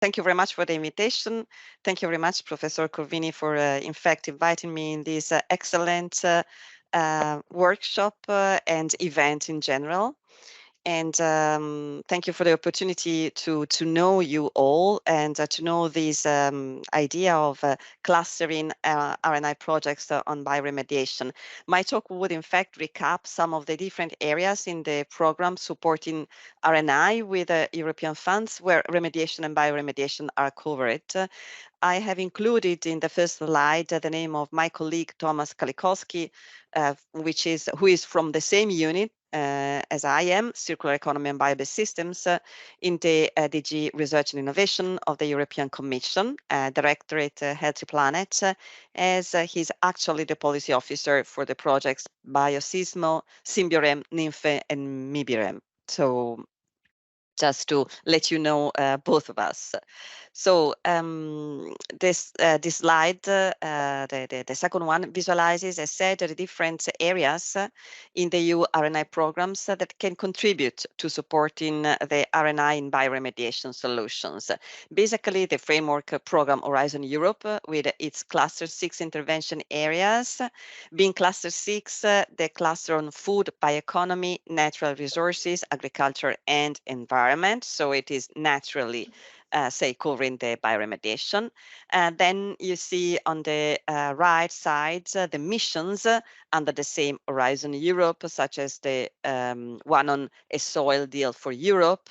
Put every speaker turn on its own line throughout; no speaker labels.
Thank you very much for the invitation. Thank you very much, Professor Corvini, for in fact inviting me in this excellent workshop and event in general. And thank you for the opportunity to know you all and to know this idea of clustering RNI projects on bioremediation. My talk would in fact recap some of the different areas in the program supporting RNI with European funds where remediation and bioremediation are covered. I have included in the first slide the name of my colleague Thomas Kalikowski, who is from the same unit as I am, Circular Economy and Biobased Systems, in the DG Research and Innovation of the European Commission, Directorate Healthy Planet, as he's actually the policy officer for the projects Biosismo, Symbiorem, Nymphe, and Mibirem. So just to let you know, both of us. So this slide, the second one, visualizes, as said, the different areas in the EU RNI programs that can contribute to supporting the RNI in bioremediation solutions. Basically, the framework program Horizon Europe with its cluster 6 intervention areas, being cluster 6, the cluster on food, bioeconomy, natural resources, agriculture, and environment. So it is naturally say covering the bioremediation. Then you see on the right side the missions under the same Horizon Europe, such as the one on a soil deal for Europe,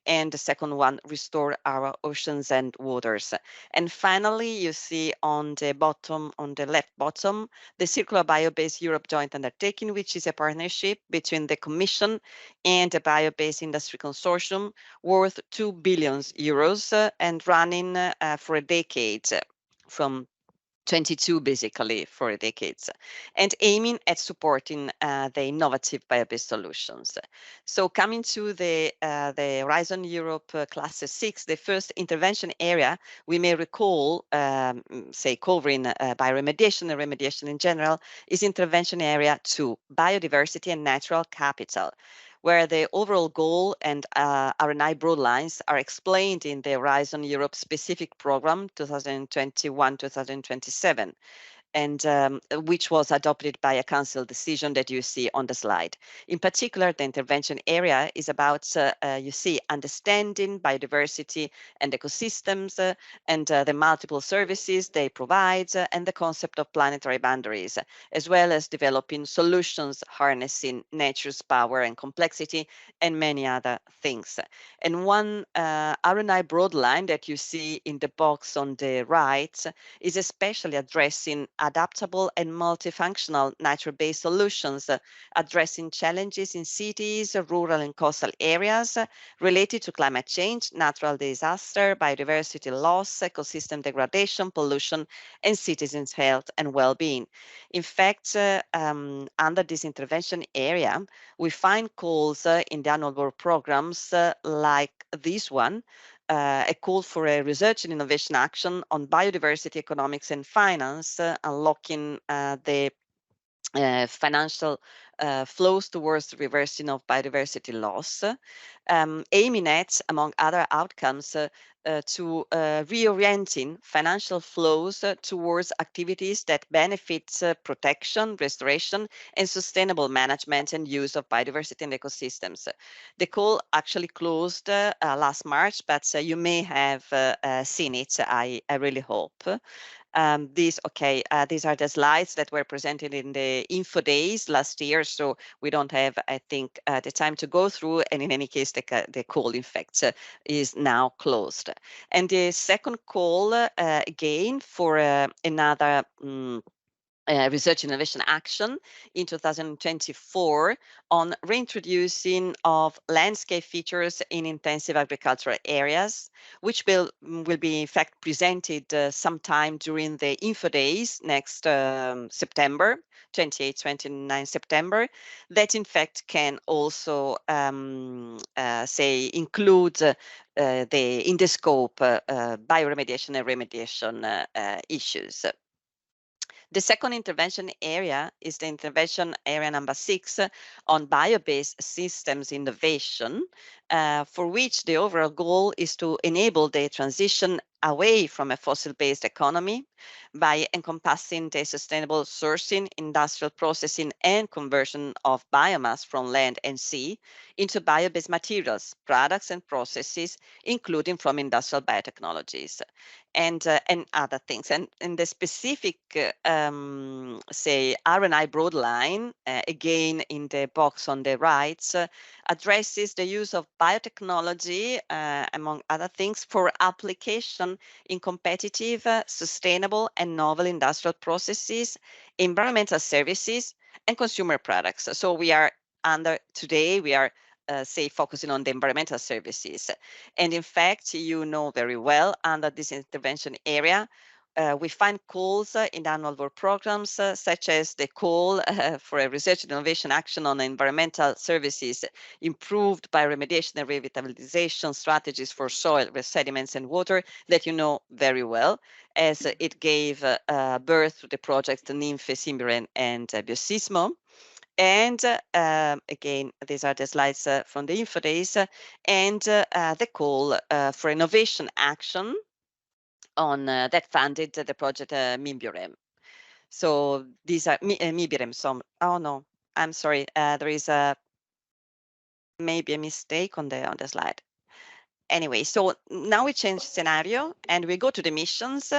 and the second one, restore our oceans and waters. And finally, you see on the bottom, on the left bottom, the Circular Biobased Europe Joint Undertaking, which is a partnership between the Commission and the Biobased Industry Consortium worth 2 billion euros and running for a decade from 22 basically for a decade, and aiming at supporting the innovative biobased solutions. So coming to the Horizon Europe Cluster 6, the first intervention area we may recall, say covering bioremediation and remediation in general, is intervention area 2, biodiversity and natural capital, where the overall goal and RNI broadlines are explained in the Horizon Europe specific program 2021-2027, and which was adopted by a council decision that you see on the slide. In particular, the intervention area is about, you see, understanding biodiversity and ecosystems and the multiple services they provide and the concept of planetary boundaries, as well as developing solutions harnessing nature's power and complexity and many other things. And one RNI broadline that you see in the box on the right is especially addressing adaptable and multifunctional nature-based solutions, addressing challenges in cities, rural and coastal areas related to climate change, natural disaster, biodiversity loss, ecosystem degradation, pollution, and citizens' health and well-being. In fact, under this intervention area, we find calls in the annual work programs like this one, a call for a research and innovation action on biodiversity, economics, and finance, unlocking the financial flows towards the reversing of biodiversity loss, aiming at, among other outcomes, to reorienting financial flows towards activities that benefit protection, restoration, and sustainable management and use of biodiversity and ecosystems. The call actually closed last March, but you may have seen it, I really hope. These are the slides that were presented in the info days last year, so we don't have, I think, the time to go through, and in any case, the call, in fact, is now closed. And the second call, again, for another research innovation action in 2024 on reintroducing of landscape features in intensive agricultural areas, which will be in fact presented sometime during the info days next September, 28, 29 September, that in fact can also say include in the scope bioremediation and remediation issues. The second intervention area is the intervention area number 6 on biobased systems innovation. for which the overall goal is to enable the transition away from a fossil-based economy by encompassing the sustainable sourcing, industrial processing, and conversion of biomass from land and sea into bio-based materials, products, and processes, including from industrial biotechnologies and other things. And in the specific, say, R&I broad line, again in the box on the right, addresses the use of biotechnology, among other things, for application in competitive, sustainable, and novel industrial processes, environmental services, and consumer products. So we are today, we are say, focusing on the environmental services. And in fact, you know very well, under this intervention area, we find calls in annual work programs, such as the call for a research and innovation action on environmental services, improved bioremediation and revitalization strategies for soil, sediments, and water, that you know very well, as it gave birth to the projects Nymphe, Symbiren, and Biosismo. And again, these are the slides from the info days, and the call for innovation action on that funded the project Mimbiorem. So these are Mibirem. Oh no, I'm sorry. There is maybe a mistake on the slide. Anyway, so now we change scenario and we go to the missions.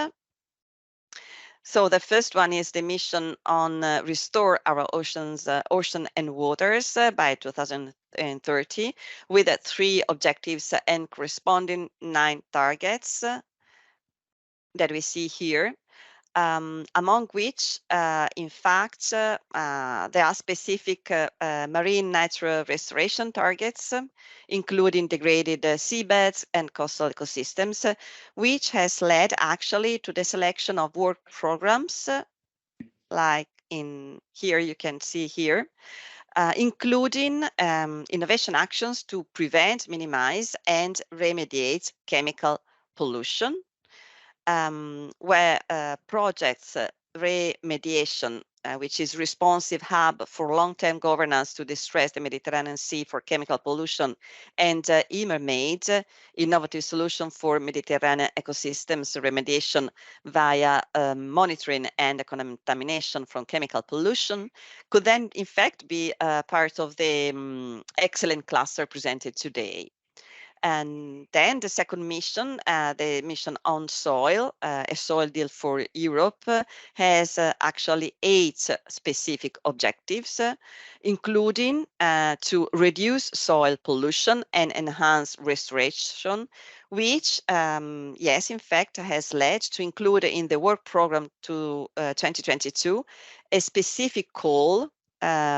So the first one is the mission on restore our oceans, ocean and waters by 2030, with 3 objectives and corresponding 9 targets that we see here. Among which, in fact, there are specific marine natural restoration targets, including degraded seabeds and coastal ecosystems, which has led actually to the selection of work programs, like in here, you can see here, including innovation actions to prevent, minimize, and remediate chemical pollution, where projects remediation, which is responsive hub for long-term governance to distress the Mediterranean Sea for chemical pollution, and EMERMAID, innovative solution for Mediterranean ecosystems remediation via monitoring and contamination from chemical pollution, could then in fact be part of the excellent cluster presented today. And then the second mission, the mission on soil, a soil deal for Europe, has actually 8 specific objectives, including to reduce soil pollution and enhance restoration, which, yes, in fact, has led to include in the work program to 2022 a specific call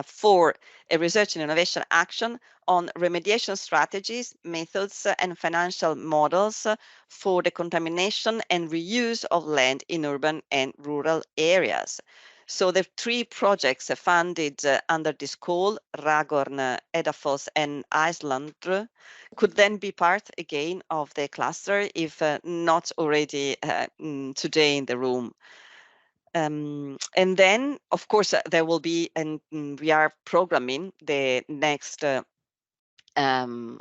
for a research and innovation action on remediation strategies, methods, and financial models for the contamination and reuse of land in urban and rural areas. So the 3 projects funded under this call, Ragorn, Edafoss, and Iceland, could then be part again of the cluster if not already today in the room. And then, of course, there will be, and we are programming the next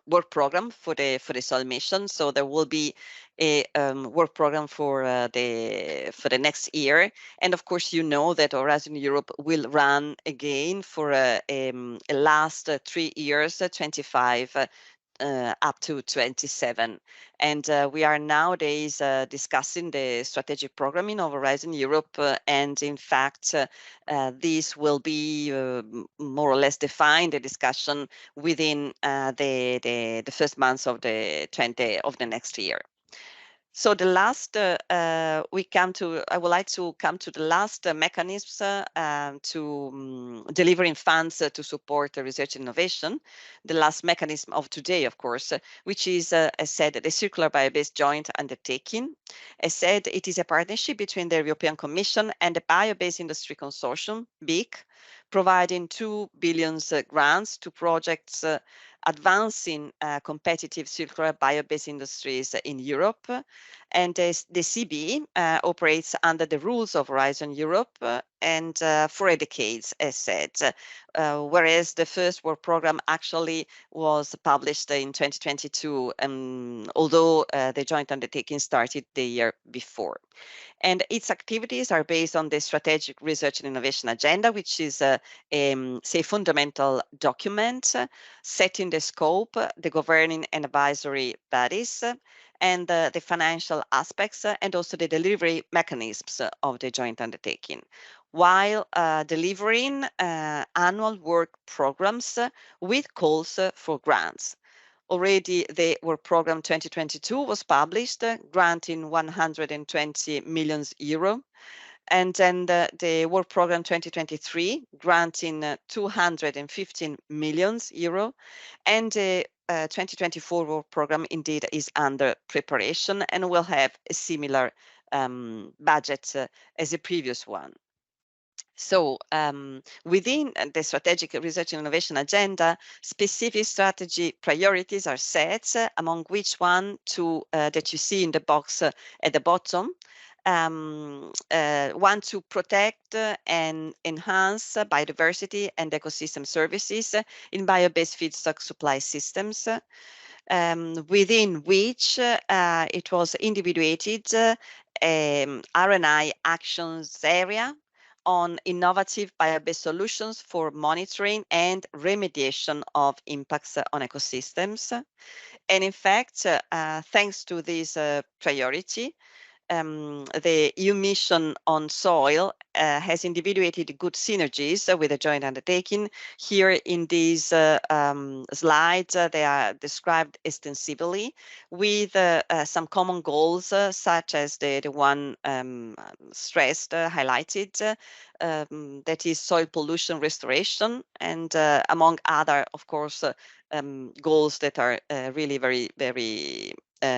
work program for the soil mission. So there will be a work program for the next year, and of course you know that Horizon Europe will run again for a last 3 years, 25 up to 27. And we are nowadays discussing the strategic programming of Horizon Europe. And in fact, this will be more or less defined, the discussion within the first months of the next year. So the last, I would like to come to the last mechanisms to delivering funds to support research and innovation. The last mechanism of today, of course, which is, as said, the Circular Bio-Based Joint Undertaking. As said, it is a partnership between the European Commission and the Bio-Based Industry Consortium, BIC, providing 2 billion grants to projects advancing competitive circular bio-based industries in Europe. And the CB operates under the rules of Horizon Europe and for decades, as said, whereas the first work program actually was published in 2022, although the joint undertaking started the year before. And its activities are based on the Strategic Research and Innovation Agenda, which is a say, fundamental document setting the scope, the governing and advisory bodies, and the financial aspects, and also the delivery mechanisms of the joint undertaking, while delivering annual work programs with calls for grants. Already the work program 2022 was published, granting 120 million euro. And then the work program 2023, granting 215 million euro. And the 2024 work program indeed is under preparation and will have a similar budget as the previous one. So within the Strategic Research and Innovation Agenda, specific strategy priorities are set, among which one that you see in the box at the bottom. One to protect and enhance biodiversity and ecosystem services in bio-based feedstock supply systems, within which it was individuated R&I actions area on innovative bio-based solutions for monitoring and remediation of impacts on ecosystems. And in fact, thanks to this priority, the EU mission on soil has individuated good synergies with the joint undertaking. Here in these slides, they are described extensively with some common goals, such as the one stressed, highlighted, that is soil pollution restoration, and among other, of course, goals that are really very, very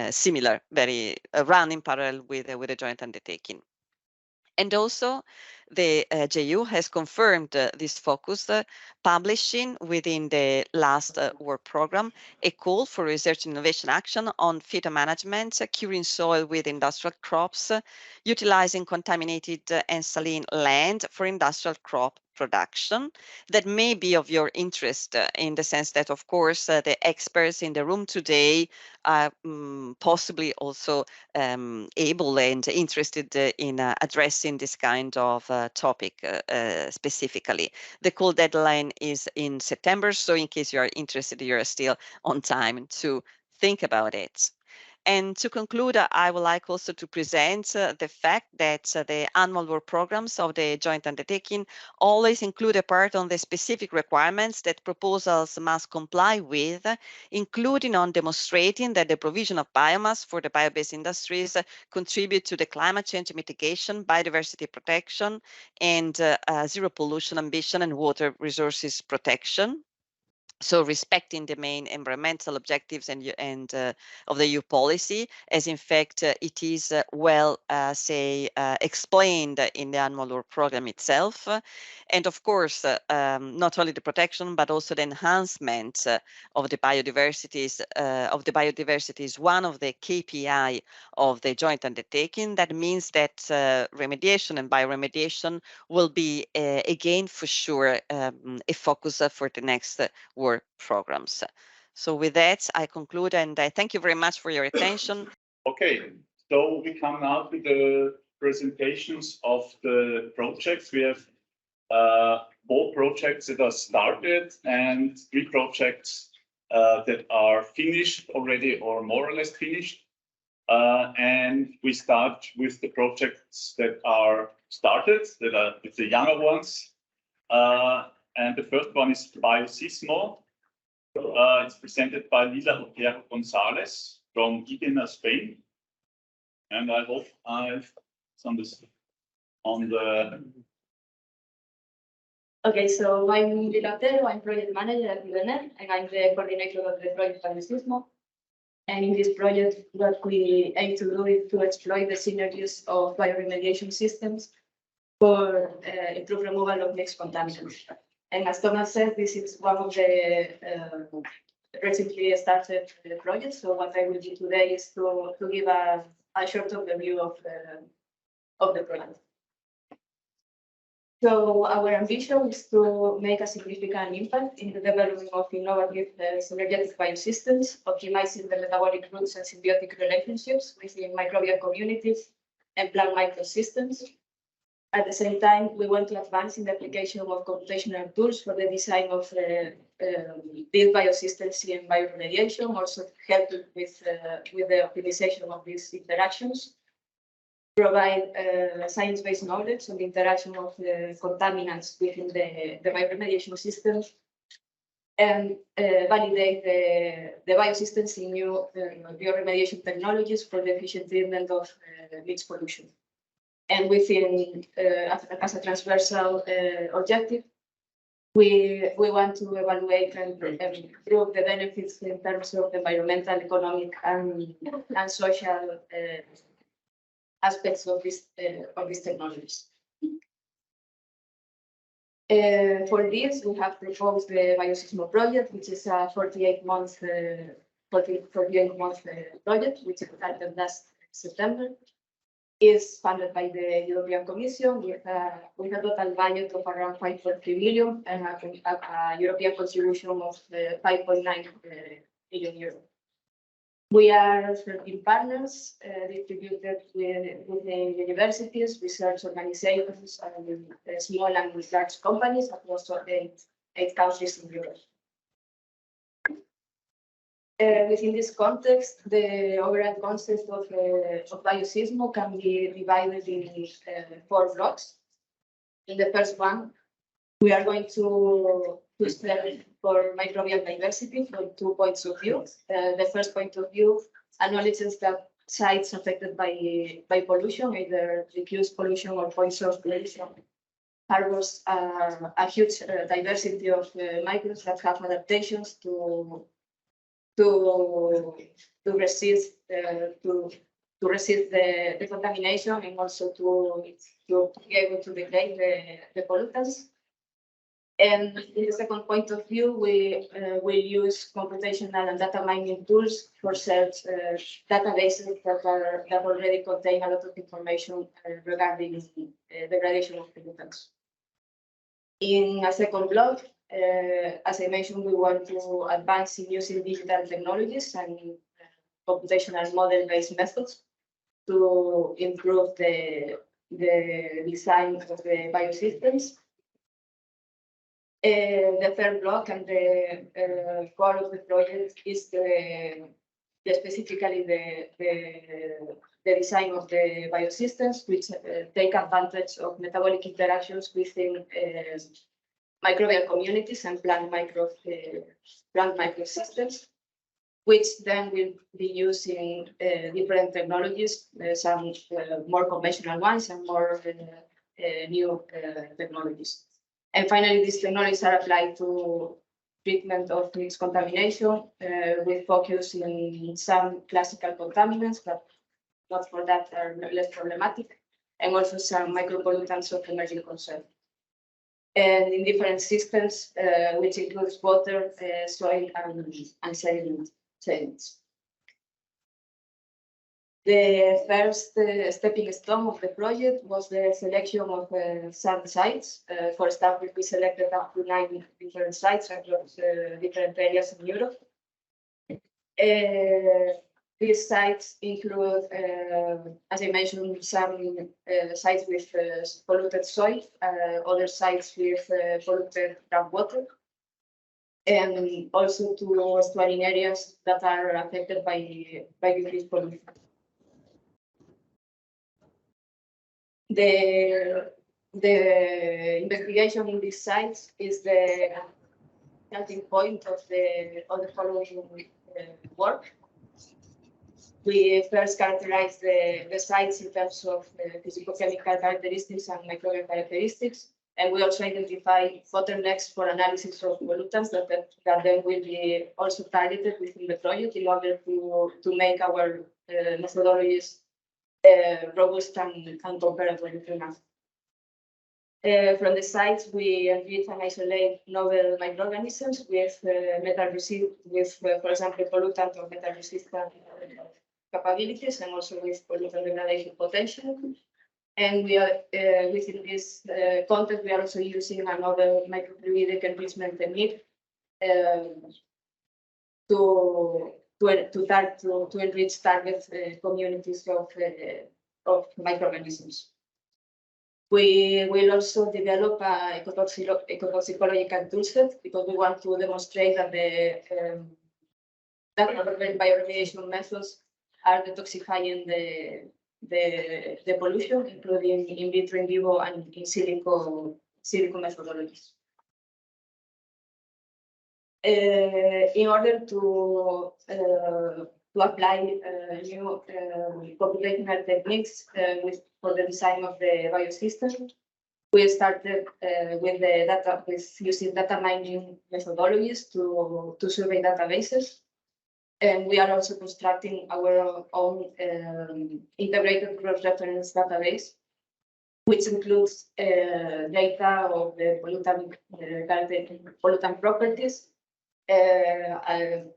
similar, very run in parallel with the joint undertaking. And also, the JU has confirmed this focus, publishing within the last work program a call for research and innovation action on phytomanagement, curing soil with industrial crops, utilizing contaminated and saline land for industrial crop production. That may be of your interest in the sense that, of course, the experts in the room today are possibly also able and interested in addressing this kind of topic specifically. The call deadline is in September, so in case you are interested, you're still on time to think about it. And to conclude, I would like also to present the fact that the annual work programs of the joint undertaking always include a part on the specific requirements that proposals must comply with, including on demonstrating that the provision of biomass for the bio-based industries contribute to the climate change mitigation, biodiversity protection, and zero pollution ambition and water resources protection. So respecting the main environmental objectives and of the EU policy, as in fact it is well explained in the annual work program itself, and of course not only the protection but also the enhancement of the biodiversity is one of the KPI of the joint undertaking. That means that remediation and bioremediation will be again for sure a focus for the next work programs. So with that, I conclude, and I thank you very much for your attention.
Okay, so we come now to the presentations of the projects. We have 4 projects that are started and 3 projects that are finished already or more or less finished. And we start with the projects that are started, that are with the younger ones. And the first one is Biosismo. It's presented by Lila Otero Gonzalez from Idena, Spain. And I hope I've done this on the...
Okay, so I'm Lila Otero, I'm project manager at Idena, and I'm the coordinator of the project Biosismo. And in this project, what we aim to do is to exploit the synergies of bioremediation systems for improved removal of mixed contaminants. And as Thomas said, this is one of the recently started projects. So what I will do today is to give a short overview of the project. So our ambition is to make a significant impact in the development of innovative synergetic biosystems, optimizing the metabolic routes and symbiotic relationships within microbial communities and plant microsystems. At the same time, we want to advance in the application of computational tools for the design of these biosystems in bioremediation, also help with the optimization of these interactions, provide science-based knowledge on the interaction of the contaminants within the bioremediation system, and validate the biosystems in new bioremediation technologies for the efficient treatment of mixed pollution. And within, as a transversal objective, we want to evaluate and improve the benefits in terms of environmental, economic, and social aspects of these technologies. For this, we have proposed the Biosysmo project, which is a 48-month project, which started last September. Is funded by the European Commission with a total budget of around 5.3 billion and a European contribution of 5.9 billion euros. We are 13 partners distributed within universities, research organizations, and small and large companies across eight countries in Europe. Within this context, the overall concept of Biosysmo can be divided in 4 blocks. In the first one, we are going to study for microbial diversity from 2 points of view. The first point of view acknowledges that sites affected by pollution, either diffuse pollution or point source pollution, harbors a huge diversity of microbes that have adaptations to resist the contamination and also to be able to degrade the pollutants. And in the second point of view, we will use computational and data mining tools for search databases that already contain a lot of information regarding degradation of pollutants. In a second block, as I mentioned, we want to advance in using digital technologies and computational model-based methods to improve the design of the biosystems. The third block and the core of the project is specifically the design of the biosystems, which take advantage of metabolic interactions within microbial communities and plant microsystems, which then will be using different technologies, some more conventional ones and more new technologies. And finally, these technologies are applied to treatment of mixed contamination with focus in some classical contaminants, but not for that are less problematic, and also some micropollutants of emerging concern. And in different systems, which includes water, soil, and sediments. The first stepping stone of the project was the selection of some sites. For start, we selected up to 9 different sites across different areas in Europe. These sites include, as I mentioned, some sites with polluted soil, other sites with polluted groundwater, and also 2 estuarine areas that are affected by increased pollution. The investigation in these sites is the starting point of the following work. We first characterize the sites in terms of physicochemical characteristics and microbial characteristics, and we also identify bottlenecks for analysis of pollutants that then will be also targeted within the project in order to make our methodologies robust and comparable enough. From the sites, we enrich and isolate novel microorganisms with for example, pollutant or metal-resistant capabilities and also with pollutant degradation potential. And we are within this context, we are also using another microfluidic enrichment technique to enrich target communities of microorganisms. We will also develop a ecotoxicological toolset because we want to demonstrate that that bioremediation methods are detoxifying the pollution, including in vitro, in vivo, and in silico methodologies. In order to apply new computational techniques for the design of the biosystem, we started with using data mining methodologies to survey databases. And we are also constructing our own integrated cross-reference database, which includes data of the pollutant properties,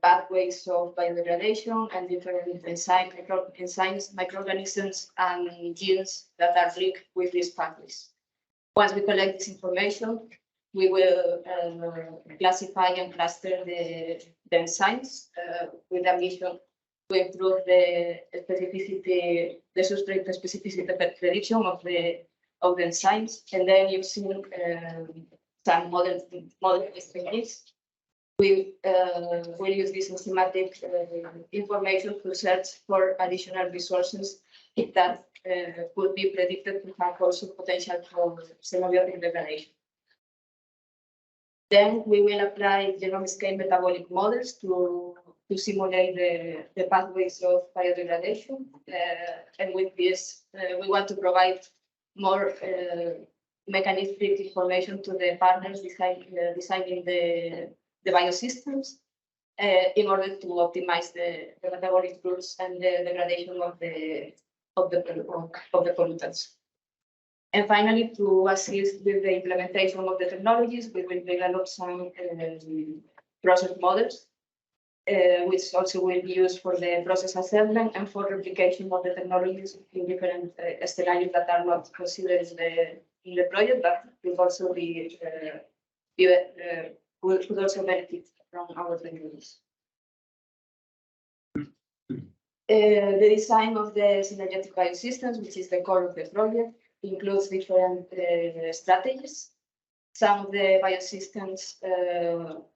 pathways of biodegradation, and different enzymes, microorganisms, and genes that are linked with these pathways. Once we collect this information, we will classify and cluster the enzymes with a mission to improve the specificity, the substrate specificity prediction of the enzymes, and then using some model techniques, we will use this enzymatic information to search for additional resources that could be predicted to have also potential for xenobiotic degradation. Then we will apply genome scale metabolic models to simulate the pathways of biodegradation. And with this, we want to provide more mechanistic information to the partners designing the biosystems in order to optimize the metabolic rules and the degradation of the pollutants. And finally, to assist with the implementation of the technologies, we will develop some process models, which also will be used for the process assessment and for replication of the technologies in different scenarios that are not considered in the project, but will also could also benefit from our technologies. The design of the synergetic biosystems, which is the core of the project, includes different strategies. Some of the biosystems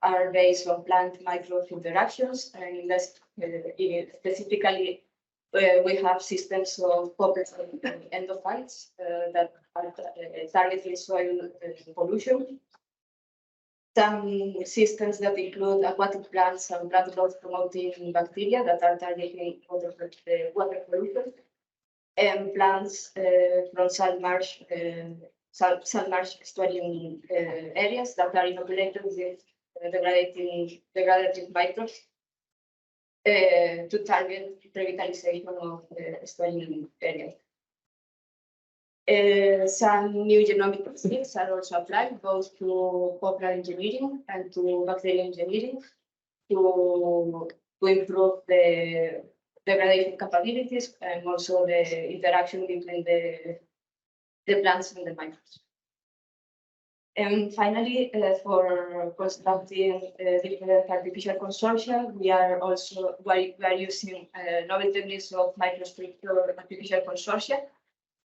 are based on plant microbe interactions, and specifically, we have systems of pockets of endophytes that are targeting soil pollution. Some systems that include aquatic plants and plant growth promoting bacteria that are targeting water pollution, and plants from salt marsh estuarine areas that are inoculated with degradative microbes to target revitalization of estuarine areas. Some new genomic techniques are also applied both to popular engineering and to bacterial engineering to improve the degradation capabilities and also the interaction between the plants and the microbes. And finally, for constructing different artificial consortia, we are using novel techniques of microstructure artificial consortia,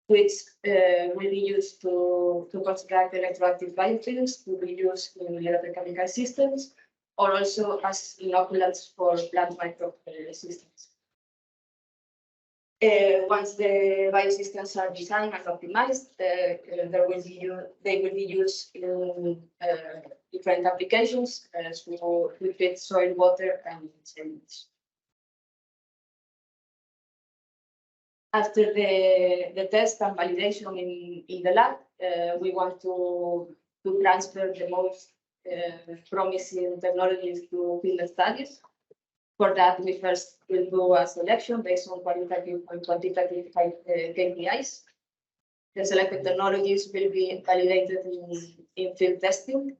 which will be used to construct electroactive biofilms to be used in electrochemical systems, or also as inoculants for plant microbe systems. Once the biosystems are designed and optimized, they will be used in different applications to treat soil, water, and sediments. After the test and validation in the lab, we want to transfer the most promising technologies to field studies. For that, we first will do a selection based on qualitative and quantitative KPIs. The selected technologies will be validated in field testing.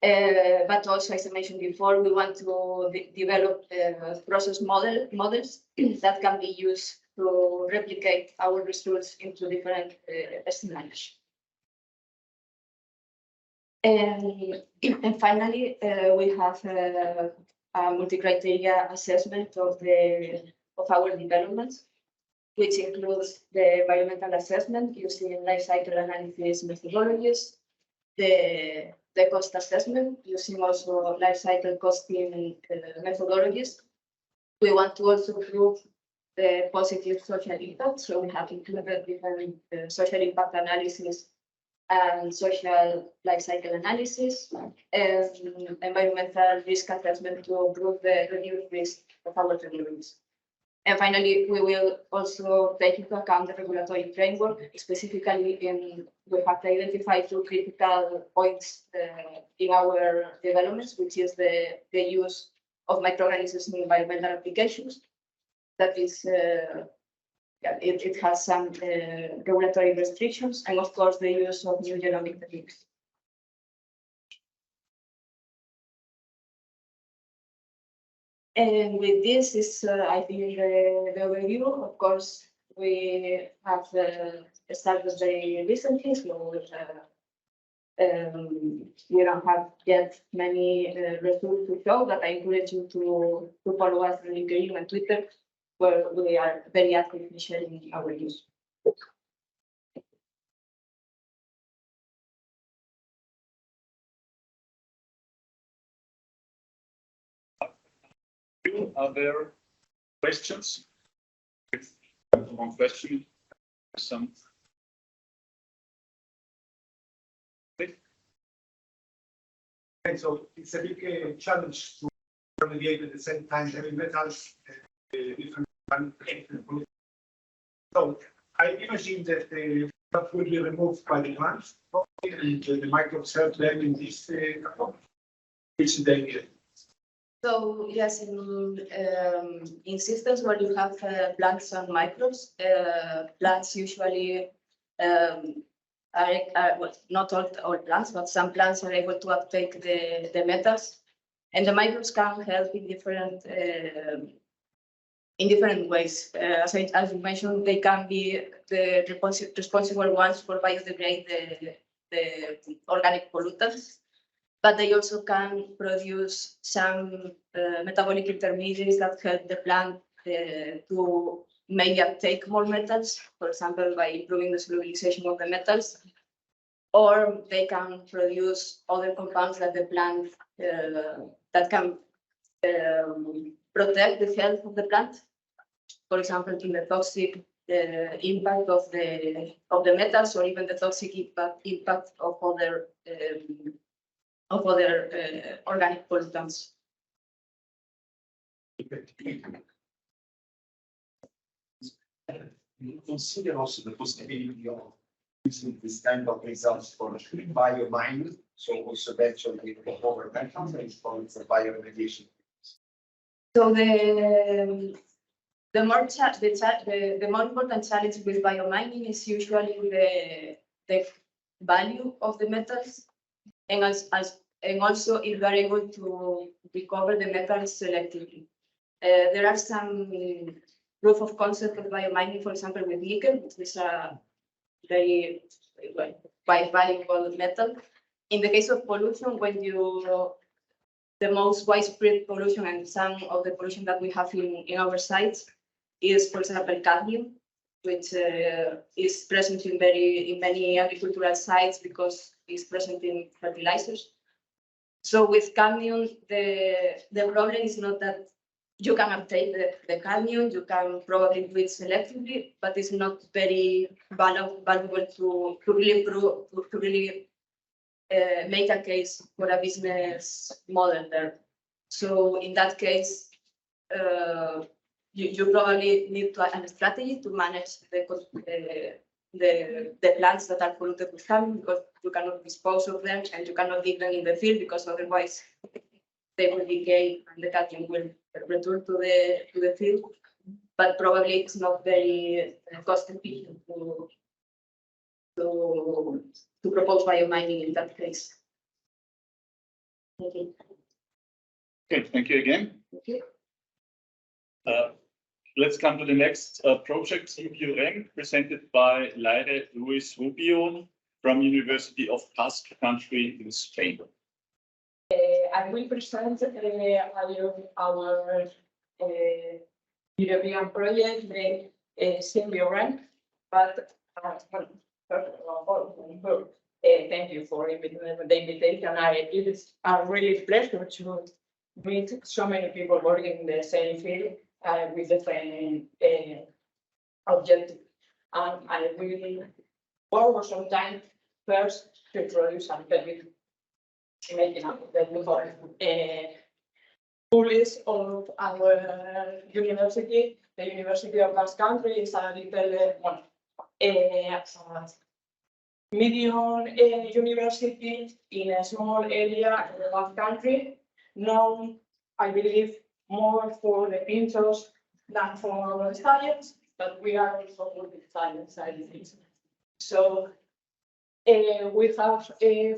But also, as I mentioned before, we want to develop process models that can be used to replicate our results into different scenarios. And finally, we have a multi-criteria assessment of our developments, which includes the environmental assessment using life cycle analysis methodologies, the cost assessment using also life cycle costing methodologies. We want to also prove the positive social impact, so we have included different social impact analysis and social life cycle analysis and environmental risk assessment to prove the reduced risk of our technologies. And finally, we will also take into account the regulatory framework, specifically we have identified two critical points in our developments, which is the use of microorganisms in environmental applications. That is, it has some regulatory restrictions, and of course, the use of new genomic techniques. And with this is, I think, the overview. Of course, we have started very recently, so we don't have yet many results to show, but I encourage you to follow us on LinkedIn and Twitter, where we are very actively sharing our news.
Are there questions? One question. Some.
And so it's a big challenge to remediate at the same time heavy metals, different. So I imagine that that will be removed by the plants, and the microbes help them in this which they need.
So yes, in systems where you have plants and microbes, plants usually are well, not all plants, but some plants are able to uptake the metals, and the microbes can help in different ways. As you mentioned, they can be the responsible ones for biodegrade the organic pollutants, but they also can produce some metabolic intermediates that help the plant to maybe uptake more metals, for example, by improving the solubilization of the metals, or they can produce other compounds that the plant that can protect the health of the plant. For example, in the toxic impact of the metals, or even the toxic impact of other organic pollutants.
You consider also the possibility of using this kind of results for biomining, so also eventually over metals and for bioremediation.
So the more important challenge with biomining is usually the value of the metals, and also if we are able to recover the metals selectively. There are some proof of concept of biomining, for example, with nickel, which is a very quite valuable metal. In the case of pollution, when the most widespread pollution and some of the pollution that we have in our sites is, for example, cadmium, which is present in many agricultural sites because it's present in fertilizers. So with cadmium, the problem is not that you can obtain the cadmium, you can probably do it selectively, but it's not very valuable to really make a case for a business model there. So in that case, you probably need to have a strategy to manage the plants that are polluted with cadmium, because you cannot dispose of them and you cannot leave them in the field, because otherwise they will decay and the cadmium will return to the field. But probably it's not very cost efficient to propose biomining in that case.
Okay, thank you again.
Thank you.
let's come to the next project, biorem, presented by Laire Luis Rubio from University of Basque Country in Spain.
I will present our European project named biorem, but first of all, thank you for the invitation. It is a really pleasure to meet so many people working in the same field with the same objective. And I will work for some time first to introduce a little bit, making up the publish of our university. The University of Basque Country is a little medium university in a small area in the Basque Country, known, I believe, more for the painters than for science, but we are also for the science side of things. So we have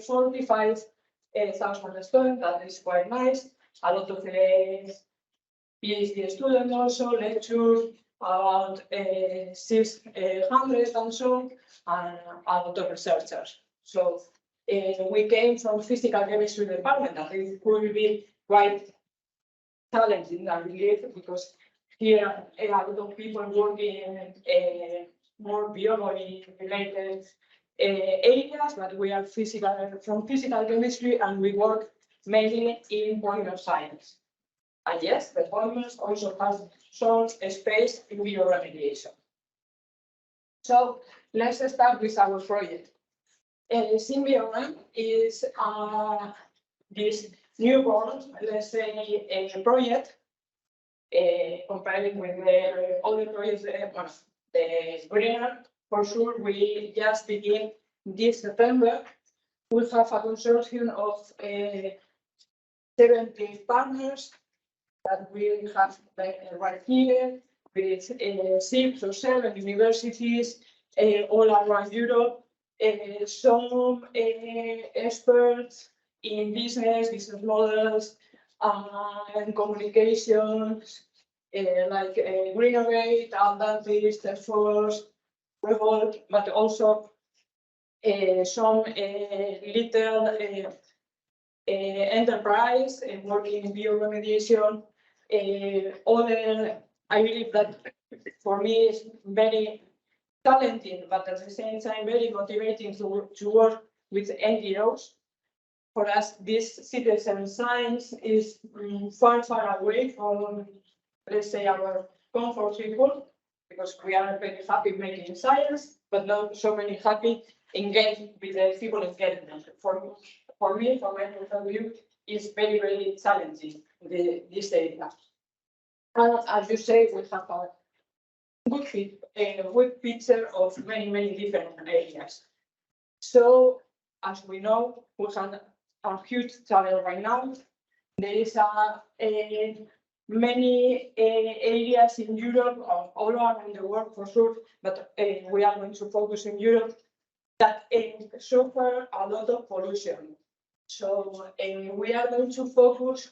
45,000 students. That is quite nice. A lot of PhD students also, lecture, about 600 and so, and a lot of researchers. So we came from physical chemistry department, that it could be quite challenging, I believe, because here a lot of people work in more biology related areas, but we are from physical chemistry, and we work mainly in polymer science. And yes, the polymers also have some space in bioremediation. So let's start with our project. biorem is this newborn, let's say, a project comparing with the other projects, the greener. For sure, we just begin this September. We have a consortium of 70 partners that we have right here with 6 or 7 universities all around Europe, some experts in business models, and communications, like Greenovate, Aldantis, Salesforce, Revolt, but also some little enterprise working in bioremediation. Other, I believe that for me is very talented, but at the same time very motivating to work with NGOs. For us, this citizen science is far away from, let's say, our comfort people, because we are very happy making science, but not so many happy engaged with the people engagement. For me, from my point of view, is very challenging this area. And as you say, we have a good picture of many different areas. So, as we know, we have a huge challenge right now. There is many areas in Europe, all around the world for sure, but we are going to focus in Europe, that suffer a lot of pollution. So we are going to focus,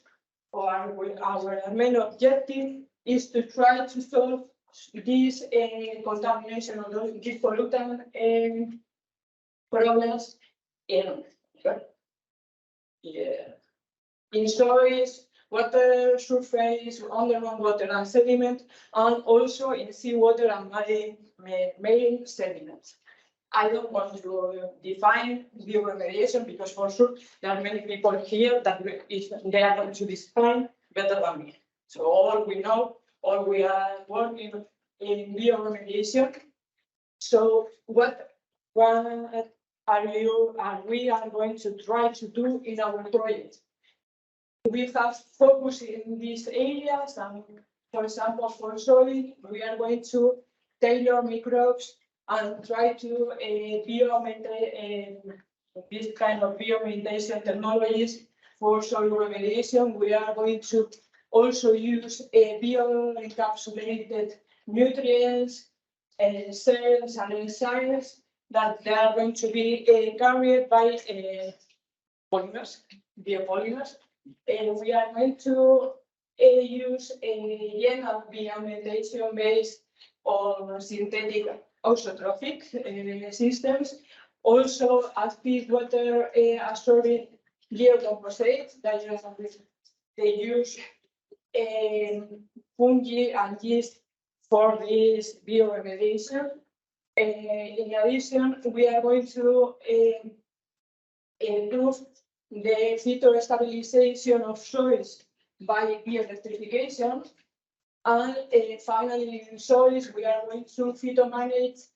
or our main objective is to try to solve this contamination or this pollutant problems in soils, water surface, underground water and sediment, and also in seawater and marine sediments. I don't want to define bioremediation because for sure there are many people here that they are going to define better than me. So all we know, all we are working in bioremediation. So what we are going to try to do in our project? We have focused in these areas, and for example, for soil, we are going to tailor microbes and try to this kind of bioremediation technologies for soil remediation. We are going to also use bio-encapsulated nutrients, cells and enzymes that they are going to be carried by polymers, biopolymers. And we are going to use general bioremediation based on synthetic oxotrophic systems. Also, active water absorbing geocomposites that they use fungi and yeast for this bioremediation. In addition, we are going to improve the phytostabilization of soils by bioelectrification. And finally, in soils, we are going to phytomanage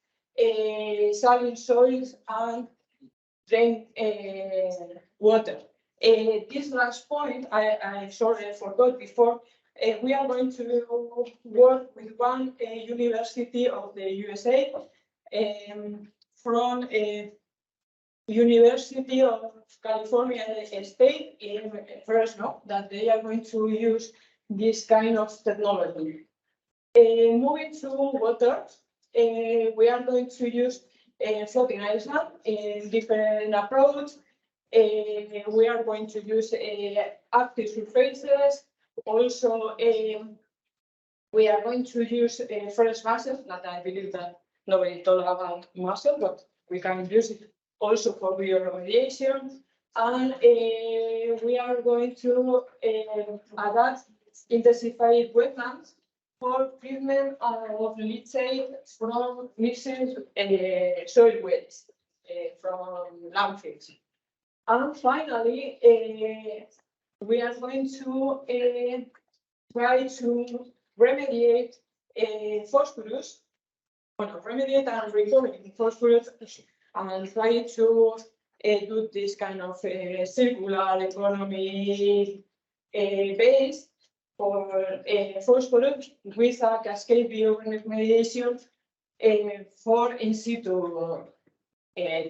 saline soils and drain water. This last point, I sorry I forgot before. We are going to work with one university of the USA from University of California State in Fresno, that they are going to use this kind of technology. Moving to water, we are going to use floating island in different approach. We are going to use active surfaces. Also, we are going to use fresh muscle, that I believe that nobody told about muscle, but we can use it also for bioremediation. And we are going to adapt intensified wetlands for treatment of leachate from mixing soil waste from landfills. And finally, we are going to try to remediate phosphorus, remediate and recover phosphorus, and try to do this kind of circular economy base for phosphorus with a cascade bioremediation for in situ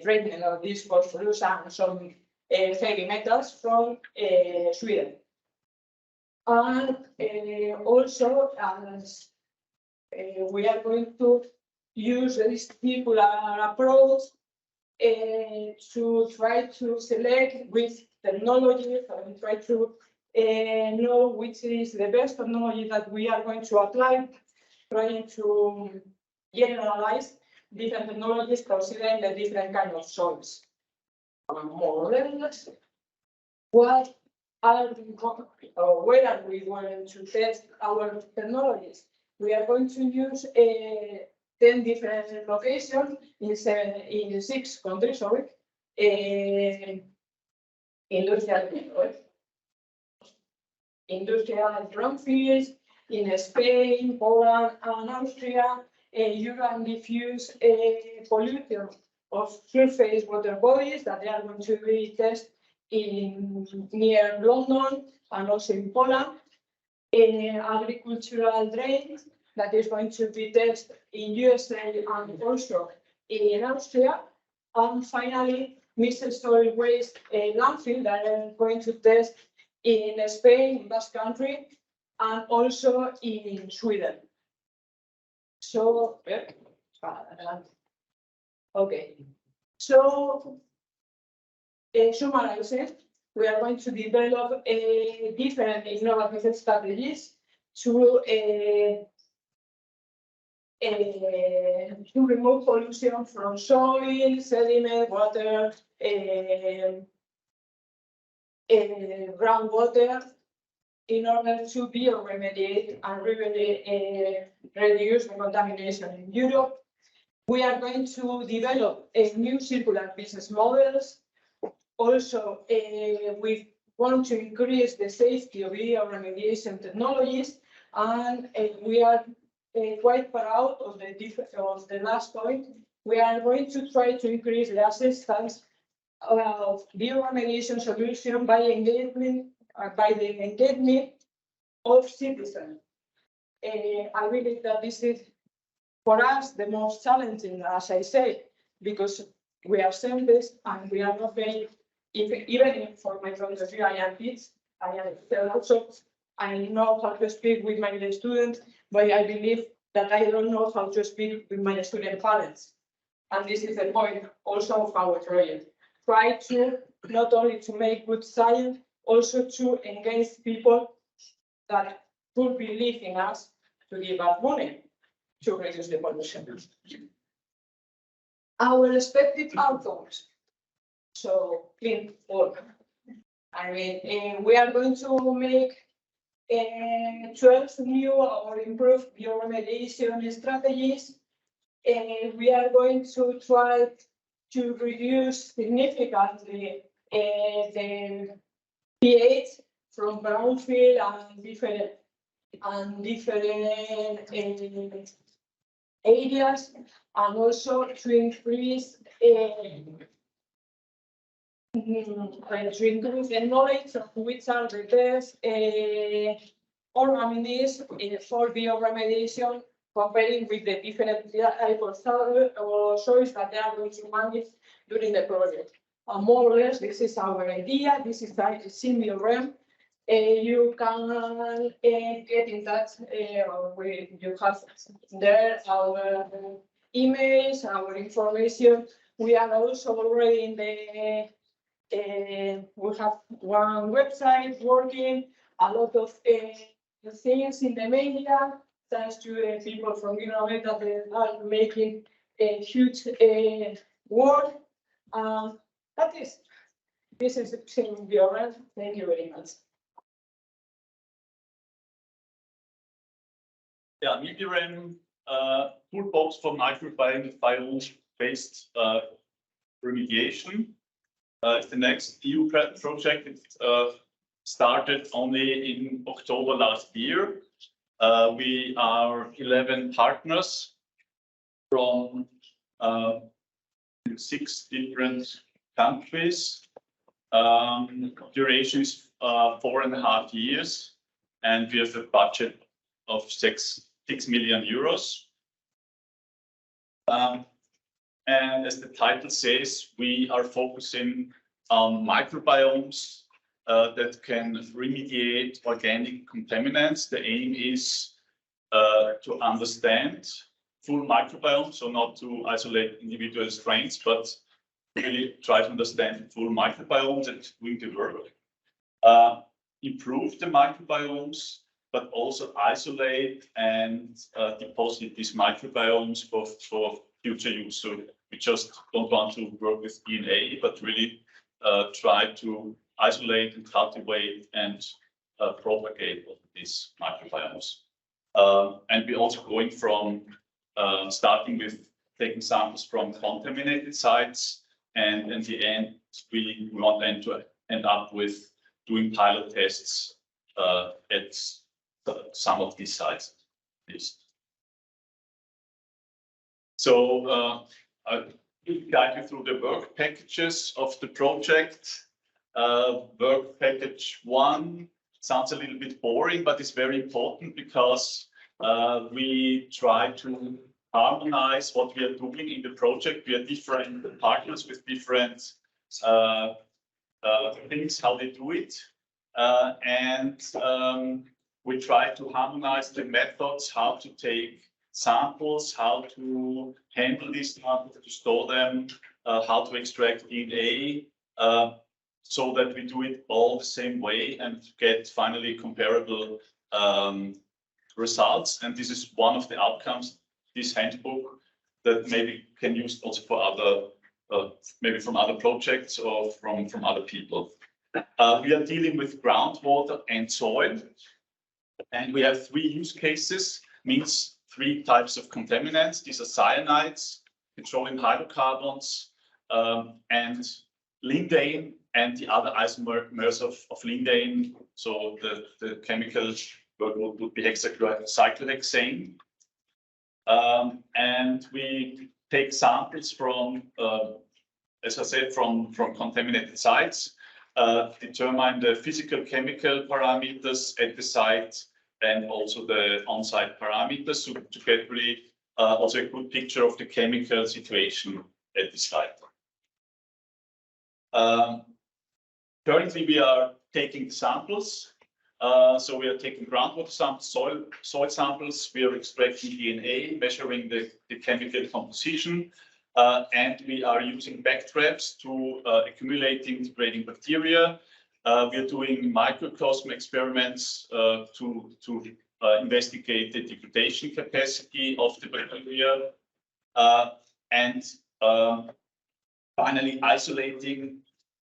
treatment of this phosphorus and some heavy metals from Sweden. And also, as we are going to use this circular approach to try to select with technology and try to know which is the best technology that we are going to apply, trying to generalize different technologies considering the different kind of soils. More or less, what are we going, or where are we going to test our technologies? We are going to use 10 different locations in 6 countries, sorry. Industrial brownfields in Spain, Poland, and Austria. You can diffuse pollution of surface water bodies that they are going to be tested in near London and also in Poland. Agricultural drains that is going to be tested in USA and also in Austria. And finally, mixed soil waste landfill that are going to test in Spain, Basque Country, and also in Sweden. So, okay. So, summarizing, we are going to develop different innovative strategies to remove pollution from soil, sediment, water, groundwater, in order to bioremediate and really reduce the contamination in Europe. We are going to develop new circular business models. Also, we want to increase the safety of bioremediation technologies, and we are quite proud of the last point. We are going to try to increase the acceptance of bioremediation solution by engagement, by the engagement of citizens. I believe that this is, for us, the most challenging, as I say, because we are scientists and we are not very, even for my point of view, I am kids, I am also, I know how to speak with my students, but I believe that I don't know how to speak with my student parents. And this is the point also of our project. Try to not only to make good science, also to engage people that could believe in us to give us money to reduce the pollution. Our expected outcomes, so clean water. I mean, we are going to make 12 new or improved bioremediation strategies. And we are going to try to reduce significantly the pH from brownfield and different areas, and also to increase the knowledge of which are the best organisms for bioremediation, comparing with the different types of soils that they are going to manage during the project. More or less, this is our idea. This is the Symbiorem. You can get in touch with, you have there our emails, our information. We are also already in the, we have one website working, a lot of things in the media, thanks to people from Innovate that they are making a huge work. That is, this is Symbiorem. Thank you very much.
Yeah, biorem toolbox for microbiome-based remediation. It's the next EU project. It started only in October last year. We are 11 partners from 6 different countries. Duration is 4.5 years, and we have a budget of 6 million euros. And as the title says, we are focusing on microbiomes that can remediate organic contaminants. The aim is to understand full microbiome, so not to isolate individual strains, but really try to understand full microbiomes and doing the work. Improve the microbiomes, but also isolate and deposit these microbiomes for future use. So we just don't want to work with DNA, but really try to isolate and cultivate and propagate these microbiomes. And we're also going from starting with taking samples from contaminated sites, and in the end, we want them to end up with doing pilot tests at some of these sites, at least. So I'll guide you through the work packages of the project. Work package 1 sounds a little bit boring, but it's very important because we try to harmonize what we are doing in the project. We are different partners with different things, how they do it. And we try to harmonize the methods, how to take samples, how to handle these samples, to store them, how to extract DNA, so that we do it all the same way and get finally comparable results. And this is one of the outcomes, this handbook, that maybe can use also for other, maybe from other projects or from other people. We are dealing with groundwater and soil, and we have 3 use cases, means 3 types of contaminants. These are cyanides, petroleum hydrocarbons, and lindane, and the other isomers of lindane. So the chemical would be hexacyclohexane. And we take samples from, as I said, from contaminated sites, determine the physical chemical parameters at the site and also the on-site parameters to get really also a good picture of the chemical situation at the site. Currently, we are taking the samples. So we are taking groundwater samples, soil samples. We are extracting DNA, measuring the chemical composition, and we are using backtraps to accumulating degrading bacteria. We are doing microcosm experiments to investigate the degradation capacity of the bacteria, and finally isolating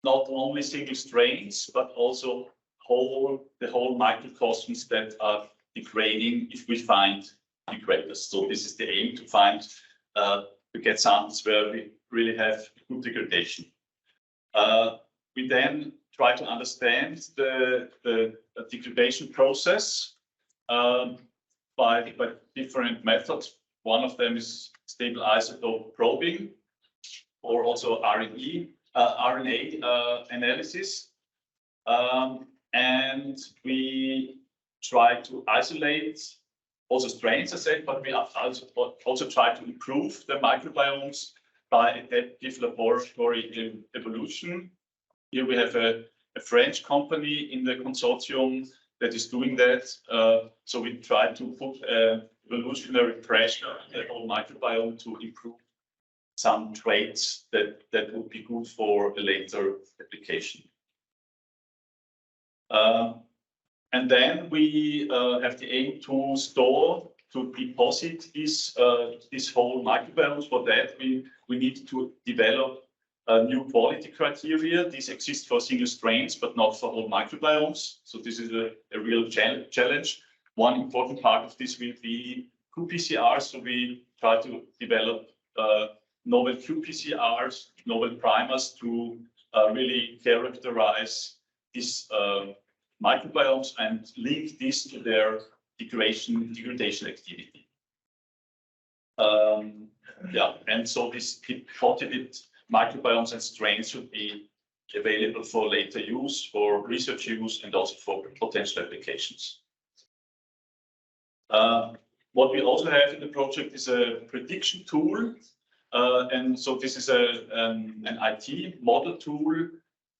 not only single strains but also the whole microcosms that are degrading if we find degraders. So this is the aim, to find to get samples where we really have good degradation. We then try to understand the degradation process by different methods. One of them is stable isotope probing, or also RNA analysis. And we try to isolate also strains, I said, but we also try to improve the microbiomes by adaptive laboratory evolution. Here we have a French company in the consortium that is doing that. So we try to put evolutionary pressure on the whole microbiome to improve some traits that would be good for a later application. And then we have the aim to deposit this whole microbiomes. For that, we need to develop new quality criteria. These exist for single strains, but not for whole microbiomes. So this is a real challenge. One important part of this will be qPCRs. So we try to develop novel qPCRs, novel primers to really characterize these microbiomes and link this to their degradation activity. And so these deposited microbiomes and strains should be available for later use, for research use, and also for potential applications. What we also have in the project is a prediction tool. And so this is an IT model tool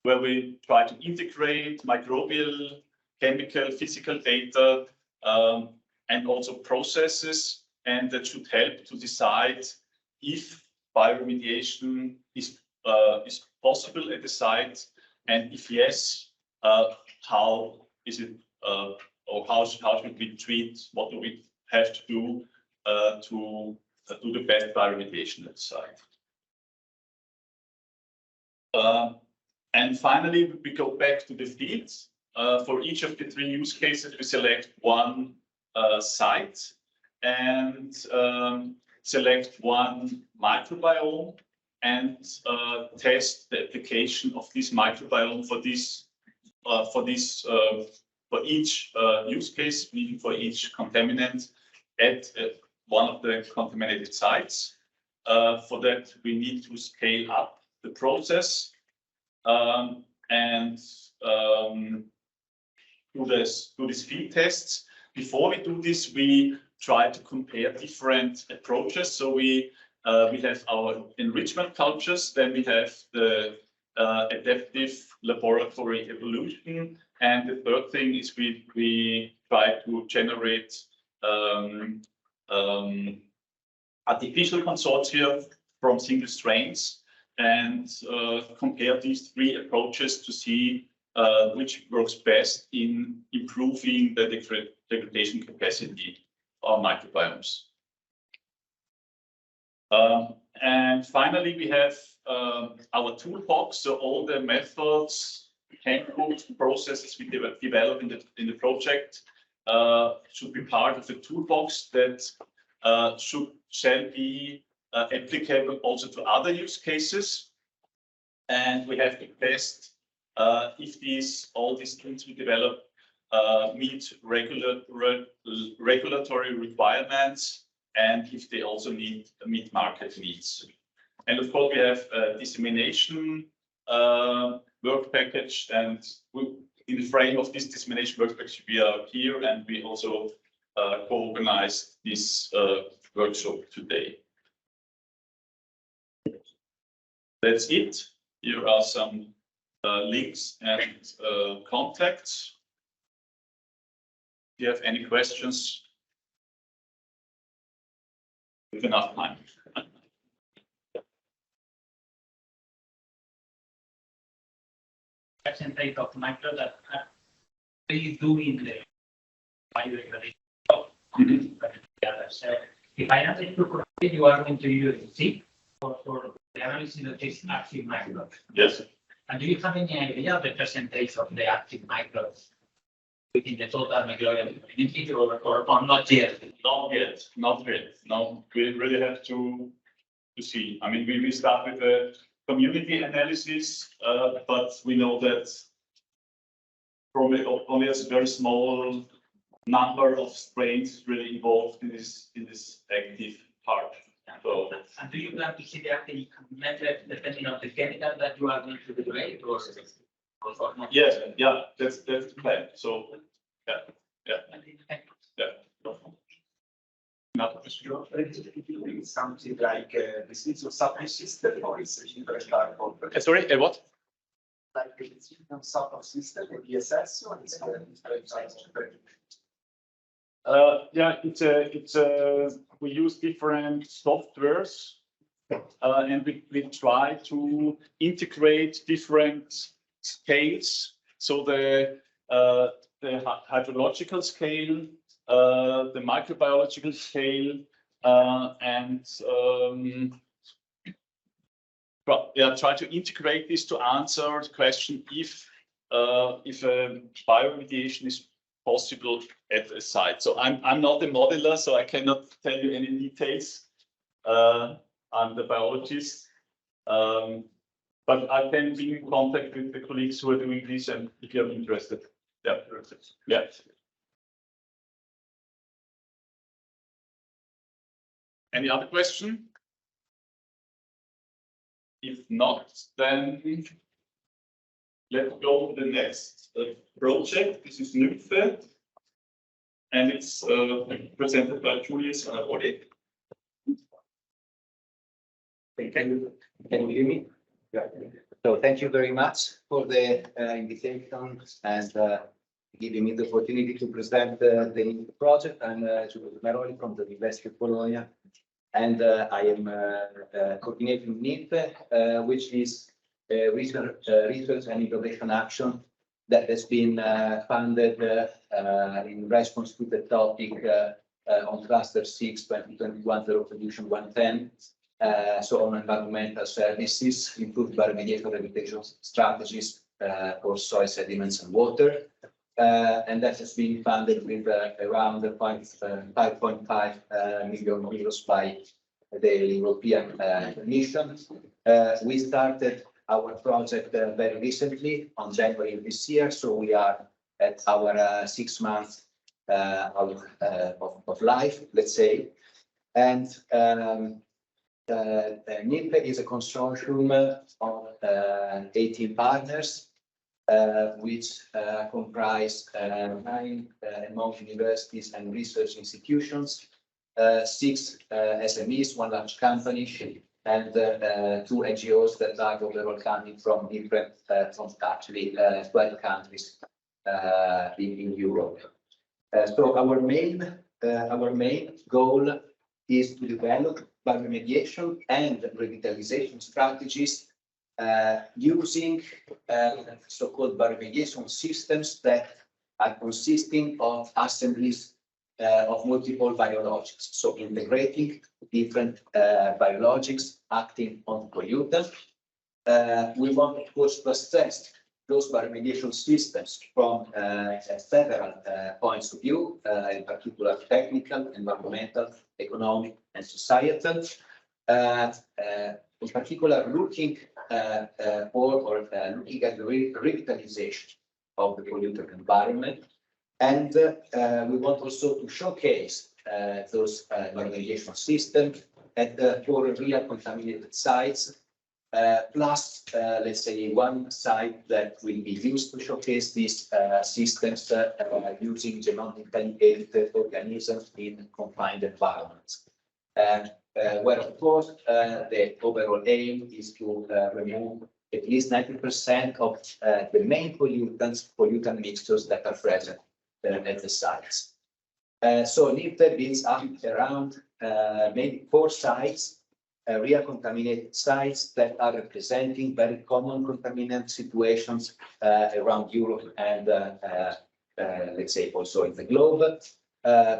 where we try to integrate microbial, chemical, physical data, and also processes, and that should help to decide if bioremediation is possible at the site, and if yes, how is it, or how should we treat, what do we have to do the best bioremediation at the site. And finally, we go back to the fields. For each of the 3 use cases, we select one site and select one microbiome and test the application of this microbiome for each use case, meaning for each contaminant at one of the contaminated sites. For that, we need to scale up the process and do these field tests. Before we do this, we try to compare different approaches. So we have our enrichment cultures, then we have the adaptive laboratory evolution, and the third thing is we try to generate artificial consortia from single strains and compare these 3 approaches to see which works best in improving the degradation capacity of microbiomes. And finally, we have our toolbox. So all the methods, handbooks, processes we develop in the project should be part of a toolbox that shall be applicable also to other use cases. And we have to test if all these tools we develop meet regulatory requirements, and if they also meet market needs. And of course, we have a dissemination work package, and in the frame of this dissemination work package, we are here, and we also co-organize this workshop today. That's it. Here are some links and contacts. If you have any questions, with enough time.
percentage of micro that are really doing the bioremediation. So if I understood correctly, you are going to use Z for the analysis of this active microbes.
Yes.
And do you have any idea of the percentage of the active microbes within the total microbial community or not yet?
Not yet. Not yet. No, we really have to see. I mean, we start with the community analysis, but we know that probably only a very small number of strains really involved in this active part. So,
And do you plan to see the active method depending on the chemical that you are going to regulate or not?
yes, yeah, that's the plan. So, yeah. Another question?
Something like this is a subsystem or is it different type of
Sorry, what?
like it's a subsystem or ESS or it's different types of
Yeah, it's we use different softwares, and we try to integrate different scales. So the hydrological scale, the microbiological scale, and try to integrate this to answer the question if bioremediation is possible at a site. So I'm not a modeler, so I cannot tell you any details. I'm the biologist, but I can be in contact with the colleagues who are doing this, and if you're interested, yeah. Any other question? If not, then let's go to the next project. This is NYMPHE, and it's presented by Julius Odi.
Can you hear me? Yeah. So thank you very much for the invitation and giving me the opportunity to present the project. I'm Giulio Meroli from the University of Bologna, and I am coordinating NYMPHE, which is a research and innovation action that has been funded in response to the topic on Cluster 6 2021 Zero Pollution 110. So on environmental services, improved bioremediation remediation strategies for soil sediments and water. And that has been funded with around 5.5 million euros by the European Commission. We started our project very recently on January of this year, so we are at our 6 months of life, let's say. And NYMPHE is a consortium of 18 partners, which comprise 9 among universities and research institutions, 6 SMEs, 1 large company, and 2 NGOs that are overall coming from different, from actually 12 countries in Europe. So our main goal is to develop bioremediation and revitalization strategies using so-called bioremediation systems that are consisting of assemblies of multiple biologics. So integrating different biologics acting on pollutants. We want, of course, to assess those bioremediation systems from several points of view, in particular technical, environmental, economic, and societal. In particular, looking at the revitalization of the polluted environment. And we want also to showcase those bioremediation systems at for real contaminated sites. Plus, let's say, 1 site that will be used to showcase these systems using genomically edited organisms in confined environments. Where, of course, the overall aim is to remove at least 90% of the main pollutant mixtures that are present at the sites. So NYMPHE builds up around maybe 4 sites real contaminated sites that are representing very common contaminant situations around Europe and let's say also in the globe.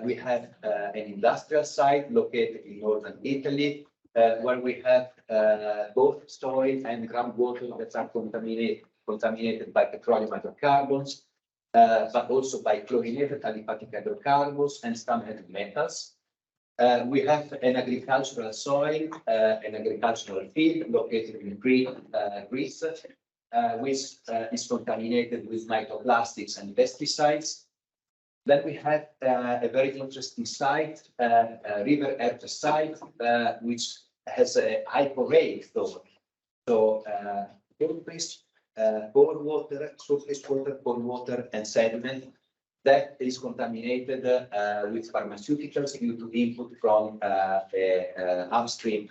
We have an industrial site located in northern Italy, where we have both soil and groundwater that are contaminated by petroleum hydrocarbons, but also by chlorinated aliphatic hydrocarbons and some heavy metals. We have an agricultural soil, an agricultural field located in Greece, which is contaminated with microplastics and pesticides. Then we have a very interesting site, a river edge site, which has a hyporheic flow. So surface pore water, surface water, pore water, and sediment that is contaminated with pharmaceuticals due to input from upstream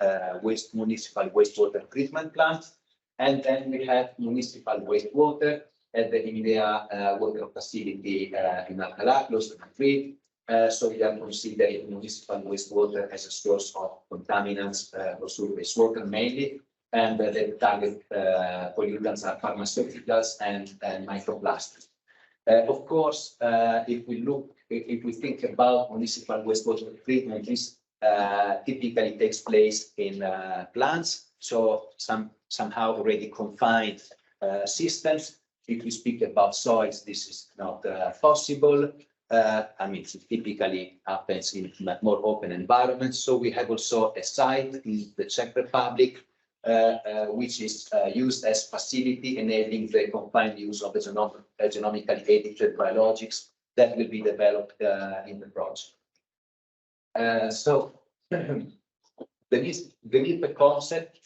municipal wastewater treatment plants. And then we have municipal wastewater at the Imidea water facility in Alcalá, close to Madrid. So we are considering municipal wastewater as a source of contaminants for surface water mainly. And the target pollutants are pharmaceuticals and microplastics. Of course, if we think about municipal wastewater treatment, this typically takes place in plants, so somehow already confined systems. If we speak about soils, this is not possible. I mean, it typically happens in more open environments. So we have also a site in the Czech Republic, which is used as facility enabling the confined use of genomically edited biologics that will be developed in the project. So the NIPE concept,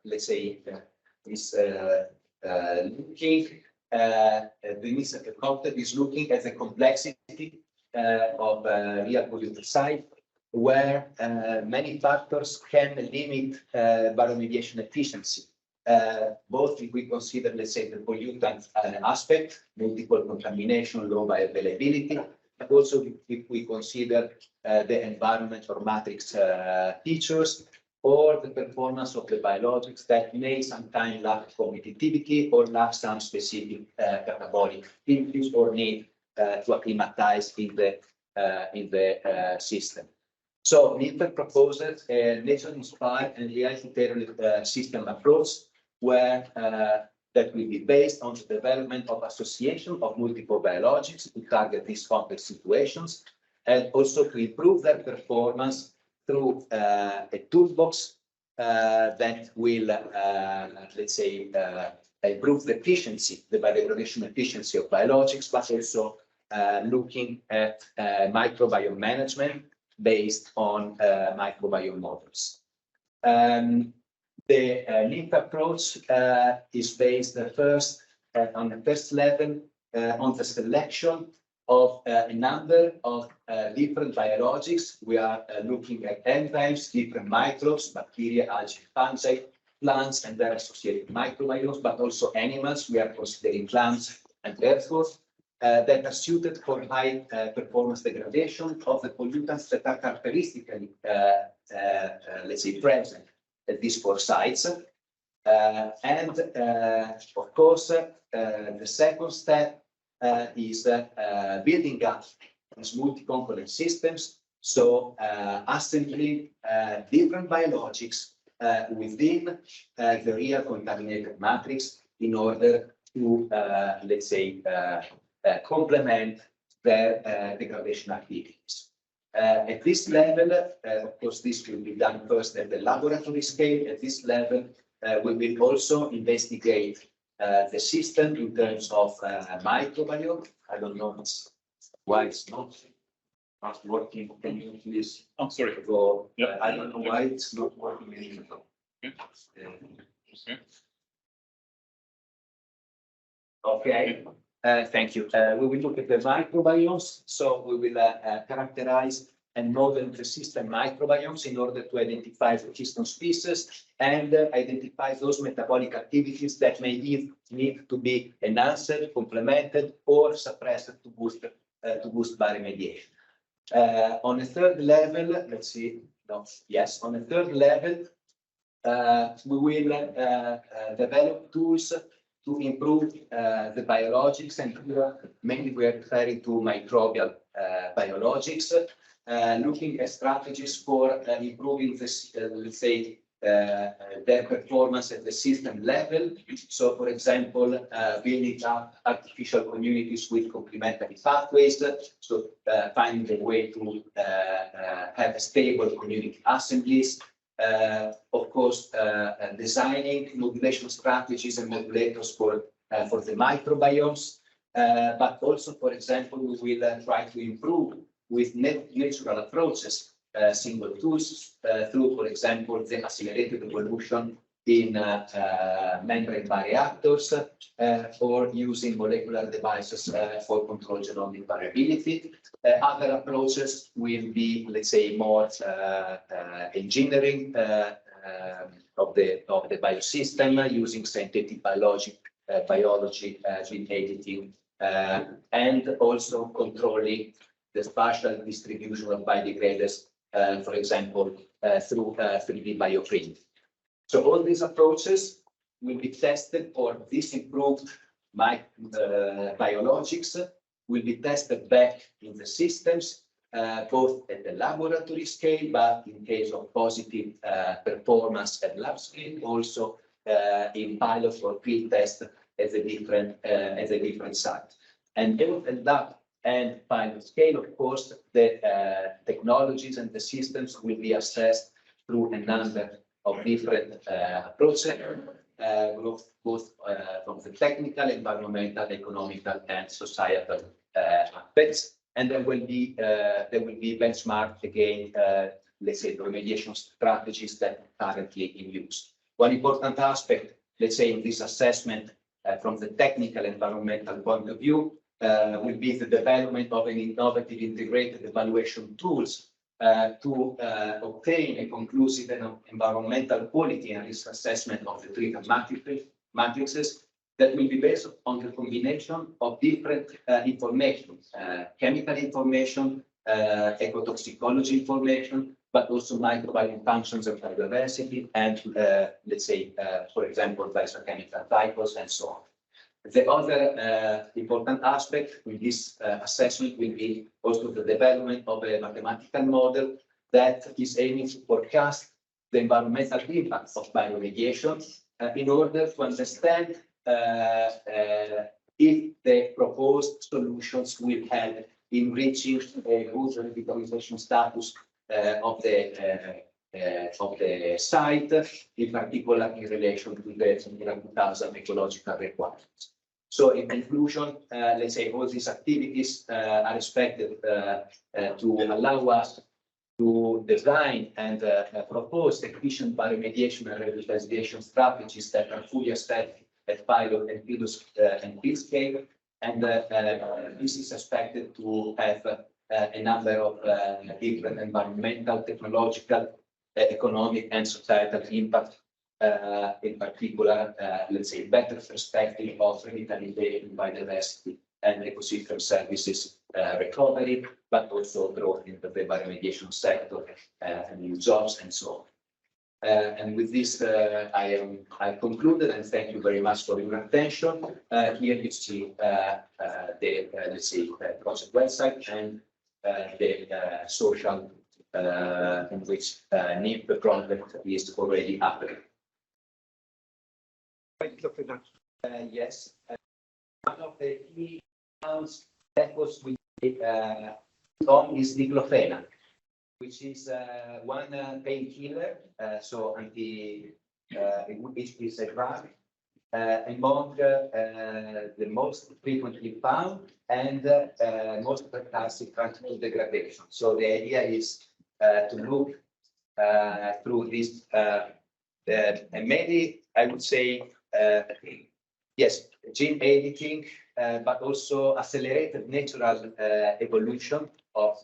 let's say, is looking. The NIPE concept is looking at the complexity of real polluter site, where many factors can limit bioremediation efficiency. Both if we consider, let's say, the pollutant aspect, multiple contamination, low bioavailability, but also if we consider the environment or matrix features, or the performance of the biologics that may sometimes lack competitivity or lack some specific catabolic features or need to acclimatize in the system. So NIPE proposes a nature-inspired and reality-tailored system approach where that will be based on the development of association of multiple biologics to target these complex situations and also to improve their performance through a toolbox that will, let's say, improve the efficiency, the biodegradation efficiency of biologics, but also looking at microbiome management based on microbiome models. The NIPE approach is based first on the first level on the selection of a number of different biologics. We are looking at enzymes, different microbes, bacteria, algae, fungi, plants and their associated microbiomes, but also animals. We are considering plants and earthworms that are suited for high performance degradation of the pollutants that are characteristically, let's say, present at these 4 sites. And of course, the second step is building up these multi-component systems. So assembling different biologics within the real contaminated matrix in order to, let's say, complement their degradation activities. At this level, of course, this will be done first at the laboratory scale. At this level, we will also investigate the system in terms of microbiome. I don't know why it's not working. Can you please?
I'm sorry.
Go.
Yeah.
I don't know why it's not working anymore. Okay. Thank you. We will look at the microbiomes. So we will characterize and model the system microbiomes in order to identify the keystone species and identify those metabolic activities that may need to be enhanced, complemented, or suppressed to boost bioremediation. On a third level, let's see, no, yes, on the third level, we will develop tools to improve the biologics, and here mainly we are referring to microbial biologics, looking at strategies for improving this, let's say, their performance at the system level. So, for example, building up artificial communities with complementary pathways, so finding a way to have stable community assemblies. Of course, designing modulation strategies and modulators for the microbiomes, but also, for example, we will try to improve with natural approaches single tools through, for example, the accelerated evolution in membrane bioreactors or using molecular devices for control genomic variability. Other approaches will be, let's say, more engineering of the biosystem using synthetic biology, gene editing, and also controlling the spatial distribution of biodegraders, for example, through 3D bioprint. So all these approaches will be tested, or this improved biologics will be tested back in the systems, both at the laboratory scale, but in case of positive performance at lab scale, also in pilot or field test at a different site. And both at lab and pilot scale, of course, the technologies and the systems will be assessed through a number of different approaches, both from the technical, environmental, economical, and societal aspects. And there will be benchmarked again, let's say, the remediation strategies that are currently in use. One important aspect, let's say, in this assessment from the technical environmental point of view will be the development of an innovative integrated evaluation tools to obtain a conclusive environmental quality and risk assessment of the treatment matrices that will be based on the combination of different information, chemical information, ecotoxicology information, but also microbiome functions and biodiversity, and let's say, for example, biochemical cycles and so on. The other important aspect with this assessment will be also the development of a mathematical model that is aiming to forecast the environmental impacts of bioremediation in order to understand if the proposed solutions will help in reaching a good revitalization status of the site, in particular in relation to the 2000 ecological requirements. So in conclusion, let's say all these activities are expected to allow us to design and propose efficient bioremediation and revitalization strategies that are fully established at pilot and field scale. And this is expected to have a number of different environmental, technological, economic, and societal impact. In particular, let's say, better perspective of revitalization, biodiversity, and ecosystem services recovery, but also growth in the bioremediation sector and new jobs and so on. And with this, I concluded, and thank you very much for your attention. Here you see the let's say project website and the social in which NIP project is already happening. Yes, one of the key compounds that was with Tom is diclofenac, which is one painkiller, so it is a drug among the most frequently found and most fantastic transport degradation. So the idea is to look through this, and maybe I would say, yes, gene editing, but also accelerated natural evolution of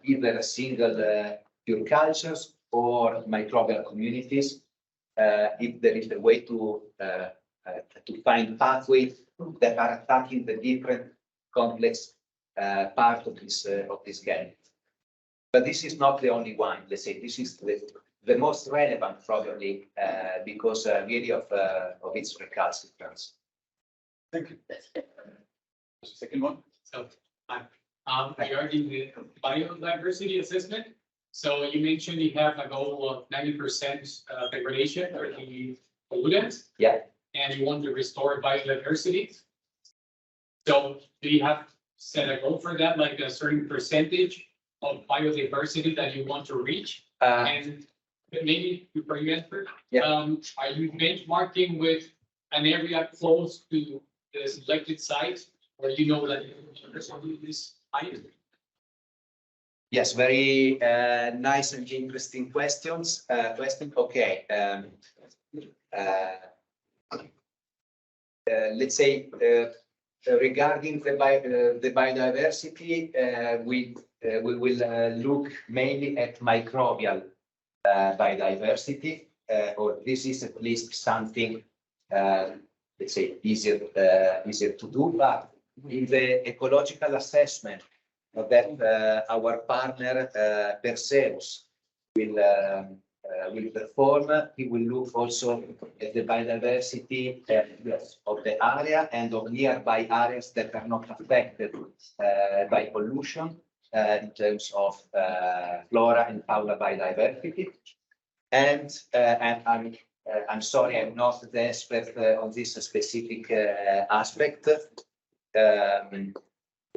either single pure cultures or microbial communities. If there is a way to find pathways that are attacking the different complex part of this gamut. but this is not the only one. Let's say this is the most relevant probably because really of its recalcitrance.
Thank you.
Second one.
So, regarding the biodiversity assessment, so you mentioned you have a goal of 90% degradation for the pollutants.
Yeah.
And you want to restore biodiversity. So do you have set a goal for that, like a certain percentage of biodiversity that you want to reach? And maybe before you answer, are you benchmarking with an area close to the selected site where you know that this height?
Yes, very nice and interesting questions. Okay. Let's say regarding the biodiversity, we will look mainly at microbial biodiversity, or this is at least something, let's say, easier to do. But in the ecological assessment that our partner Perseus will perform, he will look also at the biodiversity of the area and of nearby areas that are not affected by pollution in terms of flora and fauna biodiversity. And I'm sorry, I'm not the expert on this specific aspect.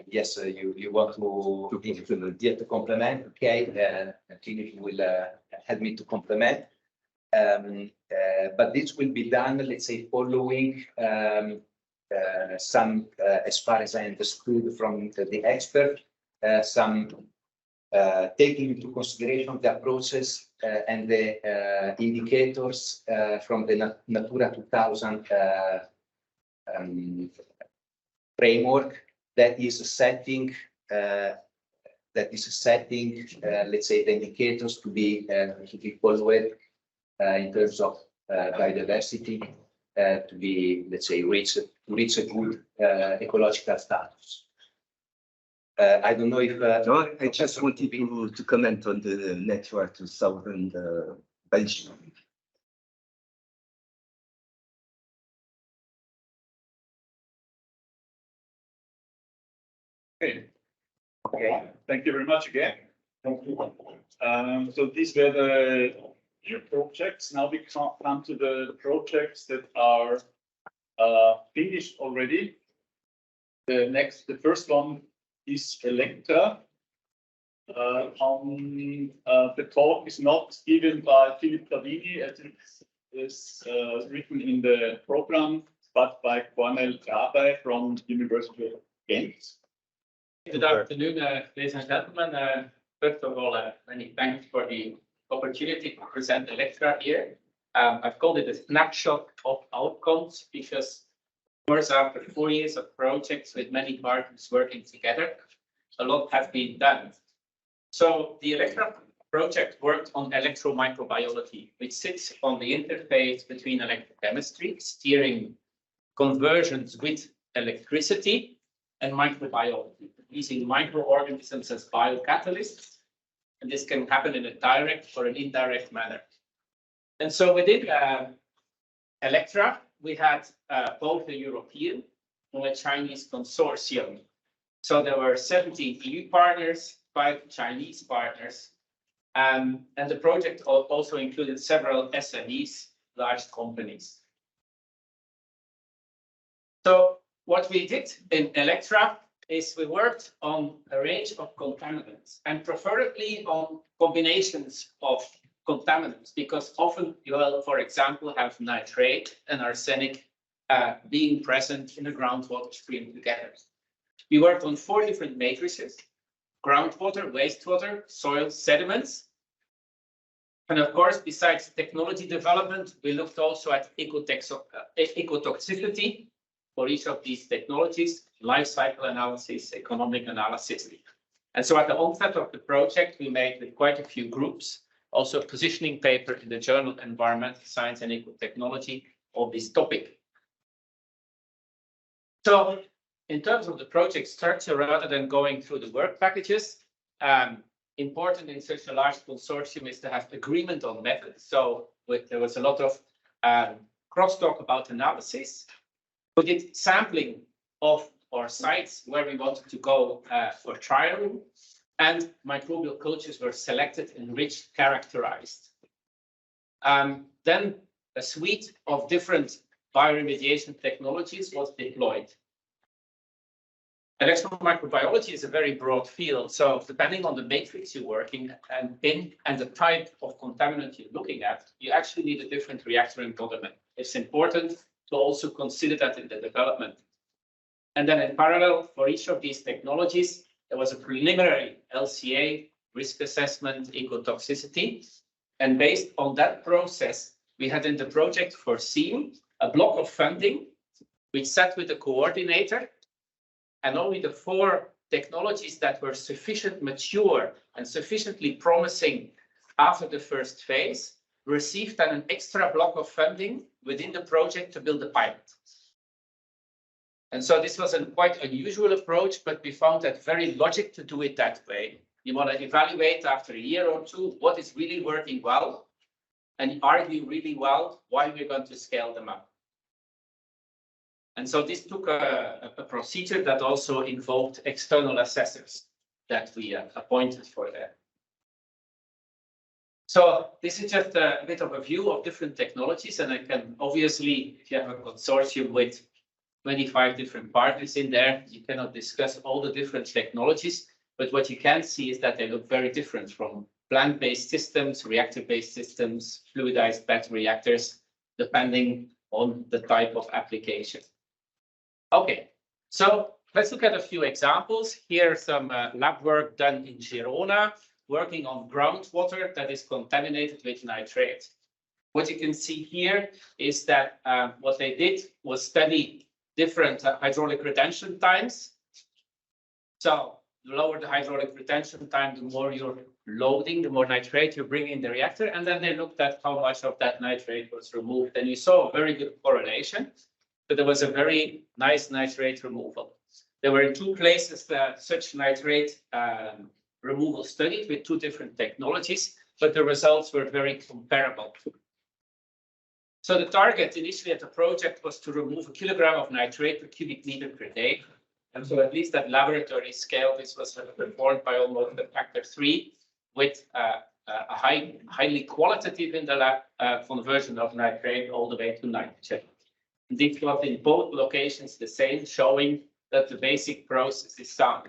Yes, you want to complement? Okay, Tini will help me to complement. But this will be done, let's say, following some, as far as I understood from the expert, some taking into consideration the approaches and the indicators from the Natura 2000 framework that is setting, let's say, the indicators to be followed in terms of biodiversity to be, let's say, reach a good ecological status. I don't know if
no, I just wanted to comment on the Natura 2000 Belgium.
Okay. Thank you very much again. Thank you. So these were the new projects. Now we come to the projects that are finished already. The first one is Electra. The talk is not given by Philip Cavini, as it is written in the program, but by Cornel Grabe from University of Ghent.
Good afternoon, ladies and gentlemen. First of all, many thanks for the opportunity to present Electra here. I've called it a snapshot of outcomes because, of course, after 4 years of projects with many partners working together, a lot has been done. So the Electra project worked on electromicrobiology, which sits on the interface between electrochemistry, steering conversions with electricity, and microbiology, using microorganisms as biocatalysts. And this can happen in a direct or an indirect manner. And so within Electra, we had both a European and a Chinese consortium. So there were 17 EU partners, 5 Chinese partners. And the project also included several SMEs, large companies. So what we did in Electra is we worked on a range of contaminants and preferably on combinations of contaminants, because often you will, for example, have nitrate and arsenic being present in the groundwater stream together. We worked on 4 different matrices: groundwater, wastewater, soil, sediments. And of course, besides technology development, we looked also at ecotoxicity for each of these technologies, life cycle analysis, economic analysis. And so at the onset of the project, we made with quite a few groups also a positioning paper in the journal Environmental Science and Ecotechnology of this topic. So in terms of the project structure, rather than going through the work packages, important in such a large consortium is to have agreement on methods. So there was a lot of crosstalk about analysis. We did sampling of our sites where we wanted to go for trial, and microbial cultures were selected, enriched, characterized. Then a suite of different bioremediation technologies was deployed. Electron microbiology is a very broad field, so depending on the matrix you're working in and the type of contaminant you're looking at, you actually need a different reactor embodiment. It's important to also consider that in the development. And then in parallel, for each of these technologies, there was a preliminary LCA, risk assessment, ecotoxicity. And based on that process, we had in the project foreseen a block of funding, which sat with the coordinator, and only the 4 technologies that were sufficient mature and sufficiently promising after the first phase received then an extra block of funding within the project to build a pilot. And so this was a quite unusual approach, but we found that very logic to do it that way. You want to evaluate after a year or 2 what is really working well and argue really well why we're going to scale them up. And so this took a procedure that also involved external assessors that we appointed for that. So this is just a bit of a view of different technologies, and I can obviously, if you have a consortium with 25 different partners in there, you cannot discuss all the different technologies, but what you can see is that they look very different from plant-based systems, reactor-based systems, fluidized bed reactors, depending on the type of application. Okay, so let's look at a few examples. Here some lab work done in Girona, working on groundwater that is contaminated with nitrate. What you can see here is that what they did was study different hydraulic retention times. So the lower the hydraulic retention time, the more you're loading, the more nitrate you bring in the reactor. And then they looked at how much of that nitrate was removed. And you saw a very good correlation. So there was a very nice nitrate removal. There were 2 places that such nitrate removal studied with 2 different technologies, but the results were very comparable. So the target initially at the project was to remove 1 kilogram of nitrate per cubic meter per day. And so at least at laboratory scale, this was performed by almost a factor 3 with a highly qualitative in the lab conversion of nitrate all the way to nitrogen. This was in both locations the same, showing that the basic process is sound.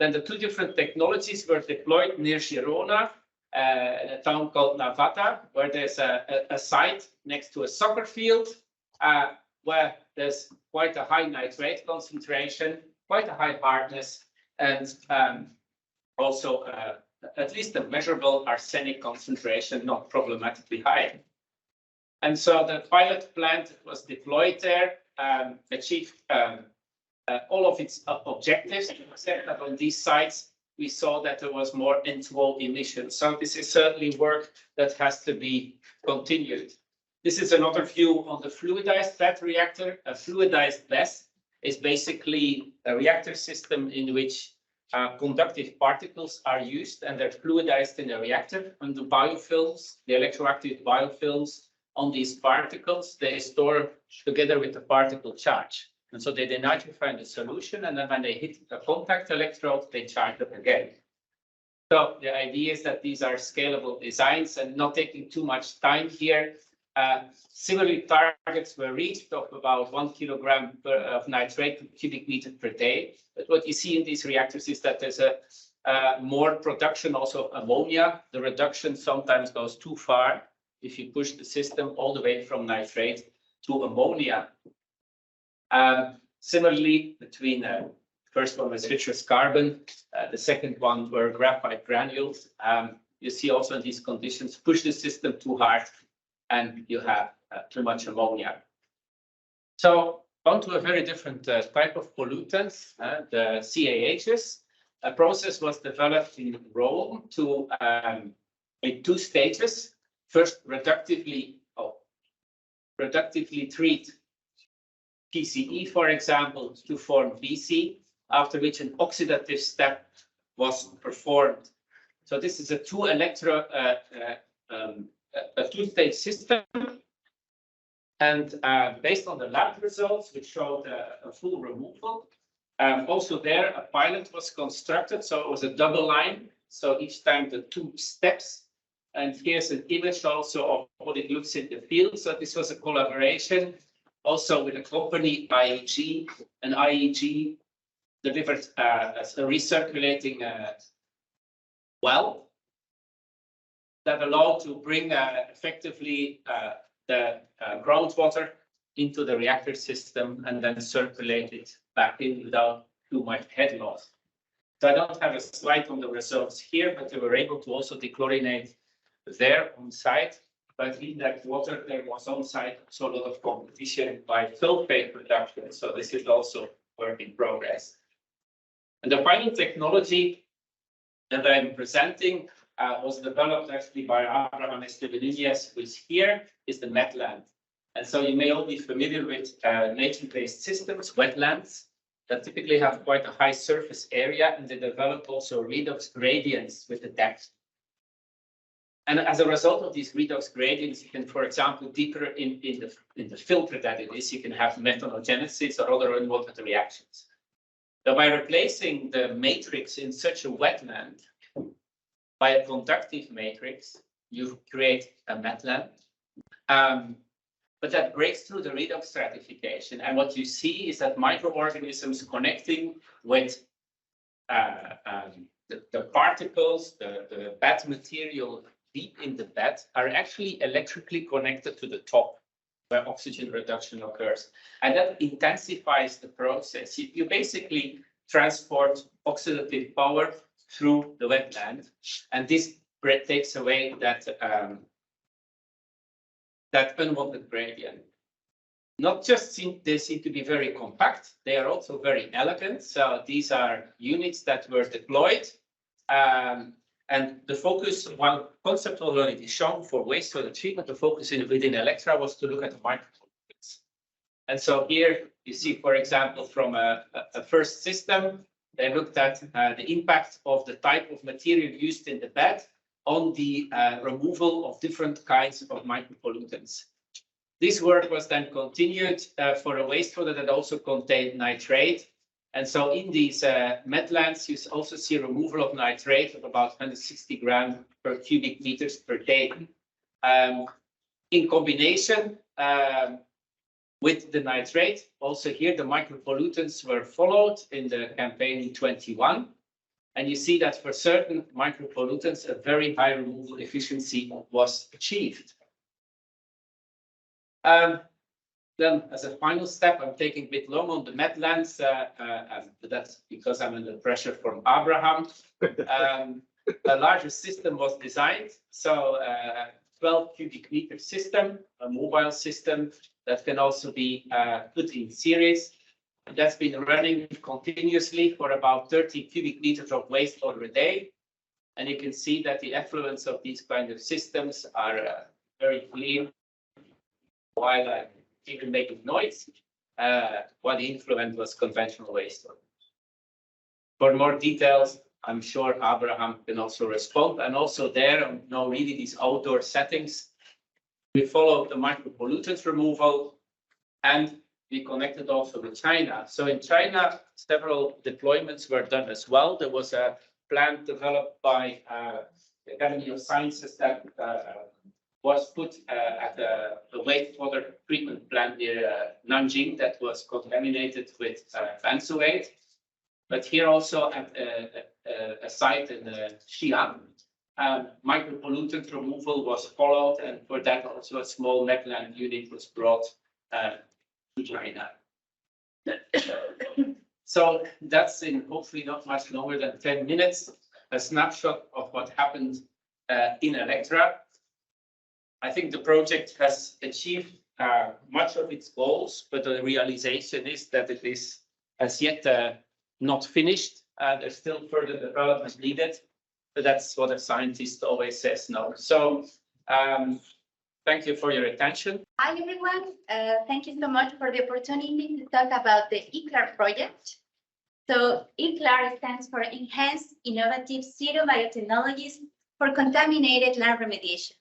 Then the 2 different technologies were deployed near Girona, in a town called Navata, where there's a site next to a soccer field, where there's quite a high nitrate concentration, quite a high hardness, and also at least a measurable arsenic concentration, not problematically high. And so the pilot plant was deployed there, achieved all of its objectives, except that on these sites, we saw that there was more N2O emissions. So this is certainly work that has to be continued. This is another view on the fluidized bed reactor. A fluidized bed is basically a reactor system in which conductive particles are used, and they're fluidized in a reactor. And the biofilms, the electroactive biofilms on these particles, they store together with the particle charge. And so they denitrify in the solution, and then when they hit a contact electrode, they charge up again. So the idea is that these are scalable designs and not taking too much time here. Similarly, targets were reached of about 1 kilogram of nitrate per cubic meter per day. But what you see in these reactors is that there's a more production also of ammonia. The reduction sometimes goes too far if you push the system all the way from nitrate to ammonia. Similarly, between the first one was citrus carbon, the second one were graphite granules. You see also in these conditions, push the system too hard and you have too much ammonia. So on to a very different type of pollutants, the CAHs. A process was developed in Rome to in 2 stages. First, reductively treat PCE, for example, to form BC, after which an oxidative step was performed So this is a two-stage system. And based on the lab results, which showed a full removal, also there a pilot was constructed. So it was a double line. So each time the 2 steps. And here's an image also of what it looks in the field. So this was a collaboration also with a company, IEG, and IEG delivered a recirculating well that allowed to bring effectively the groundwater into the reactor system and then circulate it back in without too much head loss. So I don't have a slide on the results here, but they were able to also dechlorinate there on site. But in that water, there was on site also a lot of competition by sulfate reduction. So this is also work in progress. And the final technology that I'm presenting was developed actually by Abraham Estebanez, who is here, is the wetland. And so you may all be familiar with nature-based systems, wetlands, that typically have quite a high surface area, and they develop also redox gradients with the depth. And as a result of these redox gradients, you can, for example, deeper in the filter that it is, you can have methanogenesis or other unwanted reactions. So by replacing the matrix in such a wetland by a conductive matrix, you create a wetland. But that breaks through the redox stratification. And what you see is that microorganisms connecting with the particles, the bed material deep in the bed are actually electrically connected to the top where oxygen reduction occurs. And that intensifies the process. You basically transport oxidative power through the wetland. And this takes away that unwanted gradient. Not just they seem to be very compact, they are also very elegant. So these are units that were deployed. And the focus, while concept already shown for wastewater treatment, the focus within Electra was to look at the micropollutants. And so here you see, for example, from a first system, they looked at the impact of the type of material used in the bed on the removal of different kinds of micropollutants. This work was then continued for a wastewater that also contained nitrate. And so in these wetlands, you also see removal of nitrate of about 160 grams per cubic meters per day. In combination with the nitrate, also here the micropollutants were followed in the campaign in 21. And you see that for certain micropollutants, a very high removal efficiency was achieved. Then, as a final step, I'm taking a bit long on the wetlands. That's because I'm under pressure from Abraham. A larger system was designed. So, 12 cubic meter system, a mobile system that can also be put in series. That's been running continuously for about 30 cubic meters of wastewater a day. And you can see that the effluents of these kind of systems are very clean, while even making noise, while the influent was conventional wastewater. For more details, I'm sure Abraham can also respond. And also there, really these outdoor settings, we followed the micropollutants removal, and we connected also with China. So in China, several deployments were done as well. There was a plant developed by the Academy of Sciences that was put at the wastewater treatment plant near Nanjing that was contaminated with benzoate. But here also at a site in Xi'an, micropollutant removal was followed, and for that also a small wetland unit was brought to China. So that's in hopefully not much longer than 10 minutes, a snapshot of what happened in Electra. I think the project has achieved much of its goals, but the realization is that it is as yet not finished. There's still further development needed, but that's what a scientist always says no. So thank you for your attention.
Hi, everyone. Thank you so much for the opportunity to talk about the ICLAR project. So ECLAR stands for Enhanced Innovative Zero Biotechnologies for Contaminated Land Remediation.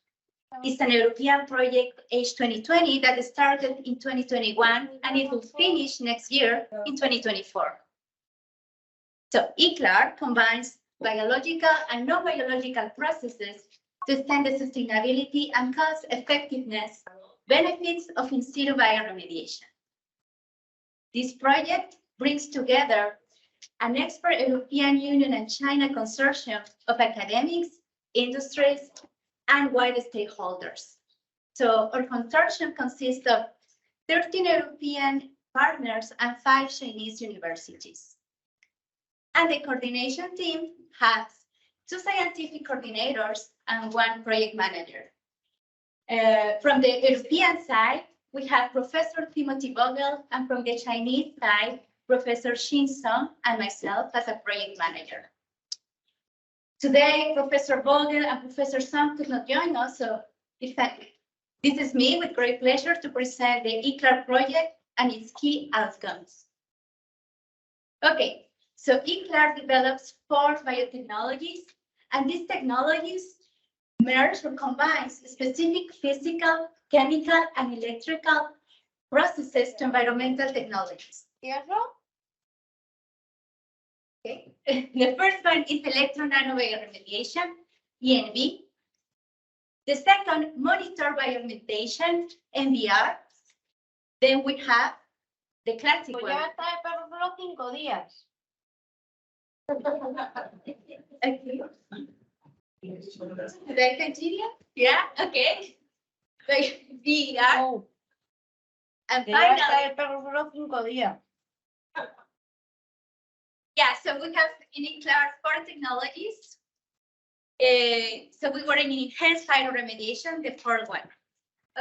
It's an European project, H2020, that started in 2021, and it will finish next year in 2024. So ECLAR combines biological and non-biological processes to extend the sustainability and cost effectiveness benefits of in situ bioremediation. This project brings together an expert European Union and China consortium of academics, industries, and wider stakeholders. So our consortium consists of 13 European partners and 5 Chinese universities. And the coordination team has 2 scientific coordinators and 1 project manager. From the European side, we have Professor Timothy Vogel, and from the Chinese side, Professor Xin Song and myself as a project manager. Today, Professor Vogel and Professor Song could not join us, so this is me with great pleasure to present the ECLAR project and its key outcomes. Okay, so ECLAR develops 4 biotechnologies, and these technologies merge or combine specific physical, chemical, and electrical processes to environmental technologies. Okay. The first one is electron nanobioremediation, ENV. The second, monitor bioremediation, MBR. Then we have the classic one. Okay. Did I continue? Yeah, okay. BER. And finally, yeah, so we have in ECLAR 4 technologies. So we were in enhanced bioremediation, the 4th one.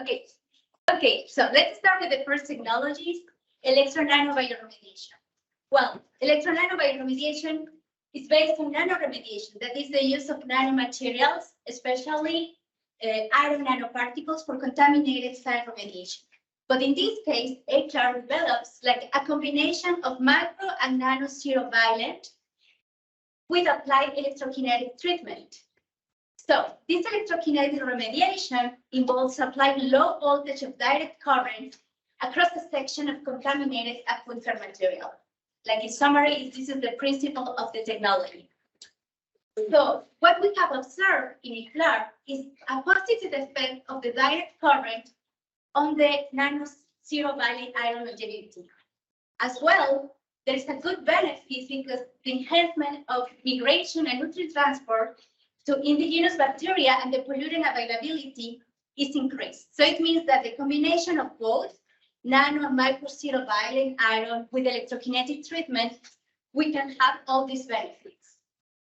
Okay, so let's start with the first technologies, electron nanobioremediation. Well, electron nanobioremediation is based on nanoremediation, that is the use of nanomaterials, especially iron nanoparticles for contaminated site remediation. But in this case, ECLAR develops like a combination of macro and nano zero violent with applied electrokinetic treatment. So this electrokinetic remediation involves applying low voltage of direct current across a section of contaminated aquifer material. Like in summary, this is the principle of the technology. So what we have observed in ECLAR is a positive effect of the direct current on the nano zero valent iron longevity. As well, there is a good benefit because the enhancement of migration and nutrient transport to indigenous bacteria and the pollutant availability is increased. So it means that the combination of both nano and micro zero violent iron with electrokinetic treatment, we can have all these benefits.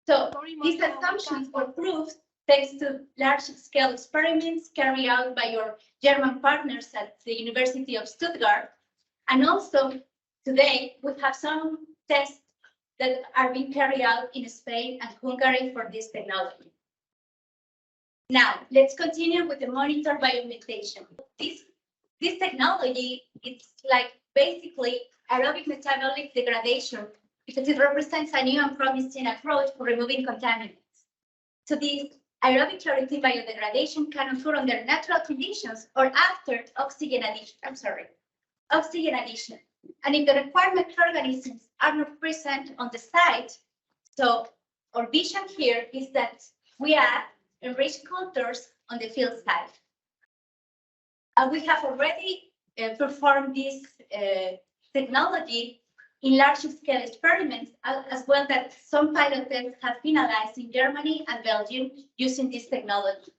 So these assumptions were proved thanks to large-scale experiments carried out by your German partners at the University of Stuttgart. And also, today, we have some tests that are being carried out in Spain and Hungary for this technology. Now, let's continue with the monitor bioremediation. This technology, it's like basically aerobic metabolic degradation because it represents a new and promising approach for removing contaminants. So this aerobic chlorine biodegradation can occur under natural conditions or after oxygen addition. Oxygen addition. And if the required microorganisms are not present on the site, so our vision here is that we add enriched cultures on the field site. And we have already performed this technology in large-scale experiments, as well that some pilot tests have finalized in Germany and Belgium using this technology.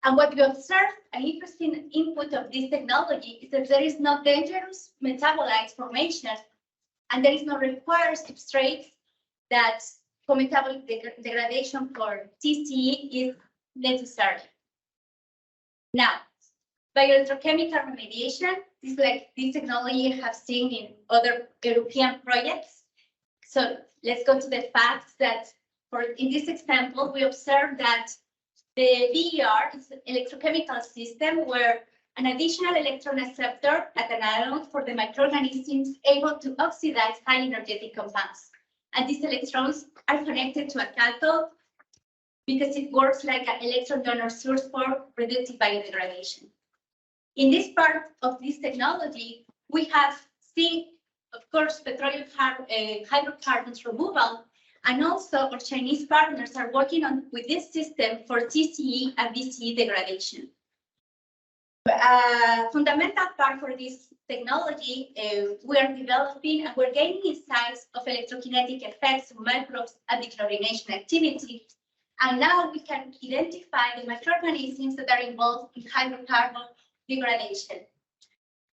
And what we observed, an interesting input of this technology is that there is no dangerous metabolites formation, and there is no required substrates that for metabolic degradation for TCE is necessary. Now, bioelectrochemical remediation is like this technology I have seen in other European projects. So let's go to the facts that in this example, we observed that the BER is an electrochemical system where an additional electron acceptor at an anode for the microorganisms able to oxidize high energetic compounds. and these electrons are connected to a cathode because it works like an electron donor source for reductive biodegradation. In this part of this technology, we have seen, of course, petroleum hydrocarbons removal, and also our Chinese partners are working on with this system for TCE and VCE degradation. Fundamental part for this technology, we are developing and we're gaining insights of electrokinetic effects of microbes and dechlorination activity. And now we can identify the microorganisms that are involved in hydrocarbon degradation.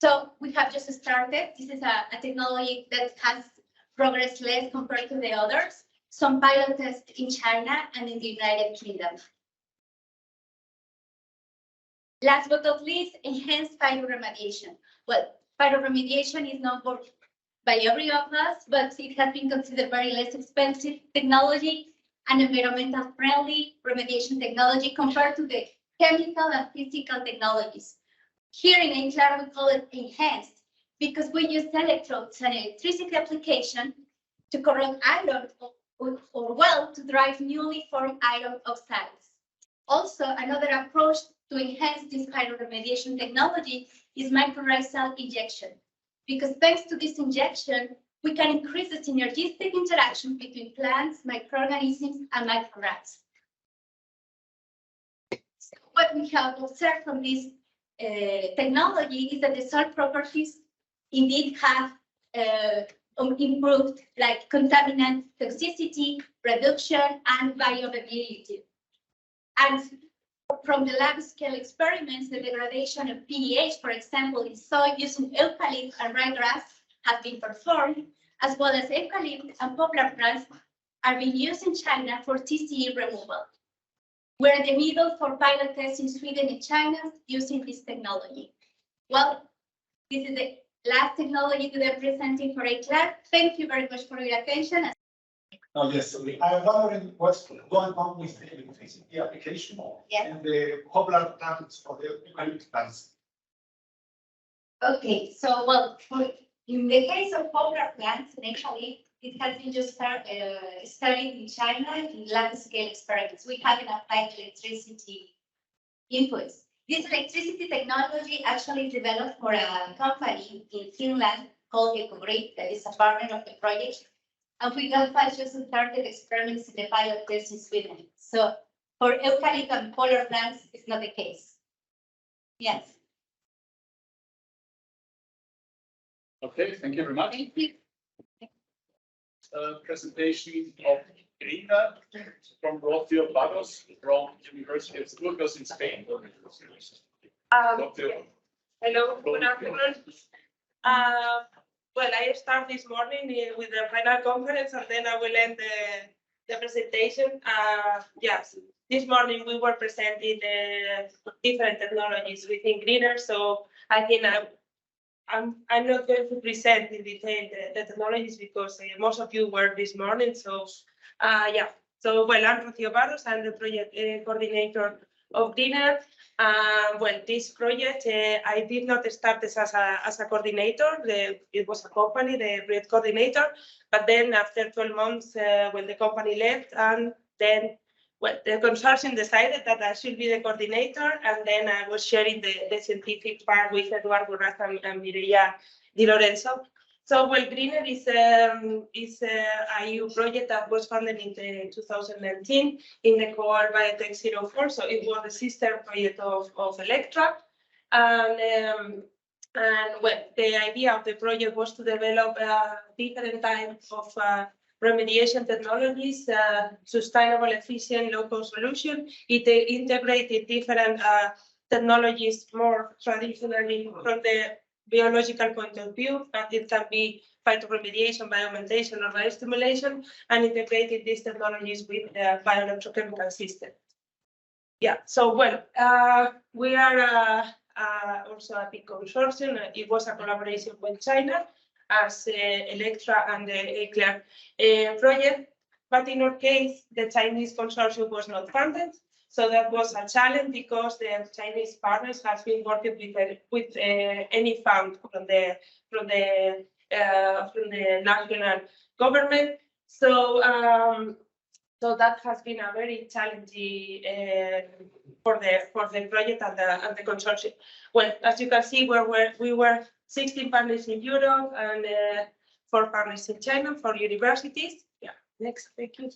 So we have just started. This is a technology that has progressed less compared to the others. Some pilot tests in China and in the United Kingdom. Last but not least, enhanced bioremediation. Well, bioremediation is not worked by every of us, but it has been considered very less expensive technology and environmental friendly remediation technology compared to the chemical and physical technologies. Here in Enclave, we call it enhanced because we use electrodes and electricity application to corrode iron or well to drive newly formed iron oxides. Also, another approach to enhance this bioremediation technology is mycorrhizal injection, because thanks to this injection, we can increase the synergistic interaction between plants, microorganisms, and microrats. So what we have observed from this technology is that the salt properties indeed have improved, like contaminant toxicity, reduction, and bioavailability. And from the lab scale experiments, the degradation of PEH, for example, in soil using eucalypt and ryegrass have been performed, as well as eucalypt and poplar plants are being used in China for TCE removal. We're in the middle for pilot tests in Sweden and China using this technology. Well, this is the last technology that I'm presenting for Enclave. Thank you very much for your attention.
Oh, yes, I'm wondering what's going on with the electricity application and the poplar plants or the eucalypt plants.
Okay, so well, in the case of poplar plants, initially, it has been just studied in China in lab scale experiments. We haven't applied electricity inputs. This electricity technology actually is developed for a company in Finland called Ecogrid, that is a partner of the project. And we have just started experiments in the pilot test in Sweden. So for eucalypt and polar plants, it's not the case. Yes.
Okay, thank you very much.
Thank you.
Presentation of Greener from Rocío Barros from University of Burgos in Spain.
Hello, good afternoon. Well, I start this morning with the final conference, and then I will end the presentation. Yes, this morning we were presenting different technologies within Greener, so I think I'm not going to present in detail the technologies because most of you were this morning. So yeah, so well, I'm Rocío Barros, I'm the project coordinator of Greener. Well, this project, I did not start this as a coordinator. It was a company, the project coordinator, but then after 12 months, when the company left, and then well, the consortium decided that I should be the coordinator, and then I was sharing the scientific part with Eduardo Raza and Mireia Di Lorenzo. So, well, Greener is a EU project that was funded in 2019 in the core Biotech 04. So it was a sister project of Electra. And well, the idea of the project was to develop different types of remediation technologies, sustainable, efficient, low-cost solution. It integrated different technologies more traditionally from the biological point of view, but it can be phytoremediation, bioaugmentation, or biostimulation, and integrated these technologies with the bioelectrochemical system. Yeah, so well, we are also a big consortium. It was a collaboration with China as Electra and the Eclair project, but in our case, the Chinese consortium was not funded. So that was a challenge because the Chinese partners have been working with any fund from the national government. So that has been a very challenging for the project and the consortium. Well, as you can see, we were 16 partners in Europe and 4 partners in China, 4 universities. Yeah, next, thank you.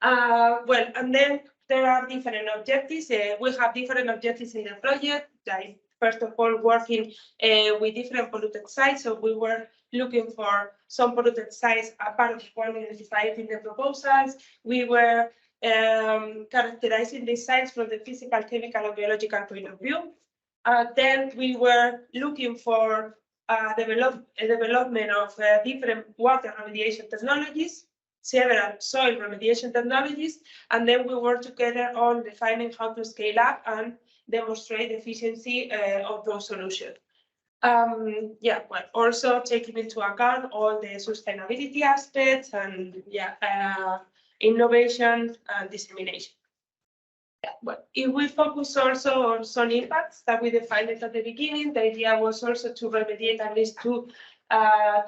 Well, and then there are different objectives. We have different objectives in the project. Like, first of all, working with different polluted sites. So we were looking for some polluted sites apart of the one identified in the proposals. We were characterizing these sites from the physical, chemical, and biological point of view. Then we were looking for development of different water remediation technologies, several soil remediation technologies, and then we worked together on defining how to scale up and demonstrate the efficiency of those solutions. Yeah, well, also taking into account all the sustainability aspects and innovation and dissemination. Yeah, but if we focus also on some impacts that we defined at the beginning, the idea was also to remediate at least 2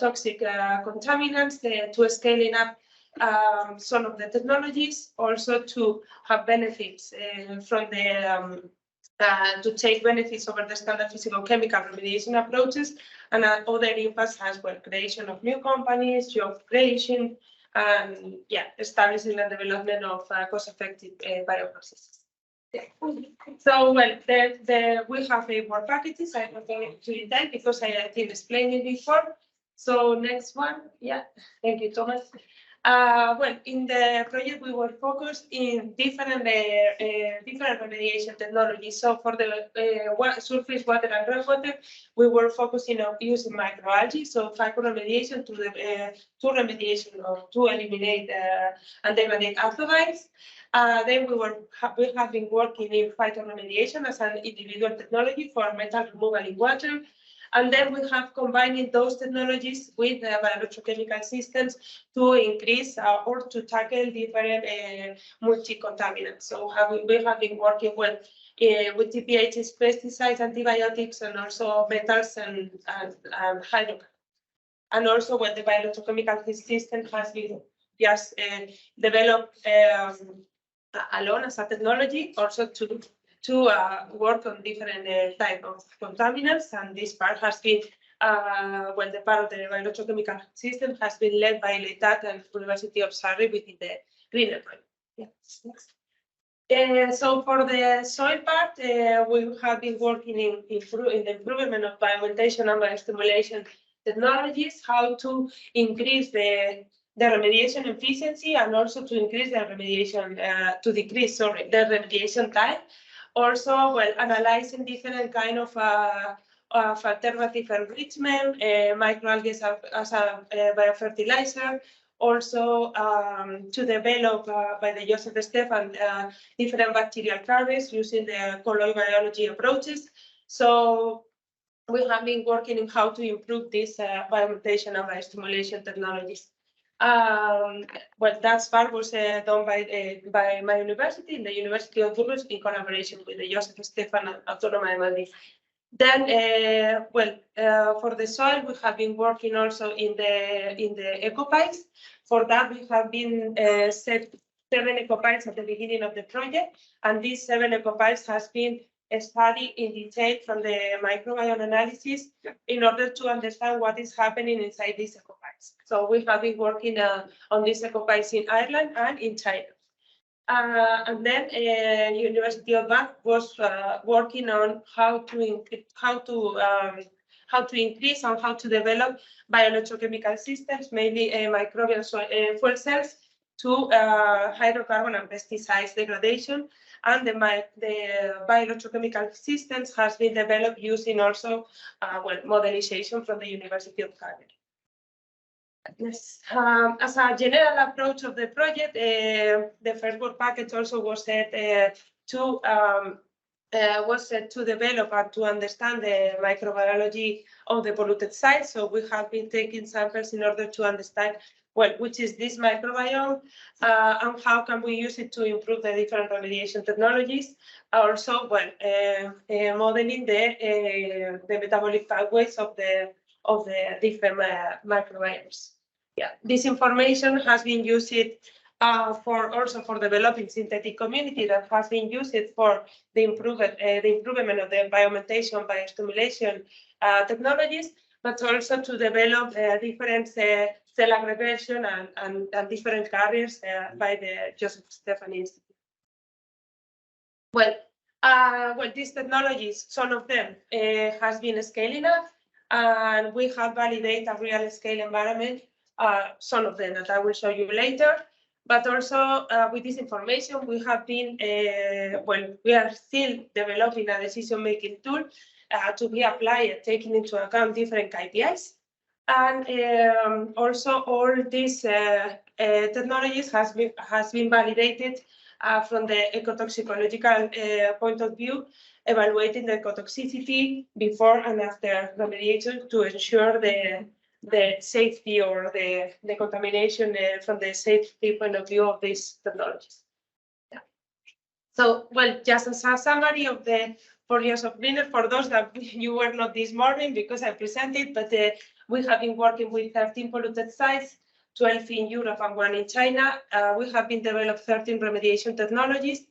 toxic contaminants, to scaling up some of the technologies, also to have benefits from the to take benefits over the standard physical chemical remediation approaches, and other impacts as well, creation of new companies, job creation, and establishing the development of cost-effective bioprocesses. Yeah. So, well, we have a work packages. I'm not going to detail because I did explain it before. So next one, yeah, thank you, Thomas. Well, in the project, we were focused in different remediation technologies. So for the surface water and groundwater, we were focusing on using microalgae, so phytoremediation to remediation or to eliminate and degrade alkalides. Then we have been working in phytoremediation as an individual technology for metal removal in water. And then we have combining those technologies with biological systems to increase or to tackle different multi-contaminants. So we have been working with TPHs, pesticides, antibiotics, and also metals and hydrocarbons. And also when the biological system has been just developed alone as a technology, also to work on different type of contaminants, and this part has been when the part of the biological system has been led by LETAT and University of Surrey within the Greener project. Yeah, next. So for the soil part, we have been working in the improvement of bioremediation and biostimulation technologies, how to increase the remediation efficiency and also to increase the remediation, to decrease, sorry, the remediation time. Also, well, analyzing different kind of alternative enrichment, microalgae as a biofertilizer, also to develop by the Joseph Stefan different bacterial carriers using the colloid biology approaches. So we have been working on how to improve this bioremediation and biostimulation technologies. Well, that part was done by my university, in the University of Toulouse, in collaboration with the Joseph Stefan Autónoma de Madrid. Then, for the soil, we have been working also in the ecopiles. For that, we have been set 7 ecopiles at the beginning of the project, and these 7 ecopiles has been studied in detail from the microbiome analysis in order to understand what is happening inside these ecopiles. So we have been working on these ecopiles in Ireland and in China. And then University of Bath was working on how to increase and how to develop biological systems, mainly microbial fuel cells, to hydrocarbon and pesticides degradation. And the biological systems has been developed using also modelization from the University of Calgary. Yes. As a general approach of the project, the first work package also was set to develop and to understand the microbiology of the polluted sites. So we have been taking samples in order to understand which is this microbiome and how can we use it to improve the different remediation technologies. Also, modeling the metabolic pathways of the different microbiomes. Yeah, this information has been used for also for developing synthetic community that has been used for the improvement of the bioremediation, biostimulation technologies, but also to develop different cell aggregation and different carriers by the Joseph Stefan Institute. Well, these technologies, some of them has been scaling up, and we have validated a real scale environment. Some of them that I will show you later. But also with this information, we have been, we are still developing a decision-making tool to be applied, taking into account different KPIs. And also all these technologies has been validated from the ecotoxicological point of view, evaluating the ecotoxicity before and after remediation to ensure the safety or the contamination from the safety point of view of these technologies. Yeah. So, well, just as a summary of the 4 years of winner, for those that you were not this morning because I presented, but we have been working with 13 polluted sites, 12 in Europe and 1 in China. We have been developed 13 remediation technologies,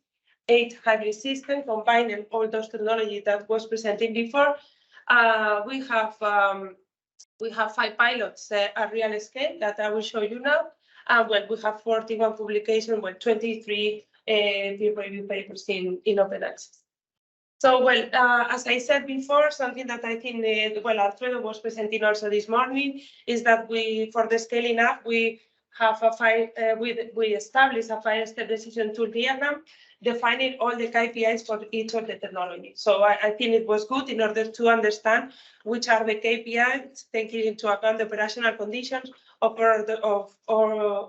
8 hybrid systems, combining all those technologies that was presented before. We have 5 pilots at real scale that I will show you now. Well, we have 41 publications, 23 peer review papers in open access. So, well, as I said before, something that I think, Alfredo was presenting also this morning, is that for the scaling up, we have we established a 5-step decision tool diagram, defining all the KPIs for each of the technologies. So I think it was good in order to understand which are the KPIs, taking into account the operational conditions of all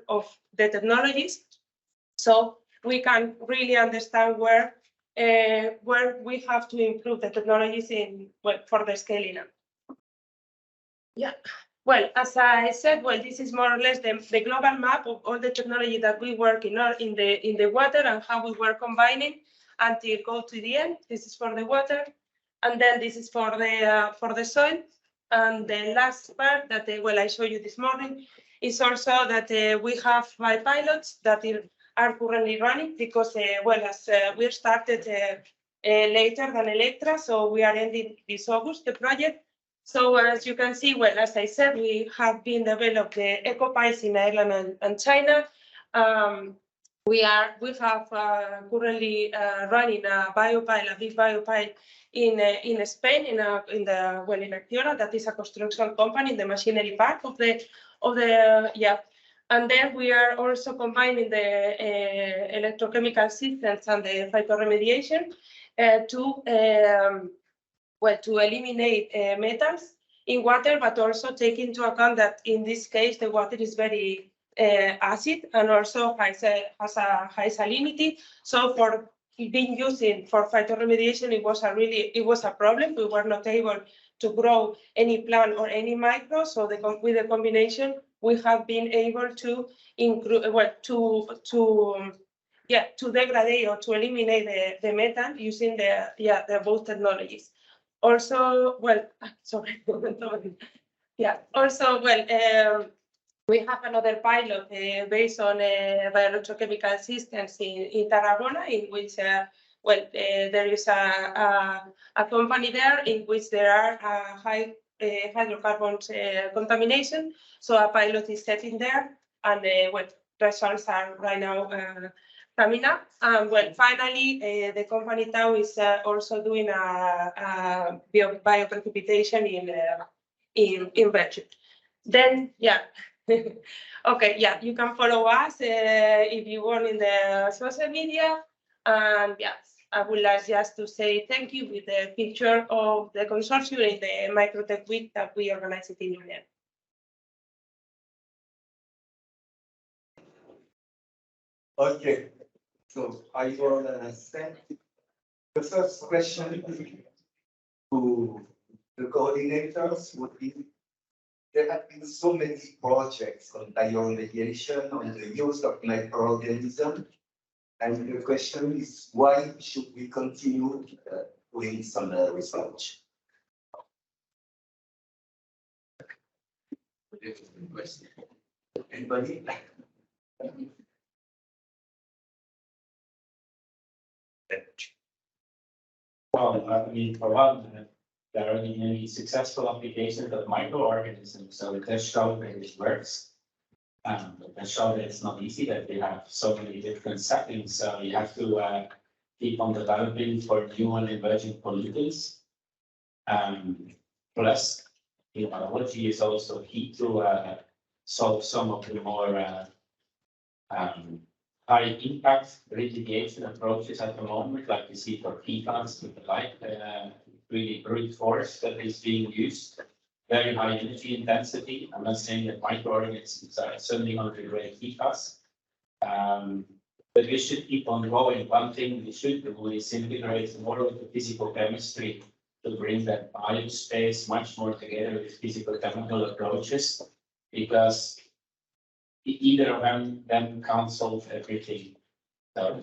of the technologies. So we can really understand where we have to improve the technologies for the scaling up. Yeah. Well, as I said, this is more or less the global map of all the technology that we work in the water and how we were combining until go to the end. This is for the water, and then this is for the soil. And the last part that I showed you this morning is also that we have 5 pilots that are currently running because as we started later than Electra, so we are ending this August the project. So as you can see, as I said, we have been developed the ecopiles in Ireland and China. We have currently running a biopile, a big biopile in Spain, in Acciona, that is a construction company in the machinery part of the And then we are also combining the electrochemical systems and the phytoremediation to eliminate metals in water, but also take into account that in this case the water is very acid and also has a high salinity. So for being used for phytoremediation, it was a problem. We were not able to grow any plant or any micro. So with the combination, we have been able to to degrade or to eliminate the methane using the both technologies. Also, sorry. Also, we have another pilot based on bioelectrochemical systems in Tarragona, in which there is a company there in which there are high hydrocarbons contamination. So a pilot is setting there, and results are right now coming up. Finally, the company Tau is also doing a bioprecipitation in Belgium. Then, okay, you can follow us if you want in the social media. And I would like just to say thank you with the picture of the consortium in the Microtech Week that we organized in Union.
Okay, so I will send the first question to the coordinators would be, there have been so many projects on bioremediation, on the use of microorganisms. And the question is, why should we continue doing some research?
question. Anybody?
Well, I mean, for one, there are many successful applications of microorganisms, so it does show that it works. It does show that it's not easy, that we have so many different settings, so you have to keep on developing for new and emerging pollutants. Plus, biology is also key to solve some of the more high impact remediation approaches at the moment, like you see for PFAS with the like, really brute force that is being used. Very high energy intensity. I'm not saying that microorganisms are certainly going to degrade PFAS. But we should keep on going. One thing we should do is integrate more of the physical chemistry to bring that biospace much more together with physical chemical approaches, because either of them can't solve everything. So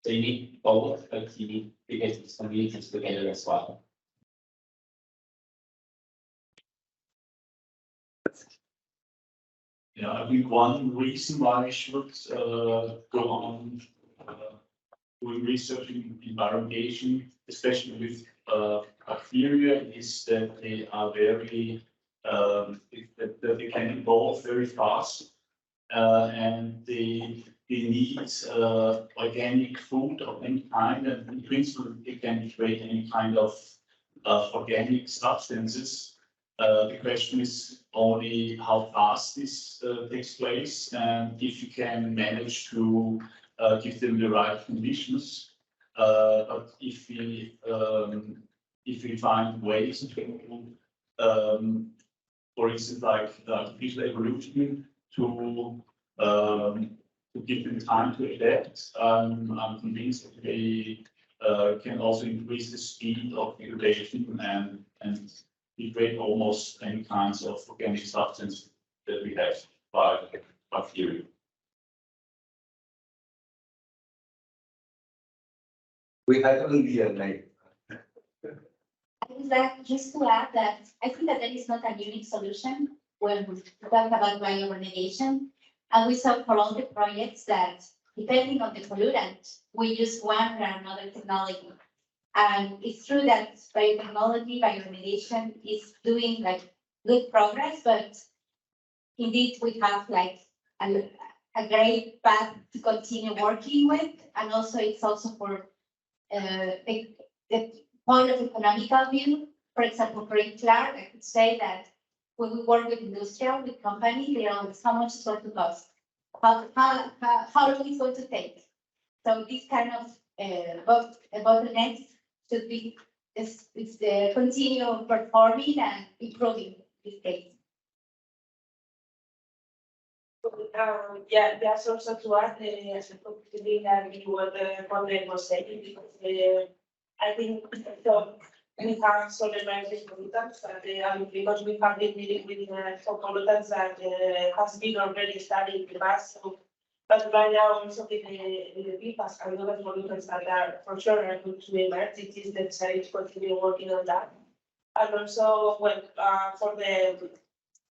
you need both, but you need to get these communities together as well.
Yeah, I think one reason why we should go on doing research in bioremediation, especially with bacteria, is that they are very that they can evolve very fast, and they need organic food of any kind, and in principle they can create any kind of organic substances. The question is only how fast this takes place, and if you can manage to give them the right conditions. But if we find ways to, for instance, like artificial evolution, to give them time to adapt, I'm convinced that they can also increase the speed of degradation and degrade almost any kinds of organic substance that we have by bacteria.
We had only a night.
I would like just to add that I think that there is not a unique solution when we talk about bioremediation. And we saw for all the projects that depending on the pollutant, we use one or another technology. And it's true that biotechnology, bioremediation is doing like good progress, but indeed we have like a great path to continue working with. And also it's also for the point of economical view. For example, for Clark, I could say that when we work with industrial, with companies, they know how much it's going to cost, how long it's going to take. So this kind of bottlenecks should be it's continue performing and improving this case.
Yeah, there's also to add something that what the Conrad was saying, because I think so we have solid-minded pollutants that because we have been dealing with some pollutants that has been already studied in the past. So, but right now also with the PFAS and other pollutants that are for sure are going to emerge, it is necessary to continue working on that. And also when for the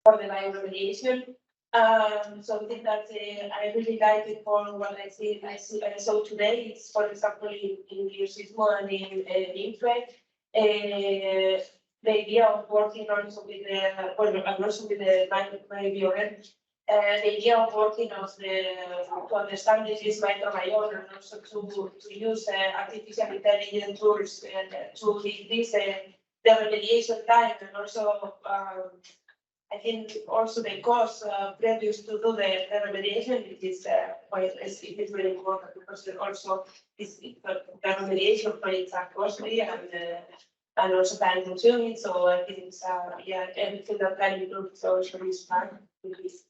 bioremediation. Something that I really like it for what I saw today is, for example, in Biosismo and in INFRE, the idea of working also with the, and also with the biorem, the idea of working on to understand this microbiome and also to use artificial intelligence tools to decrease the remediation time, and also I think also the cost previous to do the remediation, it is really important, because also the remediation projects are costly and also time consuming. So I think it's yeah, everything that can improve is also this part with this.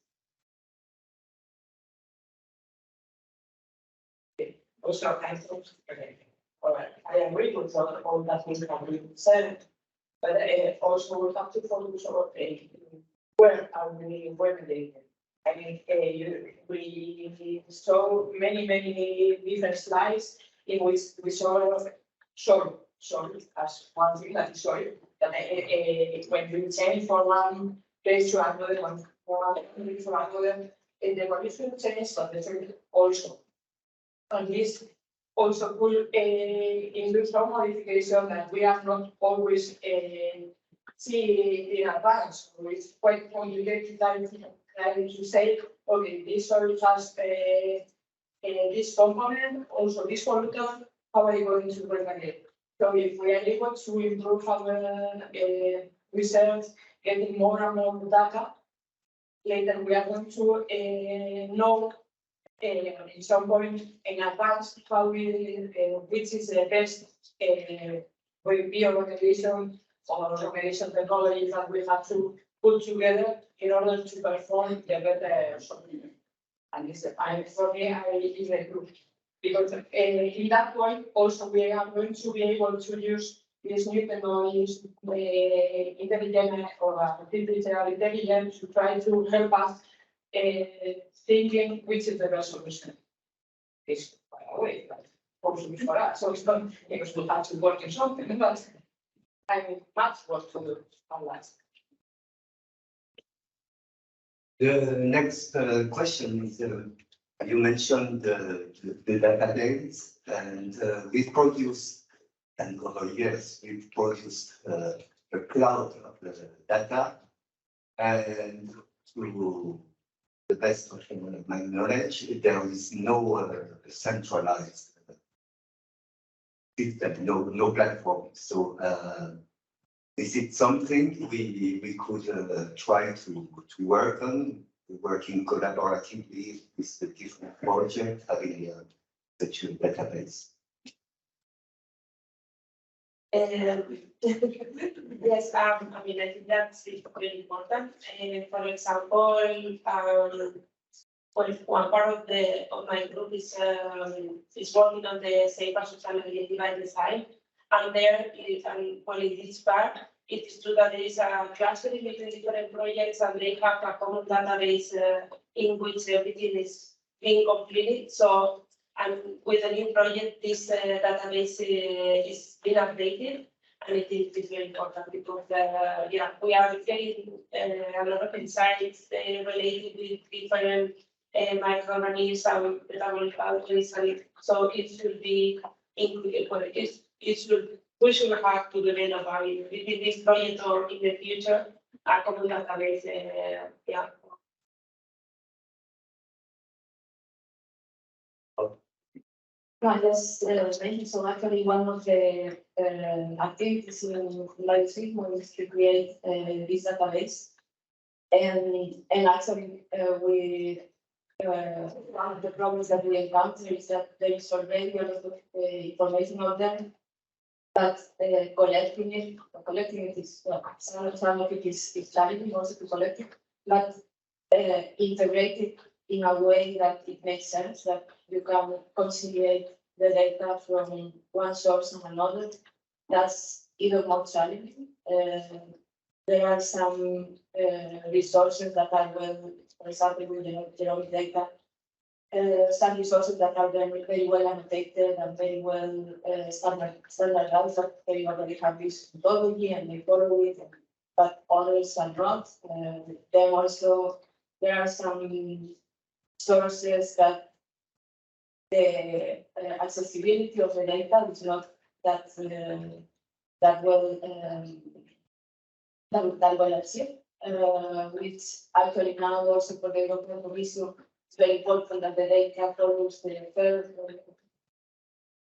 Also, I think, okay, all right, I agree with all that we have been said, but also we have to focus on where are we remediating. I mean, we saw many different slides in which we saw soil as one thing that is soil. That when we change from one place to another one, or from another, in the evolution change of the field also. And this also could include some modification that we are not always see in advance. So it's quite complicated to say, okay, this soil has this component, also this pollutant, how are you going to propagate? So if we are able to improve our research, getting more and more data, later we are going to know in some point in advance how we, which is the best bioremediation or remediation technology that we have to put together in order to perform the better solution. And this, for me, I is a group. Because in that point, also we are going to be able to use these new technologies, intelligent or artificial intelligence, to try to help us thinking which is the best solution. It's by the way, but also for us, so it's not because we have to work in something, but I mean, much work to do on that.
The next question is, you mentioned the database, and we produce, and over years, we've produced a cloud of the data, and to the best of my knowledge, there is no centralized system, no platform. So is it something we could try to work on, working collaboratively with the different projects, having such a database?
Yes, I mean, I think that's really important. For example, well, one part of my group is working on the safe and sustainable device design, and there is, well, in this part, it is true that there is a clustering between different projects, and they have a common database in which everything is being completed. So, and with a new project, this database is being updated, and it is very important because yeah, we are getting a lot of insights related with different microorganisms, metabolic pathways, and so it should be included. Well, we should have to develop within this project or in the future a common database. Yeah.
No, I just mentioned, so actually one of the activities in biosystem is to create this database. And actually we one of the problems that we encounter is that there is already a lot of information out there, but collecting it is some of it is challenging also to collect it, but integrate it in a way that it makes sense, that you can conciliate the data from one source and another. That's even more challenging. There are some resources that are well, for example, with genomic data, some resources that are very well annotated and very well standardized, that they already have this methodology and they follow it, but others are not. Then also there are some sources that the accessibility of the data is not that that well achieved, which actually now also for the European Commission it's very important that the data follows the fair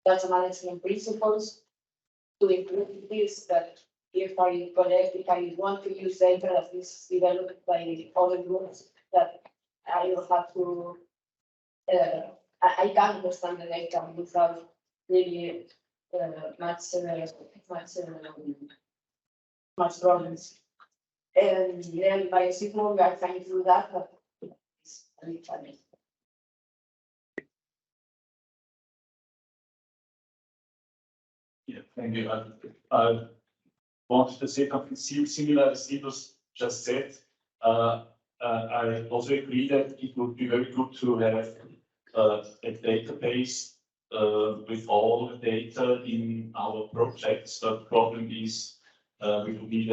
data management principles to include this, that if I want to use data that is developed by other groups, that I will have to, I can understand the data without really much problems. And then by signal, we are trying to do that, but it's a bit challenging.
Yeah, thank you. I wanted to say something similar as it was just said. I also agree that it would be very good to have a database with all the data in our projects. The problem is we will need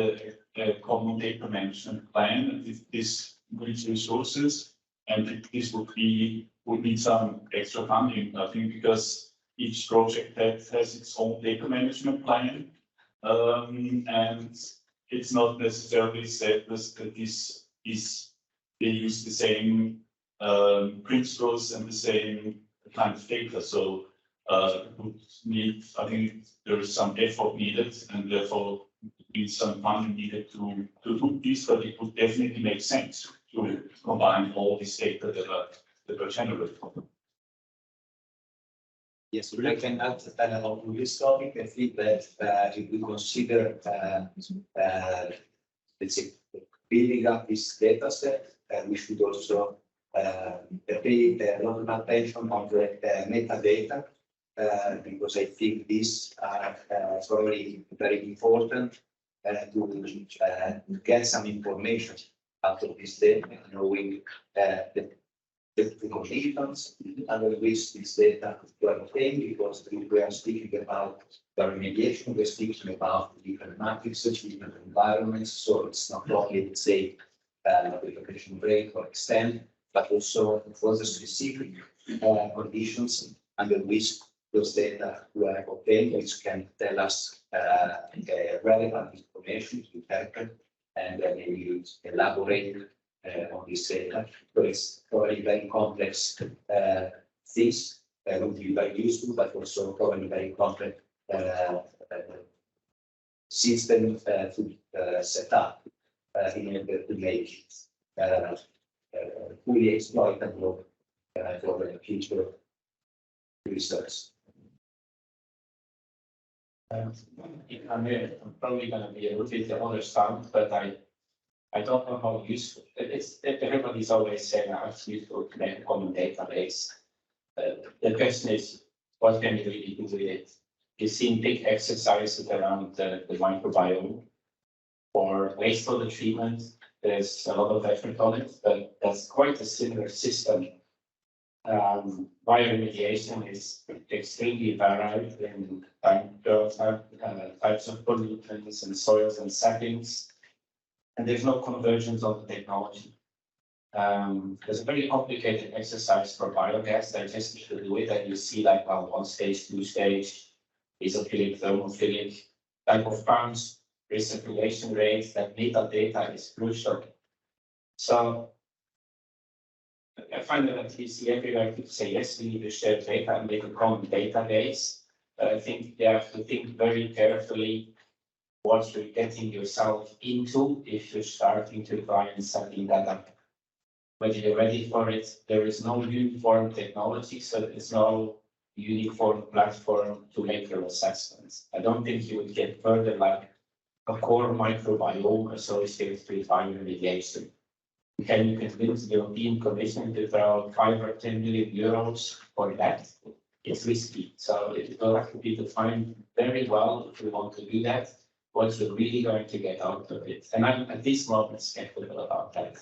a common data management plan with this rich resources. And this would need some extra funding, I think, because each project has its own data management plan. And it's not necessarily said that they use the same principles and the same kind of data. So would need, I think there is some effort needed, and therefore needs some funding needed to do this, but it would definitely make sense to combine all this data that are generated.
Yes, I can add on this topic. I think that if we consider, let's say, building up this data set, we should also pay a lot of attention on the metadata, because I think these are probably very important to get some information out of this data, knowing the conditions under which this data were obtained, because we are speaking about bioremediation, we're speaking about different matrices, different environments. So it's not only, let's say, application rate or extent, but also for the specific conditions under which those data were obtained, which can tell us relevant information to interpret and maybe elaborate on this data. So it's probably very complex things would be very useful, but also probably very complex system to set up in order to make it fully exploitable for the future research.
If I may, I'm probably going to be a little bit understand, but I don't know how useful everybody's always saying how it's useful to make a common database. The question is, what can you really do with it? You've seen big exercises around the microbiome for wastewater treatment. There's a lot of effort on it, but that's quite a similar system. Bioremediation is extremely varied in types of pollutants and soils and settings, and there's no convergence of the technology. There's a very complicated exercise for biogas that just need to do it, and you see like 1 stage, 2 stage, isophilic, thermophilic type of pumps, recirculation rates. That metadata is crucial. So I find that at least everywhere people say, yes, we need to share data and make a common database. But I think you have to think very carefully what you're getting yourself into if you're starting to try and setting that up. When you're ready for it, there is no uniform technology, so there's no uniform platform to make your assessments. I don't think you would get further like a core microbiome associated with bioremediation. Can you convince the European Commission to throw 5 or 10 million euros for that? It's risky. So it will have to be defined very well if we want to do that, what you're really going to get out of it. And I'm at this moment skeptical about that.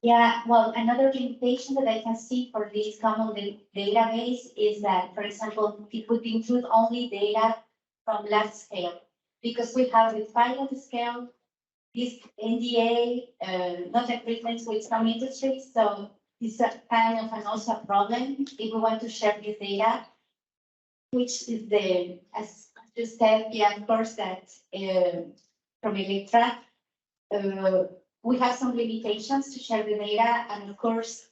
Yeah, well, another limitation that I can see for this common database is that, for example, it would include only data from large scale, because we have the pilot scale, this NDA, not agreements with some industries, so it's a kind of also a problem if we want to share this data, which is as you said, yeah, of course, that from Electra, we have some limitations to share the data, and of course,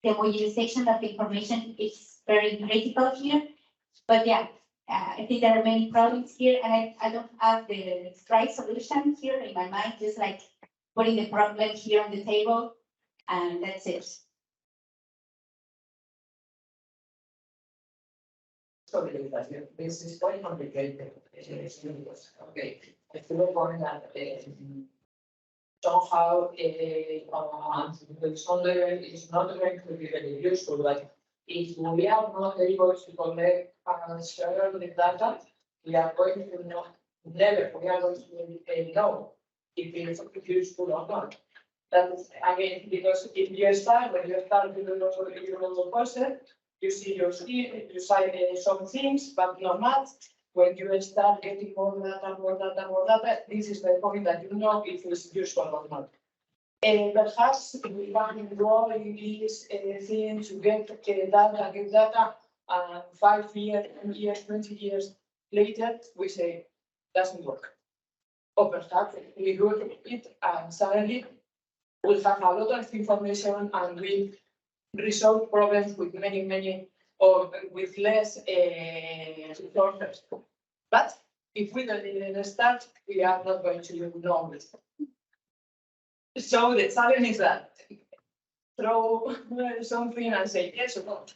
the homogenization of the information is very critical here. But yeah, I think there are many problems here, and I don't have the right solution here in my mind, just like putting the problem here on the table, and that's it.
Sorry, this is quite complicated. Okay, if you look on that, somehow it's not going to be very useful. Like if we are not able to collect and share the data, we are going to we are going to know if it is useful or not. That is again because if you start when you start with your process, you see your skin, you say some things, but not much. when you start getting more data, this is the point that you know if it's useful or not. And perhaps we can grow in this thing to get data, and 5 years, 10 years, 20 years later, we say, doesn't work. Or perhaps we do it and suddenly we have a lot of information and we resolve problems with many, or with less resources. But if we don't even start, we are not going to know it. So the challenge is that throw something and say yes or not.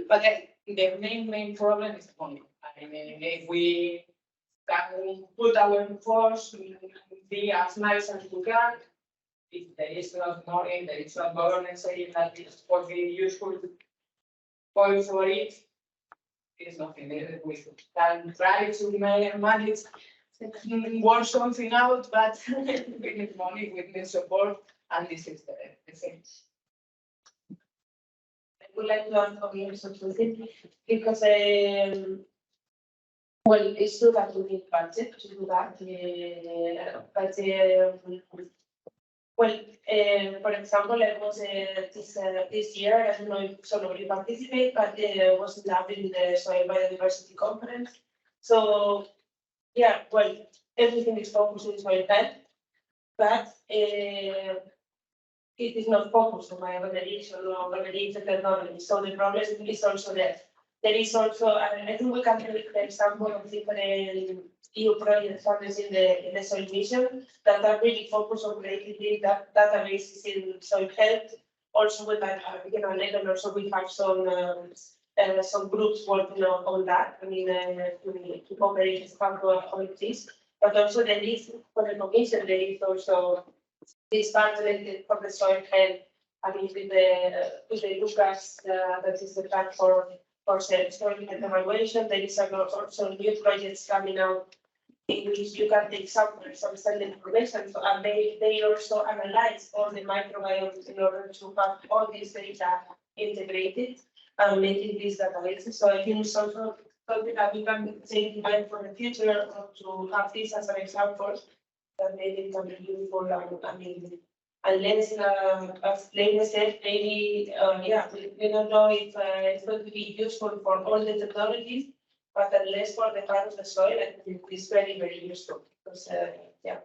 But the main problem is money. I mean, if we can put our force, be as nice as we can, if there is not money, there is not government saying that it's what we useful point for it, is nothing. We can try to manage work something out, but we need money, we need support, and this is the thing.
I would like to add something because well, it's true that we need budget to do that, but well, for example, I was this year, I don't know if somebody participated, but was involved in the Soil Biodiversity Conference. So yeah, well, everything is focused on soil health, but it is not focused on bioremediation or remediation technology. So the problem is also that there is also, I think we can take the example of different EU projects funded in the soil mission that are really focused on creating databases in soil health. Also with that, level, also we have some groups working on that. I mean, to cooperate as part of this, but also there is for the commission, there is also this part related for the soil health. I mean, with the Lucas, that is the platform for soil health evaluation. There is also new projects coming out in which you can take samples and send information. So, and they also analyze all the microbiomes in order to have all this data integrated and making these databases. So I think it's also something that we can take in mind for the future, to have this as an example that maybe can be useful. I mean, unless, as Lena said, maybe, we don't know if it's going to be useful for all the technologies, but unless for the part of the soil, I think it's very useful because, yeah.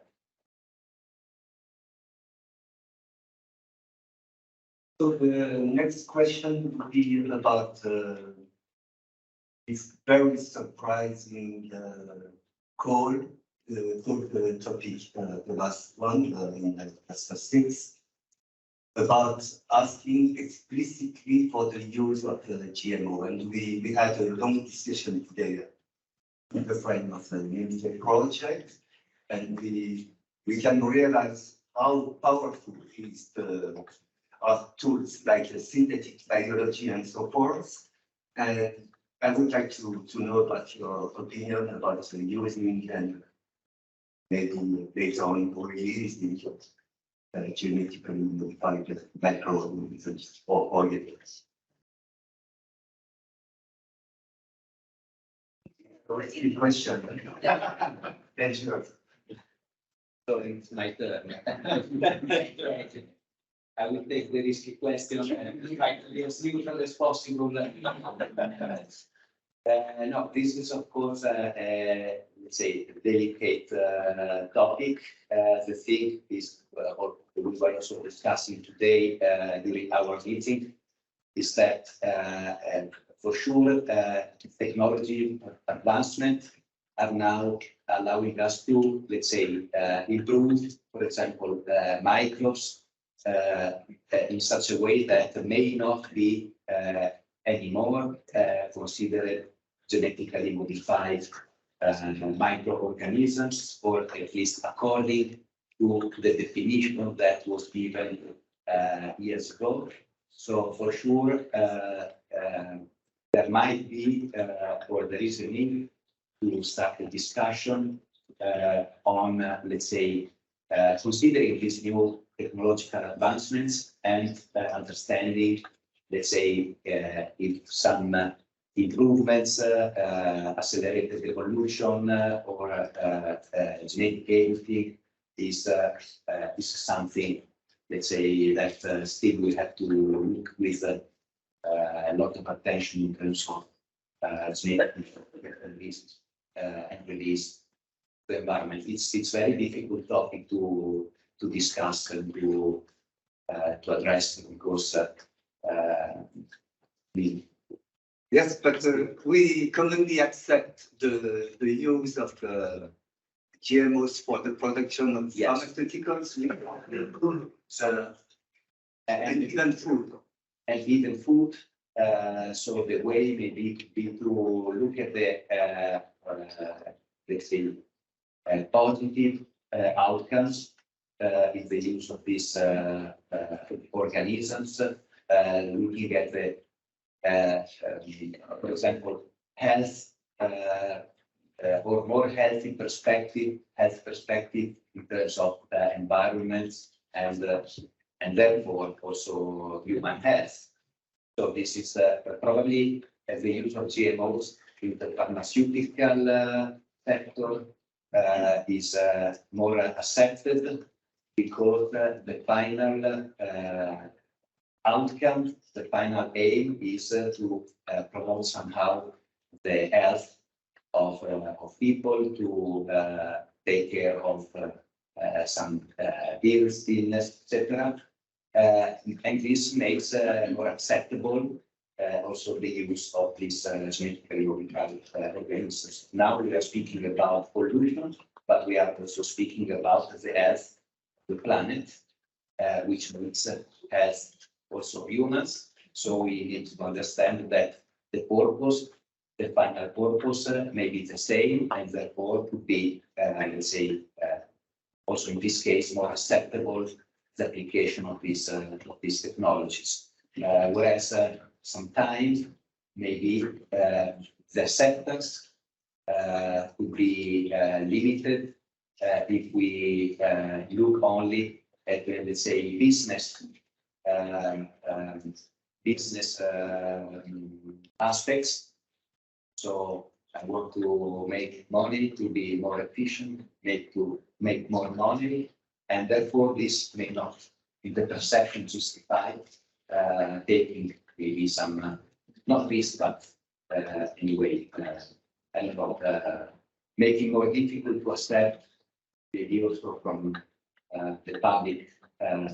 So the next question would be about this very surprising call for the topic, the last one in Cluster 6, about asking explicitly for the use of the GMO. And we had a long discussion today in the frame of the project, and we can realize how powerful is the tools like synthetic biology and so forth. And I would like to know about your opinion about using and maybe later on releasing genetically modified microorganisms or organisms. Good question. Thank you.
So it's my turn. I will take the risky question and try to be as neutral as possible. No, this is of course let's say a delicate topic. The thing is, or we were also discussing today during our meeting, is that for sure technology advancement are now allowing us to, let's say, improve, for example, microbes in such a way that may not be anymore considered genetically modified microorganisms, or at least according to the definition that was given years ago. So for sure, there might be, or there is a need to start a discussion on, let's say, considering these new technological advancements and understanding, let's say, if some improvements, accelerated evolution, or genetic editing is something, let's say, that still we have to look with a lot of attention in terms of genetic release and release the environment. It's very difficult topic to discuss and to address because
Yes, but we commonly accept the use of GMOs for the production of pharmaceuticals, and even food.
And even food. So the way maybe could be to look at the let's say positive outcomes in the use of these organisms, looking at the for example, health or more healthy perspective, in terms of environments and therefore also human health. So this is probably the use of GMOs in the pharmaceutical sector is more accepted because the final outcome, the final aim is to promote somehow the health of people, to take care of some illness, etc. And this makes more acceptable also the use of these genetically modified organisms. Now we are speaking about pollution, but we are also speaking about the health of the planet, which makes health also humans. So we need to understand that the purpose, the final purpose may be the same, and therefore could be, let's say, also in this case, more acceptable the application of these technologies. Whereas sometimes maybe the acceptance could be limited if we look only at the, let's say, business aspects. So I want to make money to be more efficient, make more money, and therefore this may not, in the perception, justify taking maybe some not risk, but anyway, I don't know, making more difficult to accept maybe also from the public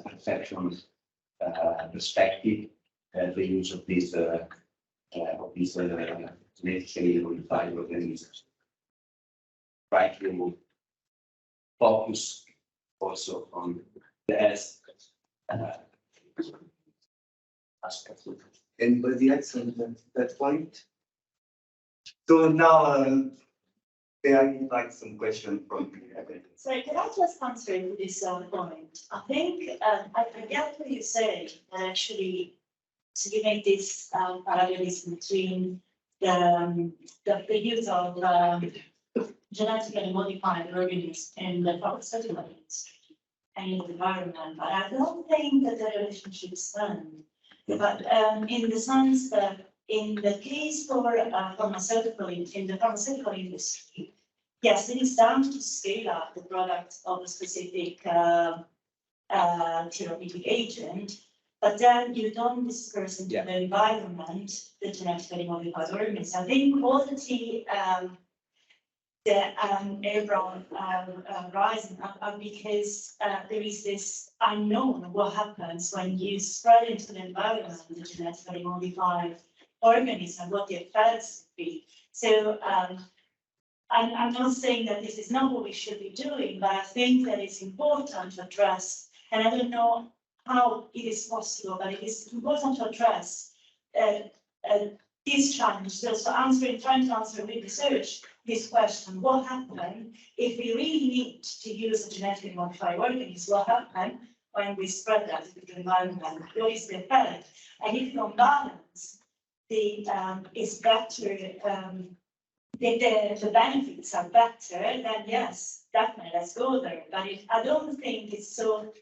perception perspective, the use of these genetically modified organisms. Try to focus also on the health aspect.
Anybody else on that point? So now, I invite some question from the audience.
Sorry, can I just answer this point? I think I get what you say, and actually, so you make this parallelism between the use of genetically modified organisms in the pharmaceutical industry and in the environment, but I don't think that the relationship stands. But in the sense that in the case for in the pharmaceutical industry, yes, it is down to scale up the product of a specific therapeutic agent, but then you don't disperse into the environment the genetically modified organisms. I think quality the airborne rising up because there is this unknown what happens when you spread into the environment the genetically modified organism, what the effects would be. So I'm not saying that this is not what we should be doing, but I think that it's important to address, and I don't know how it is possible, but it is important to address this challenge. So trying to answer with research this question: what happens if we really need to use a genetically modified organism? What happens when we spread that into the environment? What is the effect? And if you on balance, is better. The benefits are better, then yes, definitely let's go there. But I don't think it's so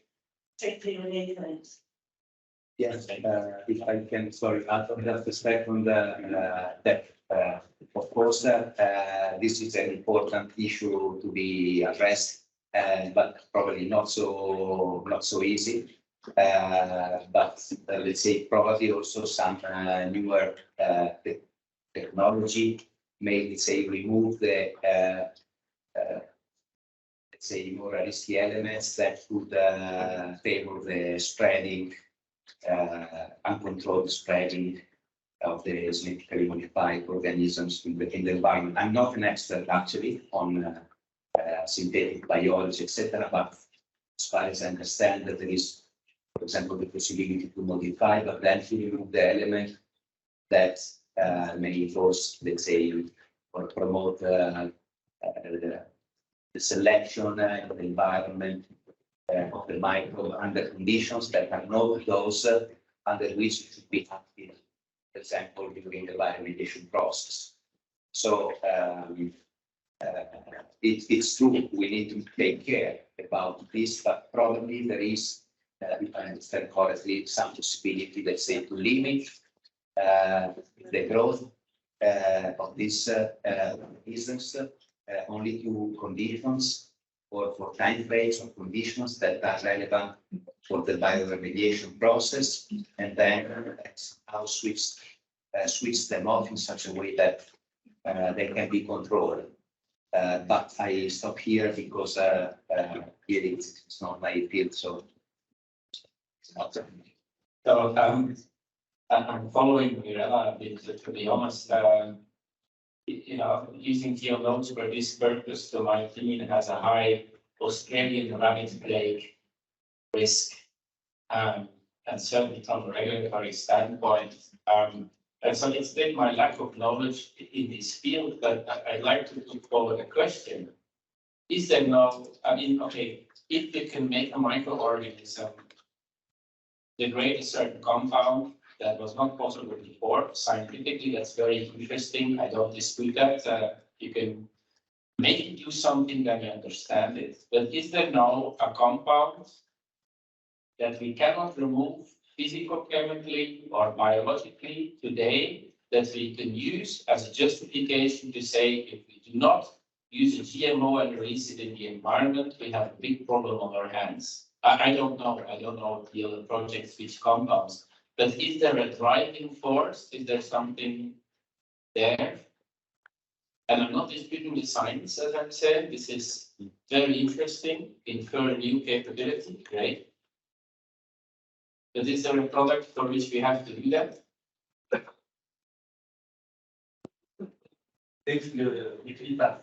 strictly related.
Yes, if I can, sorry, add on just a second, that, of course, this is an important issue to be addressed, but probably not so easy. But let's say probably also some newer technology may, let's say, remove the let's say more risky elements that could favor the spreading, uncontrolled spreading of the genetically modified organisms in the environment. I'm not an expert actually on synthetic biology, etc. But as far as I understand, that there is, for example, the possibility to modify, but then to remove the element that may force, let's say, or promote the selection in the environment of the microbe under conditions that are not those under which it should be active, for example, during the bioremediation process. So it's true, we need to take care about this, but probably there is, if I understand correctly, some possibility, let's say, to limit the growth of this business only to conditions or for time frames or conditions that are relevant for the bioremediation process, and then how switch them off in such a way that they can be controlled. But I stop here because here it's not my field, so it's not.
So I'm following Mirella a bit, to be honest. You know, using geologs for this purpose, to my opinion, has a high Australian rabbit plague risk, and certainly from a regulatory standpoint. And so it's been my lack of knowledge in this field, but I'd like to put forward a question. Is there no, I mean, okay, if you can make a microorganism degrade a certain compound that was not possible before, scientifically, that's very interesting. I don't dispute that. You can make it do something that you understand it. But is there now a compound that we cannot remove physicochemically or biologically today that we can use as a justification to say if we do not use a GMO and release it in the environment, we have a big problem on our hands? I don't know. I don't know the other projects, which compounds. But is there a driving force? Is there something there? And I'm not disputing the science, as I'm saying. This is very interesting. Infer new capability, great. But is there a product for which we have to do that?
Thank you, feedback.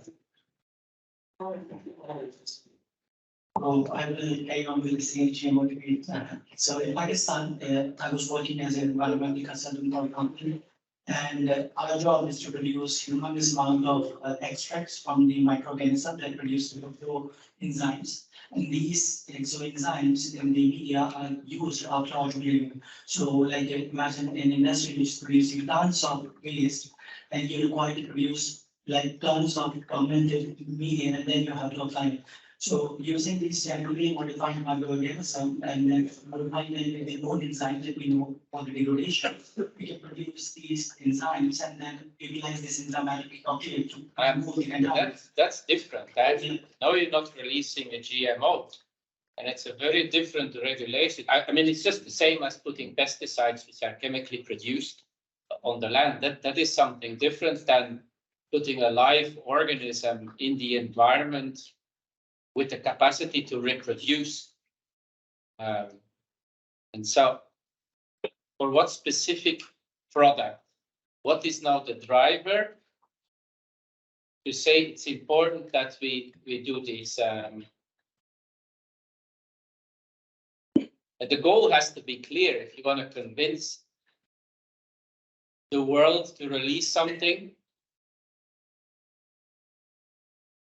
I will carry on with the same GMO debate. So in Pakistan, I was working as an environmental consultant for a company, and our job is to produce humongous amount of extracts from the microorganism that produce the enzymes. And these exoenzymes in the media are used after autoclaving. So like imagine an industry which is producing tons of waste, and you require to produce like tons of fermented media, and then you have to apply it. So using these genetically modified microorganisms and then modifying them with the own enzymes that we know for the degradation, we can produce these enzymes and then utilize this enzymatic cocktail to move the entire.
That's different. Now you're not releasing a GMO, and it's a very different regulation. I mean, it's just the same as putting pesticides which are chemically produced on the land. That is something different than putting a live organism in the environment with the capacity to reproduce. And so, for what specific product, what is now the driver to say it's important that we do this? The goal has to be clear. If you want to convince the world to release something,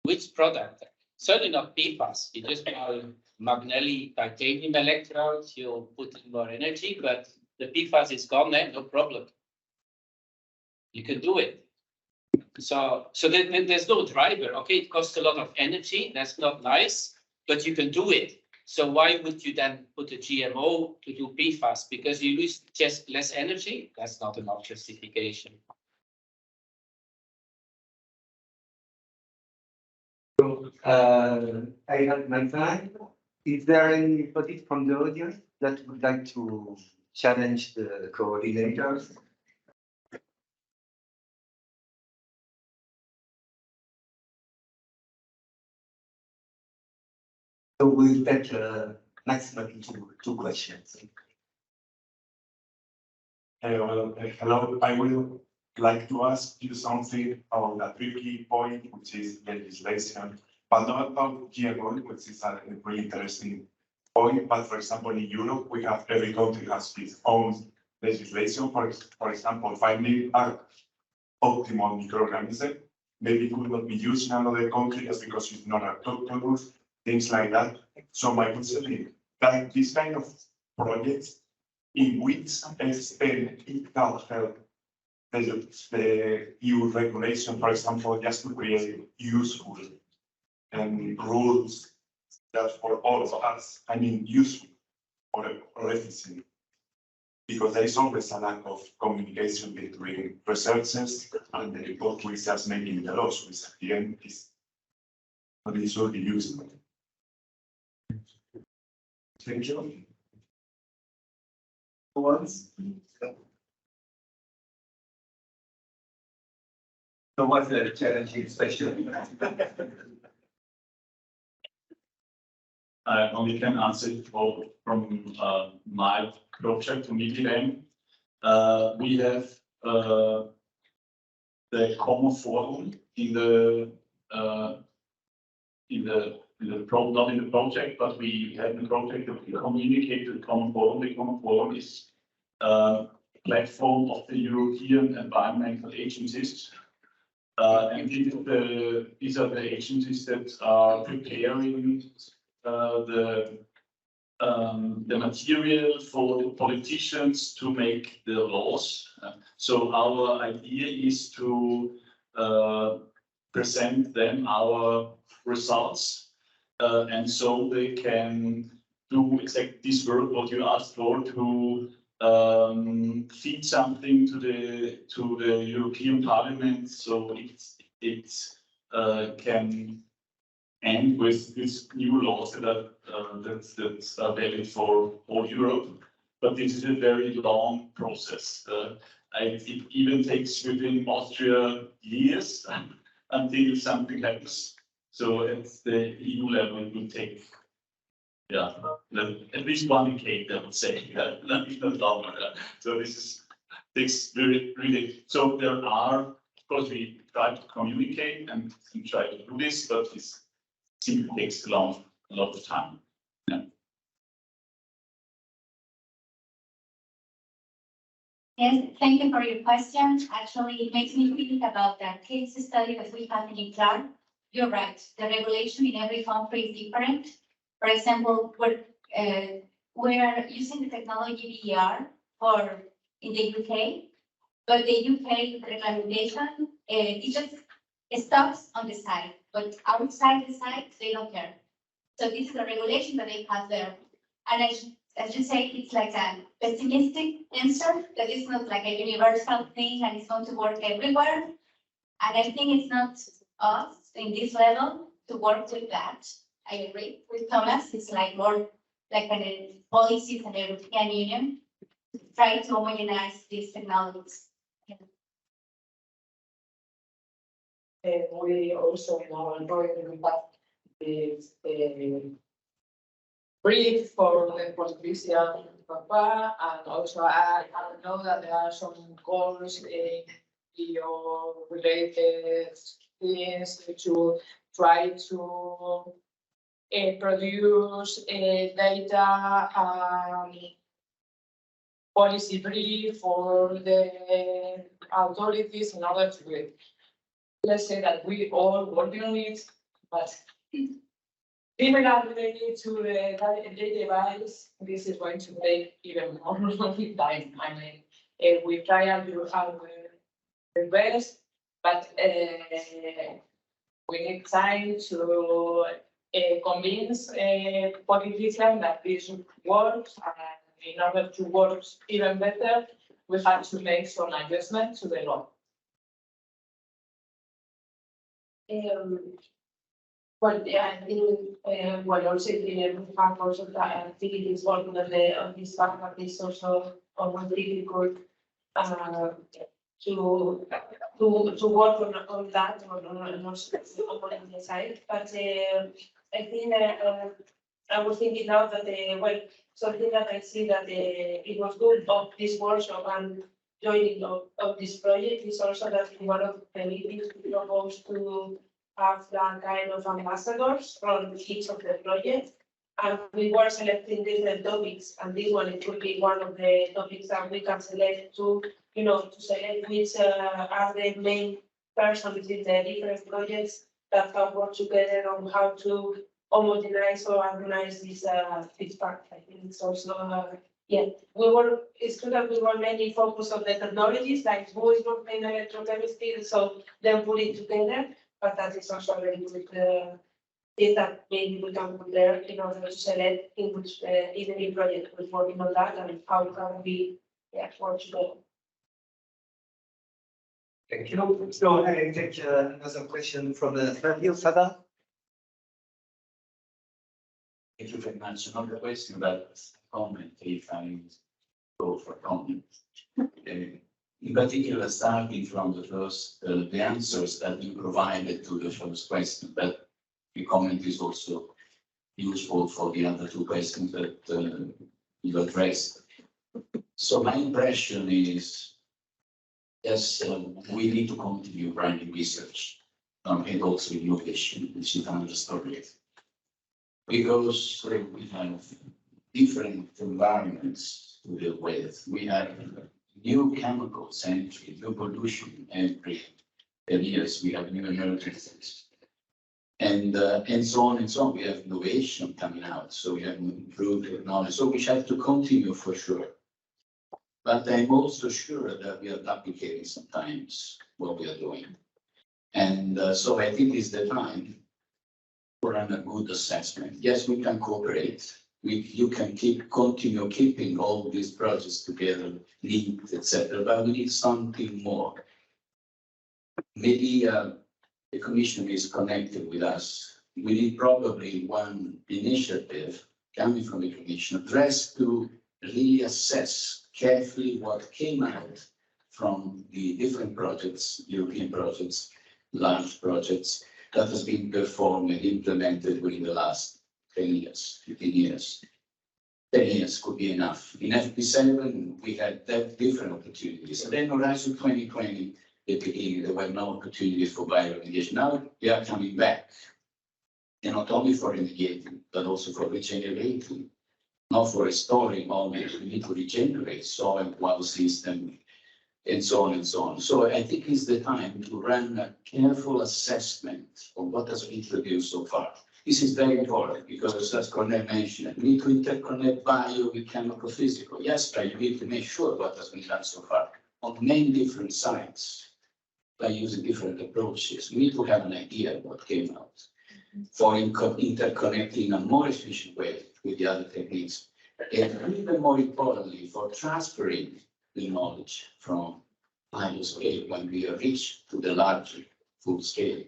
which product? Certainly not PFAS. You just buy Magnelli titanium electrodes, you'll put in more energy, but the PFAS is gone then, no problem. You can do it. So then there's no driver. Okay, it costs a lot of energy. That's not nice, but you can do it.
So why would you then put a GMO to do PFAS? Because you lose just less energy? That's not enough justification.
I have my time. Is there anybody from the audience that would like to challenge the coordinators? So we'll take maximum two questions.
Hello, I would like to ask you something on a tricky point, which is legislation, but not about GMO, which is a really interesting point. But for example, in Europe, we have every country has its own legislation. For example, finding an optimal microorganism maybe could not be used in another country just because it's not acceptable, things like that. So my question is that this kind of projects in which extent it can help the EU regulation, for example, just to create useful rules that for all of us, I mean, useful or efficient. Because there is always a lack of communication between researchers and the both research making the laws, which at the end is not usually useful. Thank you. Once.
So what's the challenging especially?
I only can answer it from my project to Medium. We have the common forum in the not in the project, but we have the project that we communicate to the common forum. The common forum is a platform of the European environmental agencies. And these are the agencies that are preparing the material for the politicians to make the laws. So our idea is to present them our results, and so they can do exactly this work what you asked for, to feed something to the European Parliament, so it can end with these new laws that are valid for all Europe. But this is a very long process. It even takes within Austria years until something happens. So at the EU level, it will take, at least 1 decade, I would say, even longer. So this takes really. So there are, of course, we try to communicate and try to do this, but it's simply takes a lot of time. Yeah.
Yes, thank you for your question. Actually, it makes me think about that case study that we have in Clark. You're right. The regulation in every country is different. For example, we're using the technology VR in the UK, but the UK regulation it just stops on the site, but outside the site they don't care. So this is a regulation that they have there, and as you say, it's like a pessimistic answer that is not like a universal thing and it's going to work everywhere. And I think it's not us in this level to work with that. I agree with Thomas. It's like more like an policies in the European Union to try to homogenize these technologies.
We also in our project we have this brief for the politician Papa, and also I know that there are some goals in bio-related things to try to produce data policy brief for the authorities in order to, let's say that we all working on it, but similarly to the device, this is going to take even more time. I mean, we try and do our best, but we need time to convince politicians that this works, and in order to work even better, we have to make some adjustments to the law. Well, yeah, I think, well, also we have also that activities working on this part, but it's also almost difficult to work on that on the side. But I think I was thinking now that well, something that I see that it was good of this workshop and joining of this project is also that one of the meetings we proposed to have that kind of ambassadors from each of the projects. And we were selecting different topics, and this one, it could be one of the topics that we can select to, you know, to select which are the main persons in the different projects that can work together on how to homogenize or organize this part. I think it's also, yeah, it's good that we were mainly focused on the technologies, like who is working in electrochemistry, so then put it together. But that is also a very good thing that maybe we can put there in order to select in which even project we're working on that and how can we work together.
Thank you. So I take another question from the Sada.
Thank you very much. Another question about comment, if I go for comment. In particular, starting from the first, the answers that you provided to the first question, but the comment is also useful for the other two questions that you addressed. So my impression is, yes, we need to continue running research and also innovation, which is another story. Because we have different environments to deal with. We have new chemicals entry, new pollution every 10 years. We have new emergencies, and so on and so on. We have innovation coming out, so we have improved technology. So we have to continue for sure. But I'm also sure that we are duplicating sometimes what we are doing, and so I think it's the time for a good assessment. Yes, we can cooperate. You can continue keeping all these projects together, linked, etc. But we need something more. Maybe the Commission is connected with us. We need probably one initiative coming from the Commission addressed to really assess carefully what came out from the different projects, European projects, large projects that has been performed and implemented within the last 10 years, 15 years. 10 years could be enough. In FP7, we had that different opportunities. And then Horizon 2020, there were no opportunities for bioremediation. Now they are coming back. And not only for remediating, but also for regenerating, not for restoring only. We need to regenerate soil, water system, and so on and so on. So I think it's the time to run a careful assessment of what has been introduced so far. This is very important because, as Cornel mentioned, we need to interconnect bio with chemical physical. Yes, but you need to make sure what has been done so far on many different sites by using different approaches. We need to have an idea of what came out for interconnecting in a more efficient way with the other techniques. And even more importantly, for transferring the knowledge from pilot scale when we reach to the larger full scale.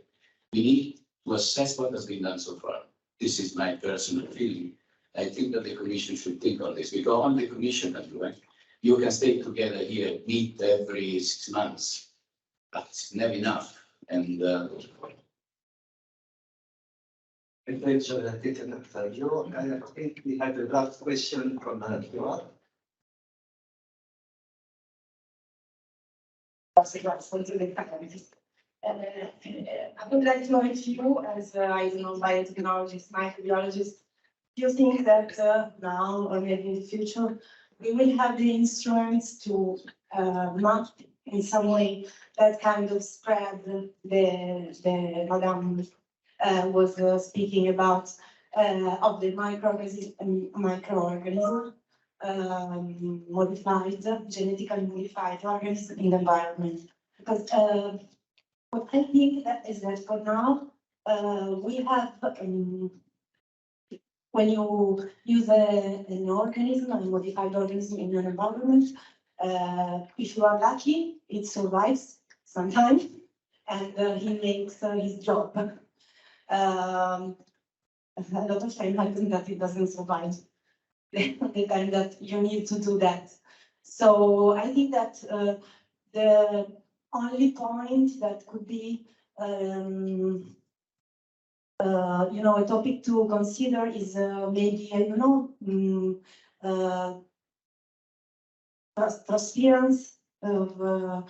We need to assess what has been done so far. This is my personal feeling. I think that the Commission should think on this. Because on the Commission, anyway, you can stay together here, meet every 6 months, but it's never enough. And
I think we had the last question from Joa.
I would like to know if you, as I know, biotechnologist, microbiologist, do you think that now or maybe in the future we will have the instruments to map in some way that kind of spread the Madame was speaking about of the microorganism modified, genetically modified organism in the environment? Because what I think that is that for now we have when you use an organism, a modified organism in an environment, if you are lucky, it survives sometimes, and he makes his job. A lot of time happens that it doesn't survive the time that you need to do that. So I think that the only point that could be a topic to consider is maybe, I don't know, transference of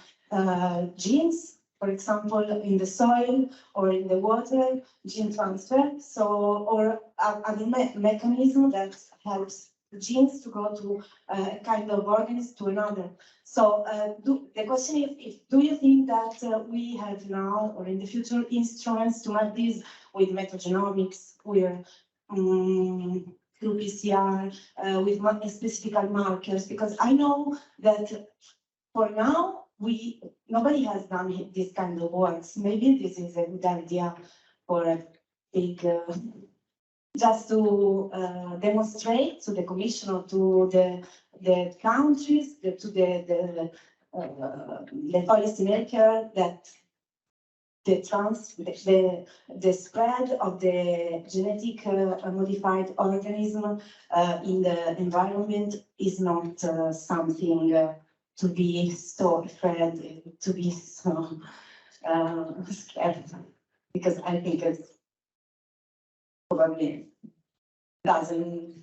genes, for example, in the soil or in the water, gene transfer. So, or other mechanism that helps the genes to go to a kind of organism to another. So the question is, do you think that we have now or in the future instruments to make this with metagenomics, with through PCR, with specific markers? Because I know that for now, nobody has done this kind of works. Maybe this is a good idea for a big, just to demonstrate to the Commission or to the countries, to the policymaker that the spread of the genetic modified organism in the environment is not something to be so afraid, to be so scared, because I think it's probably doesn't.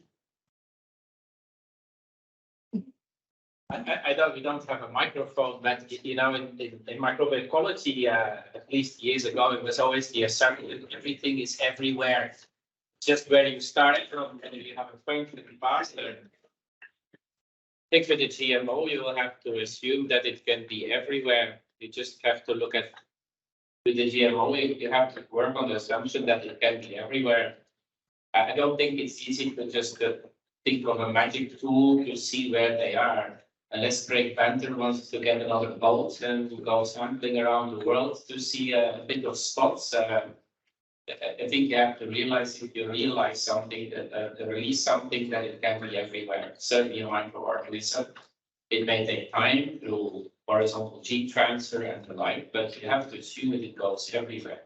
I don't, we don't have a microphone, but in microbiology, at least years ago, it was always the assumption everything is everywhere, just where you started from, and if you have a function faster. I think with the GMO, you will have to assume that it can be everywhere. You just have to look at, with the GMO, you have to work on the assumption that it can be everywhere. I don't think it's easy to just think of a magic tool to see where they are. Unless Greg Panther wants to get another boat and go sampling around the world to see a bit of spots. I think you have to realize, if you realize something, release something, that it can be everywhere. Certainly a microorganism. It may take time through horizontal gene transfer and the like, but you have to assume that it goes everywhere.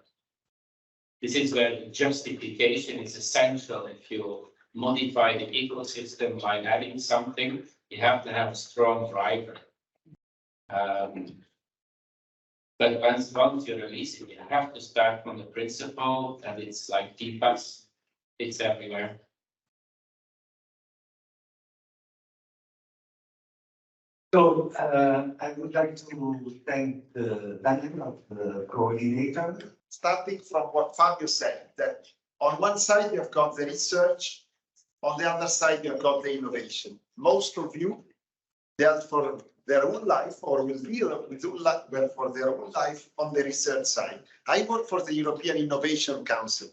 This is where the justification is essential. If you modify the ecosystem by adding something, you have to have a strong driver. But once you release it, you have to start from the principle that it's like PFAS, it's everywhere.
So I would like to thank the Daniel, the coordinator.
Starting from what Fabio said, that on one side you have got the research, on the other side you have got the innovation. Most of you dealt for their own life or will deal for their own life on the research side. I work for the European Innovation Council.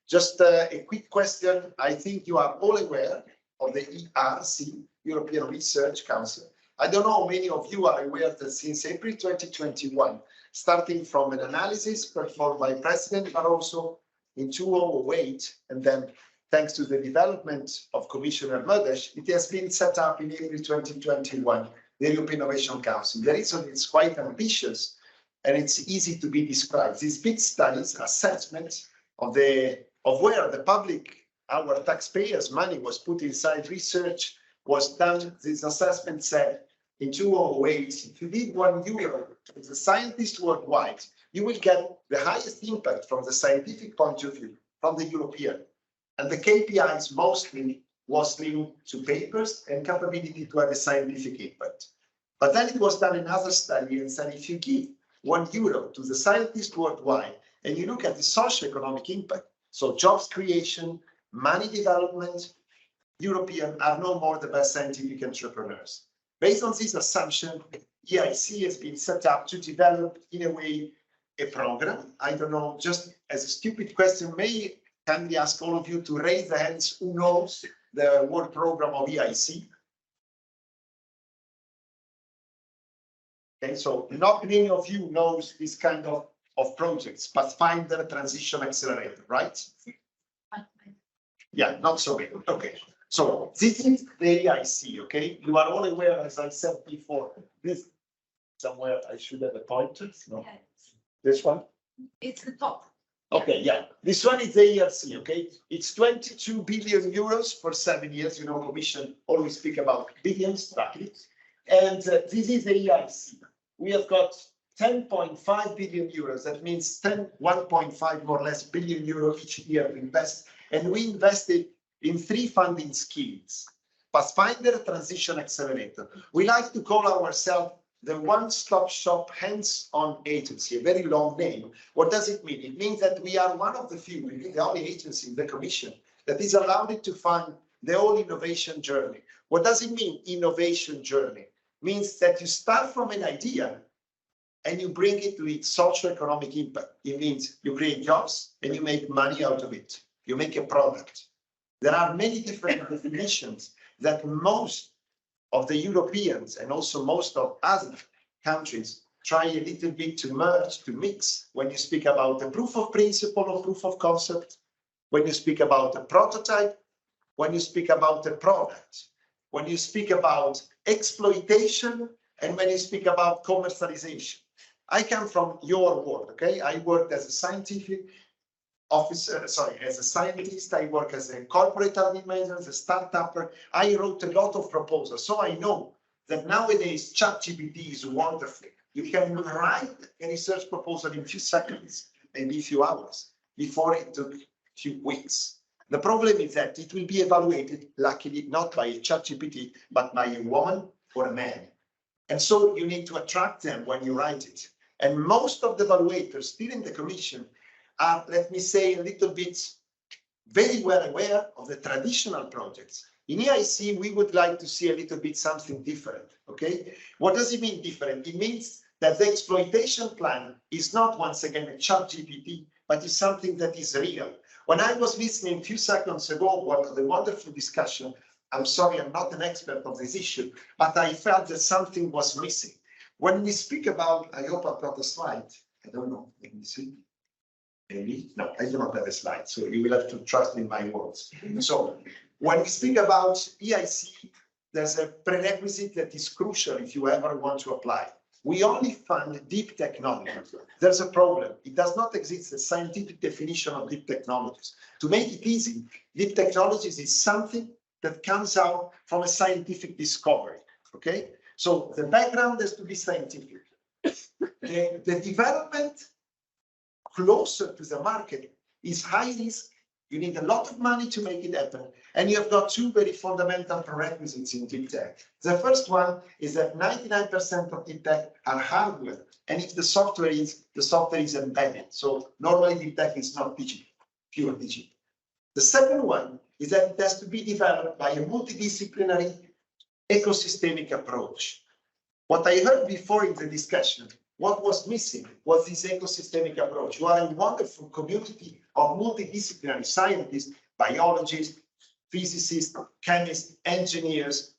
Just a quick question. I think you are all aware of the ERC, European Research Council. I don't know how many of you are aware that since April 2021, starting from an analysis performed by President Barroso in 2008, and then thanks to the development of Commissioner Moedas, it has been set up in April 2021, the European Innovation Council. The reason it's quite ambitious and it's easy to be described. These big studies, assessments of where the public, our taxpayers' money was put inside research was done. This assessment said in 2008, if you did €1 to the scientists worldwide, you will get the highest impact from the scientific point of view, from the European. And the KPIs mostly was linked to papers and capability to have a scientific impact. But then it was done another study and said, if you give €1 to the scientists worldwide, and you look at the socioeconomic impact, so jobs creation, money development, Europeans are no more the best scientific entrepreneurs. Based on this assumption, EIC has been set up to develop, in a way, a program. I don't know, just as a stupid question, may kindly ask all of you to raise the hands who knows the work program of EIC. Okay, so not many of you knows this kind of projects, Pathfinder Transition Accelerator, right? Yeah, not so big. Okay. So this is the AIC, okay? You are all aware, as I said before, this somewhere I should have a pointer. No, this one.
It's the top.
Okay, yeah. This one is ARC, okay? It's 22 billion euros for 7 years. You know, Commission always speak about billions, roughly. And this is ARC. We have got 10.5 billion euros. That means 1.5 more or less billion euro each year we invest. And we invested in 3 funding schemes. Pathfinder Transition Accelerator. We like to call ourselves the one-stop shop hands-on agency, a very long name. What does it mean? It means that we are one of the few, the only agency in the Commission that is allowed to fund the whole innovation journey. What does it mean, innovation journey? Means that you start from an idea and you bring it to its socio-economic impact. It means you create jobs and you make money out of it. You make a product. There are many different definitions that most of the Europeans and also most of other countries try a little bit to merge, to mix when you speak about the proof of principle or proof of concept, when you speak about a prototype, when you speak about a product, when you speak about exploitation, and when you speak about commercialization. I come from your world, okay? I worked as a scientific officer, as a scientist. I work as a corporate admin manager, as a startupper. I wrote a lot of proposals. So I know that nowadays ChatGPT is wonderful. You can write a research proposal in a few seconds, maybe a few hours. Before it took a few weeks. The problem is that it will be evaluated, luckily, not by a ChatGPT, but by a woman or a man. And so you need to attract them when you write it. And most of the evaluators still in the Commission are, let me say, a little bit very well aware of the traditional projects. In EIC, we would like to see a little bit something different, okay? What does it mean different? It means that the exploitation plan is not, once again, a ChatGPT, but is something that is real. When I was listening a few seconds ago, what the wonderful discussion, I'm sorry, I'm not an expert of this issue, but I felt that something was missing. When we speak about, I hope I've got a slide. I don't know, let me see. Maybe, no, I do not have a slide, so you will have to trust in my words. So when we speak about EIC, there's a prerequisite that is crucial if you ever want to apply. We only fund deep technology. There's a problem. It does not exist a scientific definition of deep technologies. To make it easy, deep technologies is something that comes out from a scientific discovery, okay? So the background has to be scientific. The development closer to the market is high risk. You need a lot of money to make it happen. And you have got 2 very fundamental prerequisites in deep tech. The first one is that 99% of deep tech are hardware. And if the software is embedded. So normally deep tech is not digital, pure digital. The second one is that it has to be developed by a multidisciplinary ecosystemic approach. What I heard before in the discussion, what was missing was this ecosystemic approach. You are a wonderful community of multidisciplinary scientists, biologists, physicists, chemists, engineers.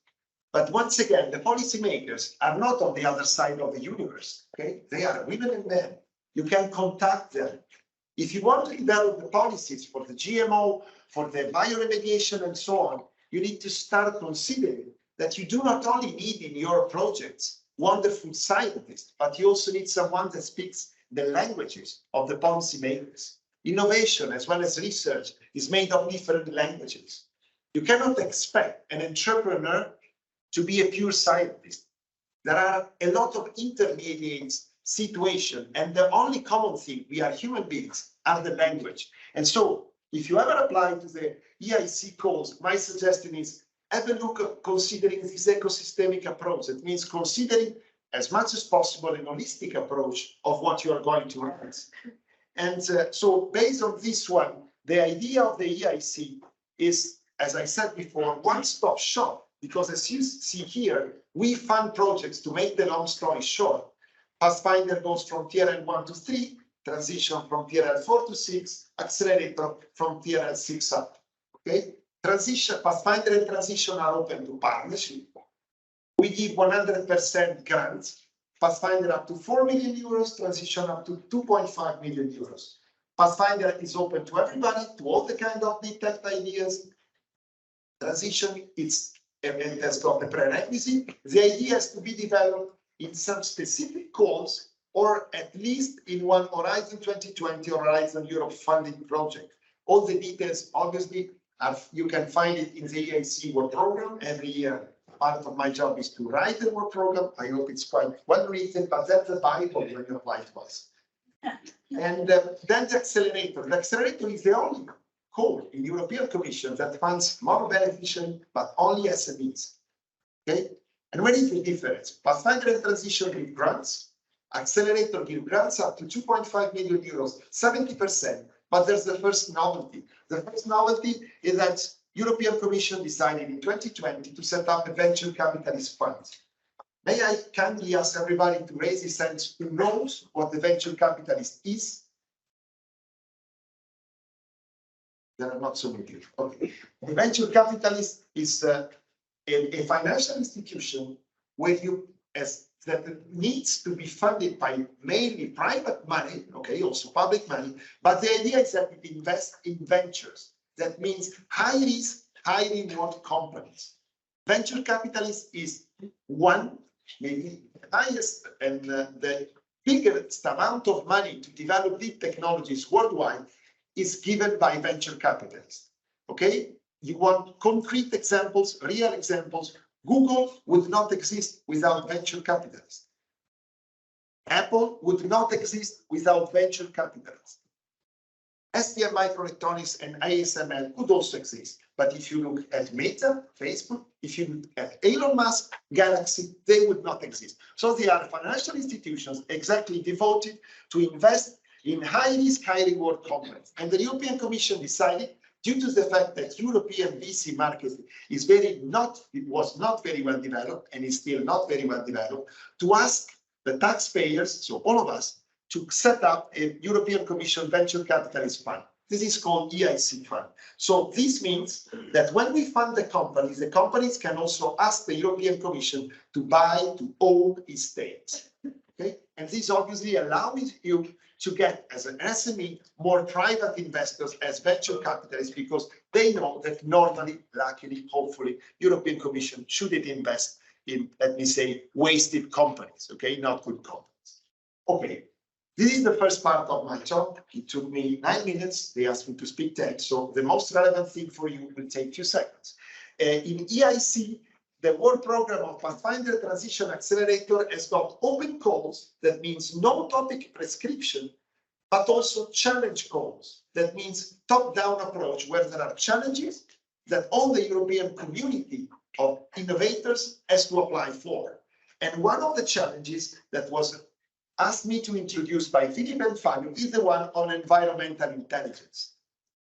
But once again, the policymakers are not on the other side of the universe. Okay? They are women and men. You can contact them. If you want to develop the policies for the GMO, for the bioremediation and so on, you need to start considering that you do not only need in your projects wonderful scientists, but you also need someone that speaks the languages of the policymakers. Innovation as well as research is made of different languages. You cannot expect an entrepreneur to be a pure scientist. There are a lot of intermediate situations, and the only common thing, we are human beings, are the language. And so if you ever apply to the EIC calls, my suggestion is have a look at considering this ecosystemic approach. It means considering as much as possible an holistic approach of what you are going to write. And so based on this one, the idea of the EIC is, as I said before, one-stop shop, because as you see here, we fund projects. To make the long story short, Pathfinder goes from TRL 1 to 3, transition from TRL 4 to 6, accelerator from TRL 6 up, okay? Transition, Pathfinder and transition are open to partnership. We give 100% grants. Pathfinder up to 4 million euros, transition up to 2.5 million euros. Pathfinder is open to everybody, to all the kind of deep tech ideas. Transition, it has got a prerequisite. The idea is to be developed in some specific calls, or at least in one Horizon 2020 or Horizon Europe funding project. All the details, obviously, you can find it in the EIC work program. Every year, part of my job is to write the work program. I hope it's quite well written, but that's the Bible when you apply to us. And then the accelerator. The accelerator is the only call in the European Commission that funds more beneficial, but only SMEs. Okay? And what is the difference? Pathfinder and Transition give grants. Accelerator give grants up to 2.5 million euros, 70%. But there's the first novelty. The first novelty is that European Commission decided in 2020 to set up a venture capitalist fund. May I kindly ask everybody to raise his hands who knows what the venture capitalist is? There are not so many. Okay. The venture capitalist is a financial institution where that needs to be funded by mainly private money, okay, also public money, but the idea is that it invests in ventures. That means high risk, high reward companies. Venture capitalist is one, maybe the highest and the biggest amount of money to develop deep technologies worldwide is given by venture capitalists. Okay, you want concrete examples, real examples. Google would not exist without venture capitalists. Apple would not exist without venture capitalists. STM Microelectronics and ASML could also exist. But if you look at Meta, Facebook, if you look at Elon Musk, Galaxy, they would not exist. So they are financial institutions exactly devoted to invest in high risk, high reward companies. And the European Commission decided, due to the fact that European VC market was not very well developed and is still not very well developed, to ask the taxpayers, so all of us, to set up a European Commission venture capitalist fund. This is called EIC fund. So this means that when we fund the companies can also ask the European Commission to buy, to own its stakes. Okay, and this obviously allows you to get, as an SME, more private investors as venture capitalists, because they know that normally, luckily, hopefully, European Commission shouldn't invest in, let me say, wasted companies, okay, not good companies. Okay, this is the first part of my talk. It took me 9 minutes. They asked me to speak 10, so the most relevant thing for you will take 2 seconds. In EIC, the work program of Pathfinder Transition Accelerator has got open calls. That means no topic prescription, but also challenge calls. That means top-down approach, where there are challenges that all the European community of innovators has to apply for. And one of the challenges that was asked me to introduce by Philippe and Fabio is the one on environmental intelligence.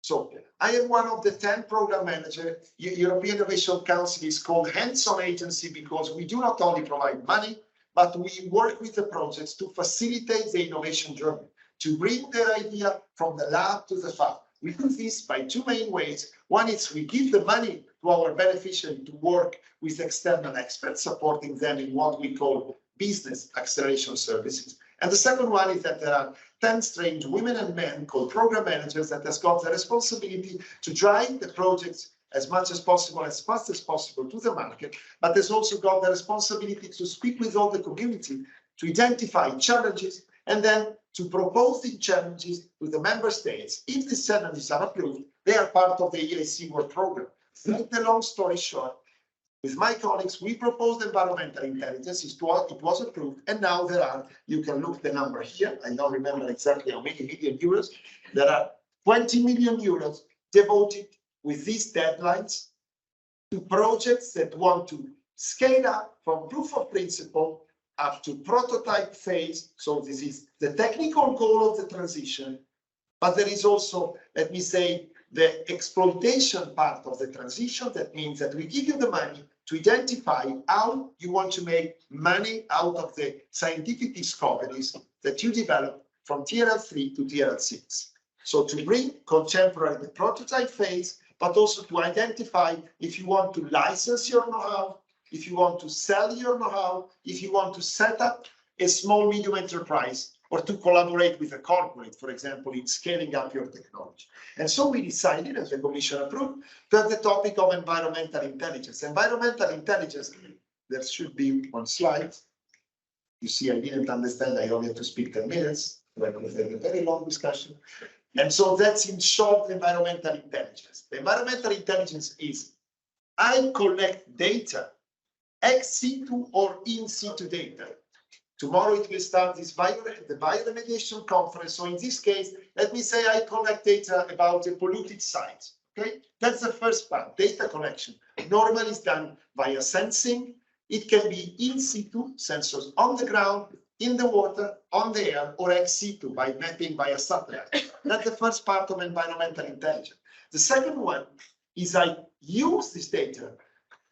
So I am one of the 10 program managers. European Innovation Council is called hands-on agency because we do not only provide money, but we work with the projects to facilitate the innovation journey, to bring their idea from the lab to the fab. We do this by 2 main ways. One is we give the money to our beneficiaries to work with external experts, supporting them in what we call business acceleration services. And the second one is that there are 10 strange women and men called program managers that has got the responsibility to drive the projects as much as possible, as fast as possible to the market, but has also got the responsibility to speak with all the community, to identify challenges, and then to propose the challenges to the member states. If these challenges are approved, they are part of the EIC work program. To make the long story short, with my colleagues, we proposed environmental intelligence. It was approved, and now there are, you can look the number here. I don't remember exactly how many million euros. There are 20 million euros devoted with these deadlines to projects that want to scale up from proof of principle up to prototype phase. So this is the technical goal of the transition, but there is also, let me say, the exploitation part of the transition. That means that we give you the money to identify how you want to make money out of the scientific discoveries that you develop from TRL3 to TRL6. So to bring contemporary the prototype phase, but also to identify if you want to license your know-how, if you want to sell your know-how, if you want to set up a small medium enterprise or to collaborate with a corporate, for example, in scaling up your technology. And so we decided, as the Commission approved, to have the topic of environmental intelligence. Environmental intelligence, there should be one slide. You see, I didn't understand, I only had to speak 10 minutes, but we had a very long discussion. And so that's in short environmental intelligence. Environmental intelligence is, I collect data, ex situ or in situ data. Tomorrow it will start the bioremediation conference. So in this case, let me say I collect data about a polluted site. Okay, that's the first part, data collection. Normally it's done via sensing. It can be in situ, sensors on the ground, in the water, on the air, or ex situ by mapping via satellite. That's the first part of environmental intelligence. The second one is I use this data.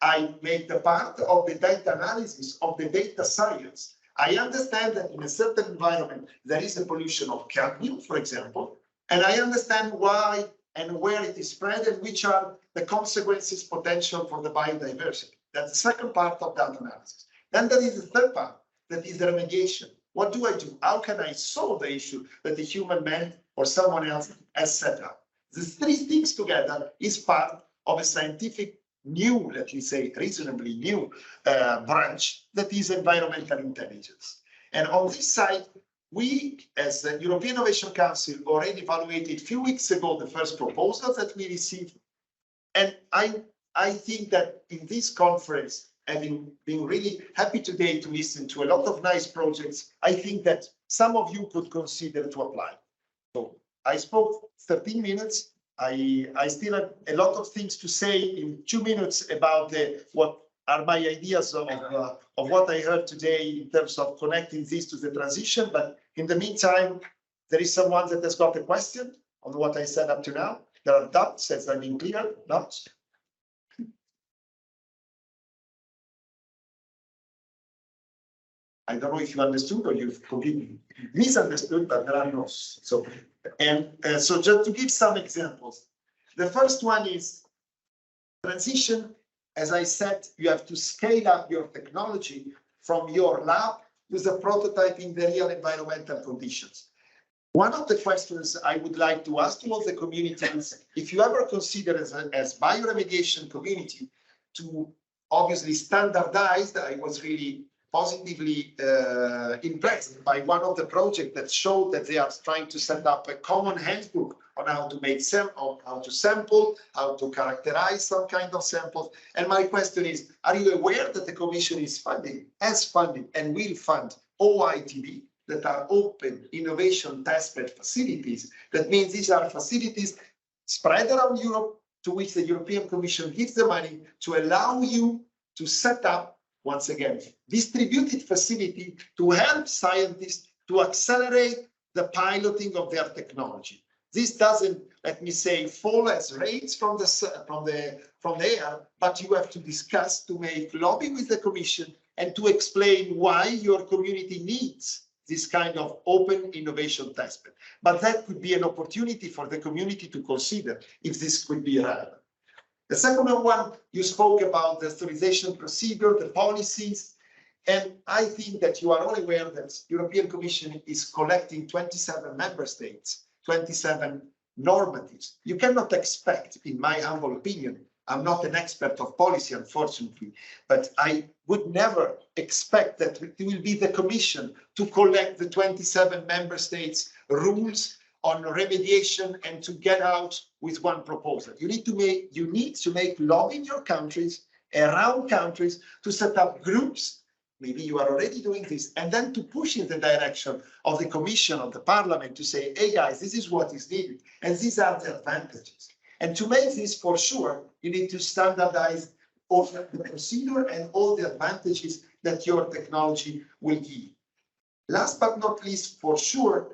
I make the part of the data analysis of the data science. I understand that in a certain environment, there is a pollution of cadmium, for example, and I understand why and where it is spread and which are the consequences potential for the biodiversity. That's the second part of data analysis. Then there is the third part, that is the remediation. What do I do? How can I solve the issue that the human man or someone else has set up? The three things together is part of a scientific new, let me say, reasonably new branch that is environmental intelligence. And on this side, we, as the European Innovation Council, already evaluated a few weeks ago the first proposal that we received. And I think that in this conference, having been really happy today to listen to a lot of nice projects, I think that some of you could consider to apply. So I spoke 13 minutes. I still have a lot of things to say in 2 minutes about what are my ideas of what I heard today in terms of connecting this to the transition. But in the meantime, there is someone that has got a question on what I said up to now. There are doubts, as I've been clear, doubts. I don't know if you understood or you've completely misunderstood, but there are no. So, so just to give some examples, the first one is transition. As I said, you have to scale up your technology from your lab to the prototype in the real environmental conditions. One of the questions I would like to ask to all the communities, if you ever consider as bioremediation community to obviously standardize, I was really positively impressed by one of the projects that showed that they are trying to set up a common handbook on how to make how to sample, how to characterize some kind of samples. And my question is, are you aware that the Commission is funding, has funded, and will fund OITB, that are open innovation testbed facilities? That means these are facilities spread around Europe to which the European Commission gives the money to allow you to set up, once again, distributed facility to help scientists to accelerate the piloting of their technology. This doesn't, let me say, fall as rates from the air, but you have to discuss, to make lobby with the Commission and to explain why your community needs this kind of open innovation testbed. But that could be an opportunity for the community to consider if this could be relevant. The second one, you spoke about the authorization procedure, the policies, and I think that you are all aware that European Commission is collecting 27 member states, 27 normatives. You cannot expect, in my humble opinion, I'm not an expert of policy, unfortunately, but I would never expect that it will be the Commission to collect the 27 member states' rules on remediation and to get out with one proposal. You need to make lobby in your countries, around countries, to set up groups. Maybe you are already doing this, and then to push in the direction of the Commission, of the Parliament, to say, hey guys, this is what is needed, and these are the advantages. And to make this for sure, you need to standardize all the procedure and all the advantages that your technology will give. Last but not least, for sure,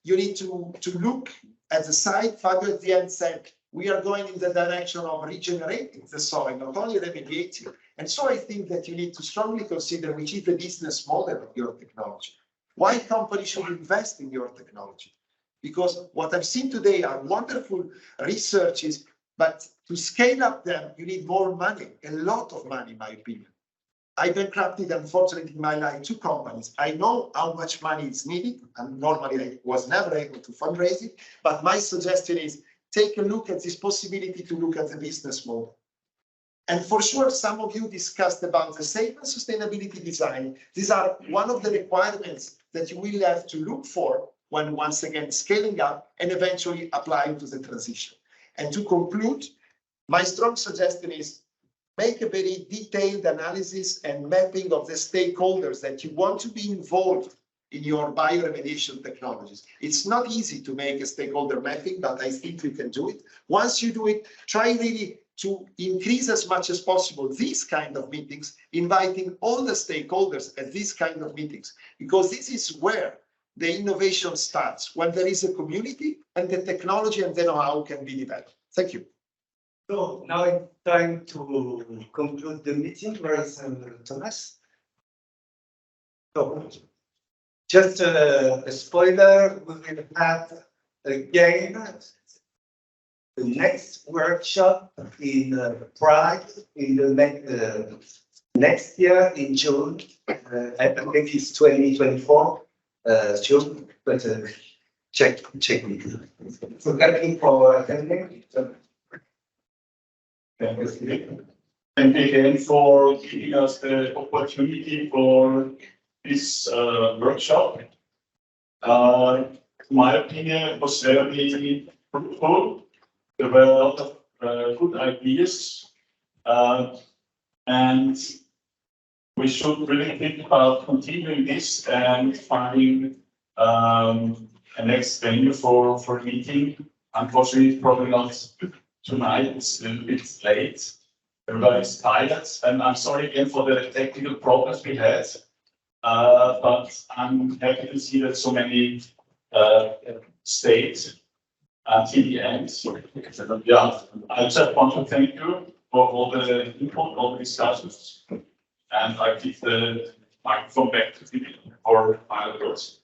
you need to look at the site. Fabio at the end said, we are going in the direction of regenerating the soil, not only remediating. And so I think that you need to strongly consider which is the business model of your technology. Why companies should invest in your technology? Because what I've seen today are wonderful researches, but to scale up them, you need more money, a lot of money, in my opinion. I bankrupted, unfortunately, in my life, 2 companies. I know how much money is needed, and normally I was never able to fundraise it. But my suggestion is take a look at this possibility to look at the business model. And for sure, some of you discussed about the safe and sustainability design. These are one of the requirements that you will have to look for when once again scaling up and eventually applying to the transition. And to conclude, my strong suggestion is make a very detailed analysis and mapping of the stakeholders that you want to be involved in your bioremediation technologies. It's not easy to make a stakeholder mapping, but I think you can do it. Once you do it, try really to increase as much as possible these kind of meetings, inviting all the stakeholders at these kind of meetings, because this is where the innovation starts, when there is a community and the technology and the know-how can be developed. Thank you.
So now it's time to conclude the meeting, Maurice and Thomas. So just a spoiler, we will have again the next workshop in Prague in the next year in June. I think it's 2024 June, but check it. So thank you for attending.
Thank you again for giving us the opportunity for this workshop. In my opinion, it was very fruitful. There were a lot of good ideas, and we should really think about continuing this and finding a next venue for meeting. Unfortunately, it's probably not tonight. It's a little bit late. Everybody's tired, and I'm sorry again for the technical problems we had. But I'm happy to see that so many stayed until the end. Yeah, I just want to thank you for all the input, all the discussions, and I give the microphone back to you for final words.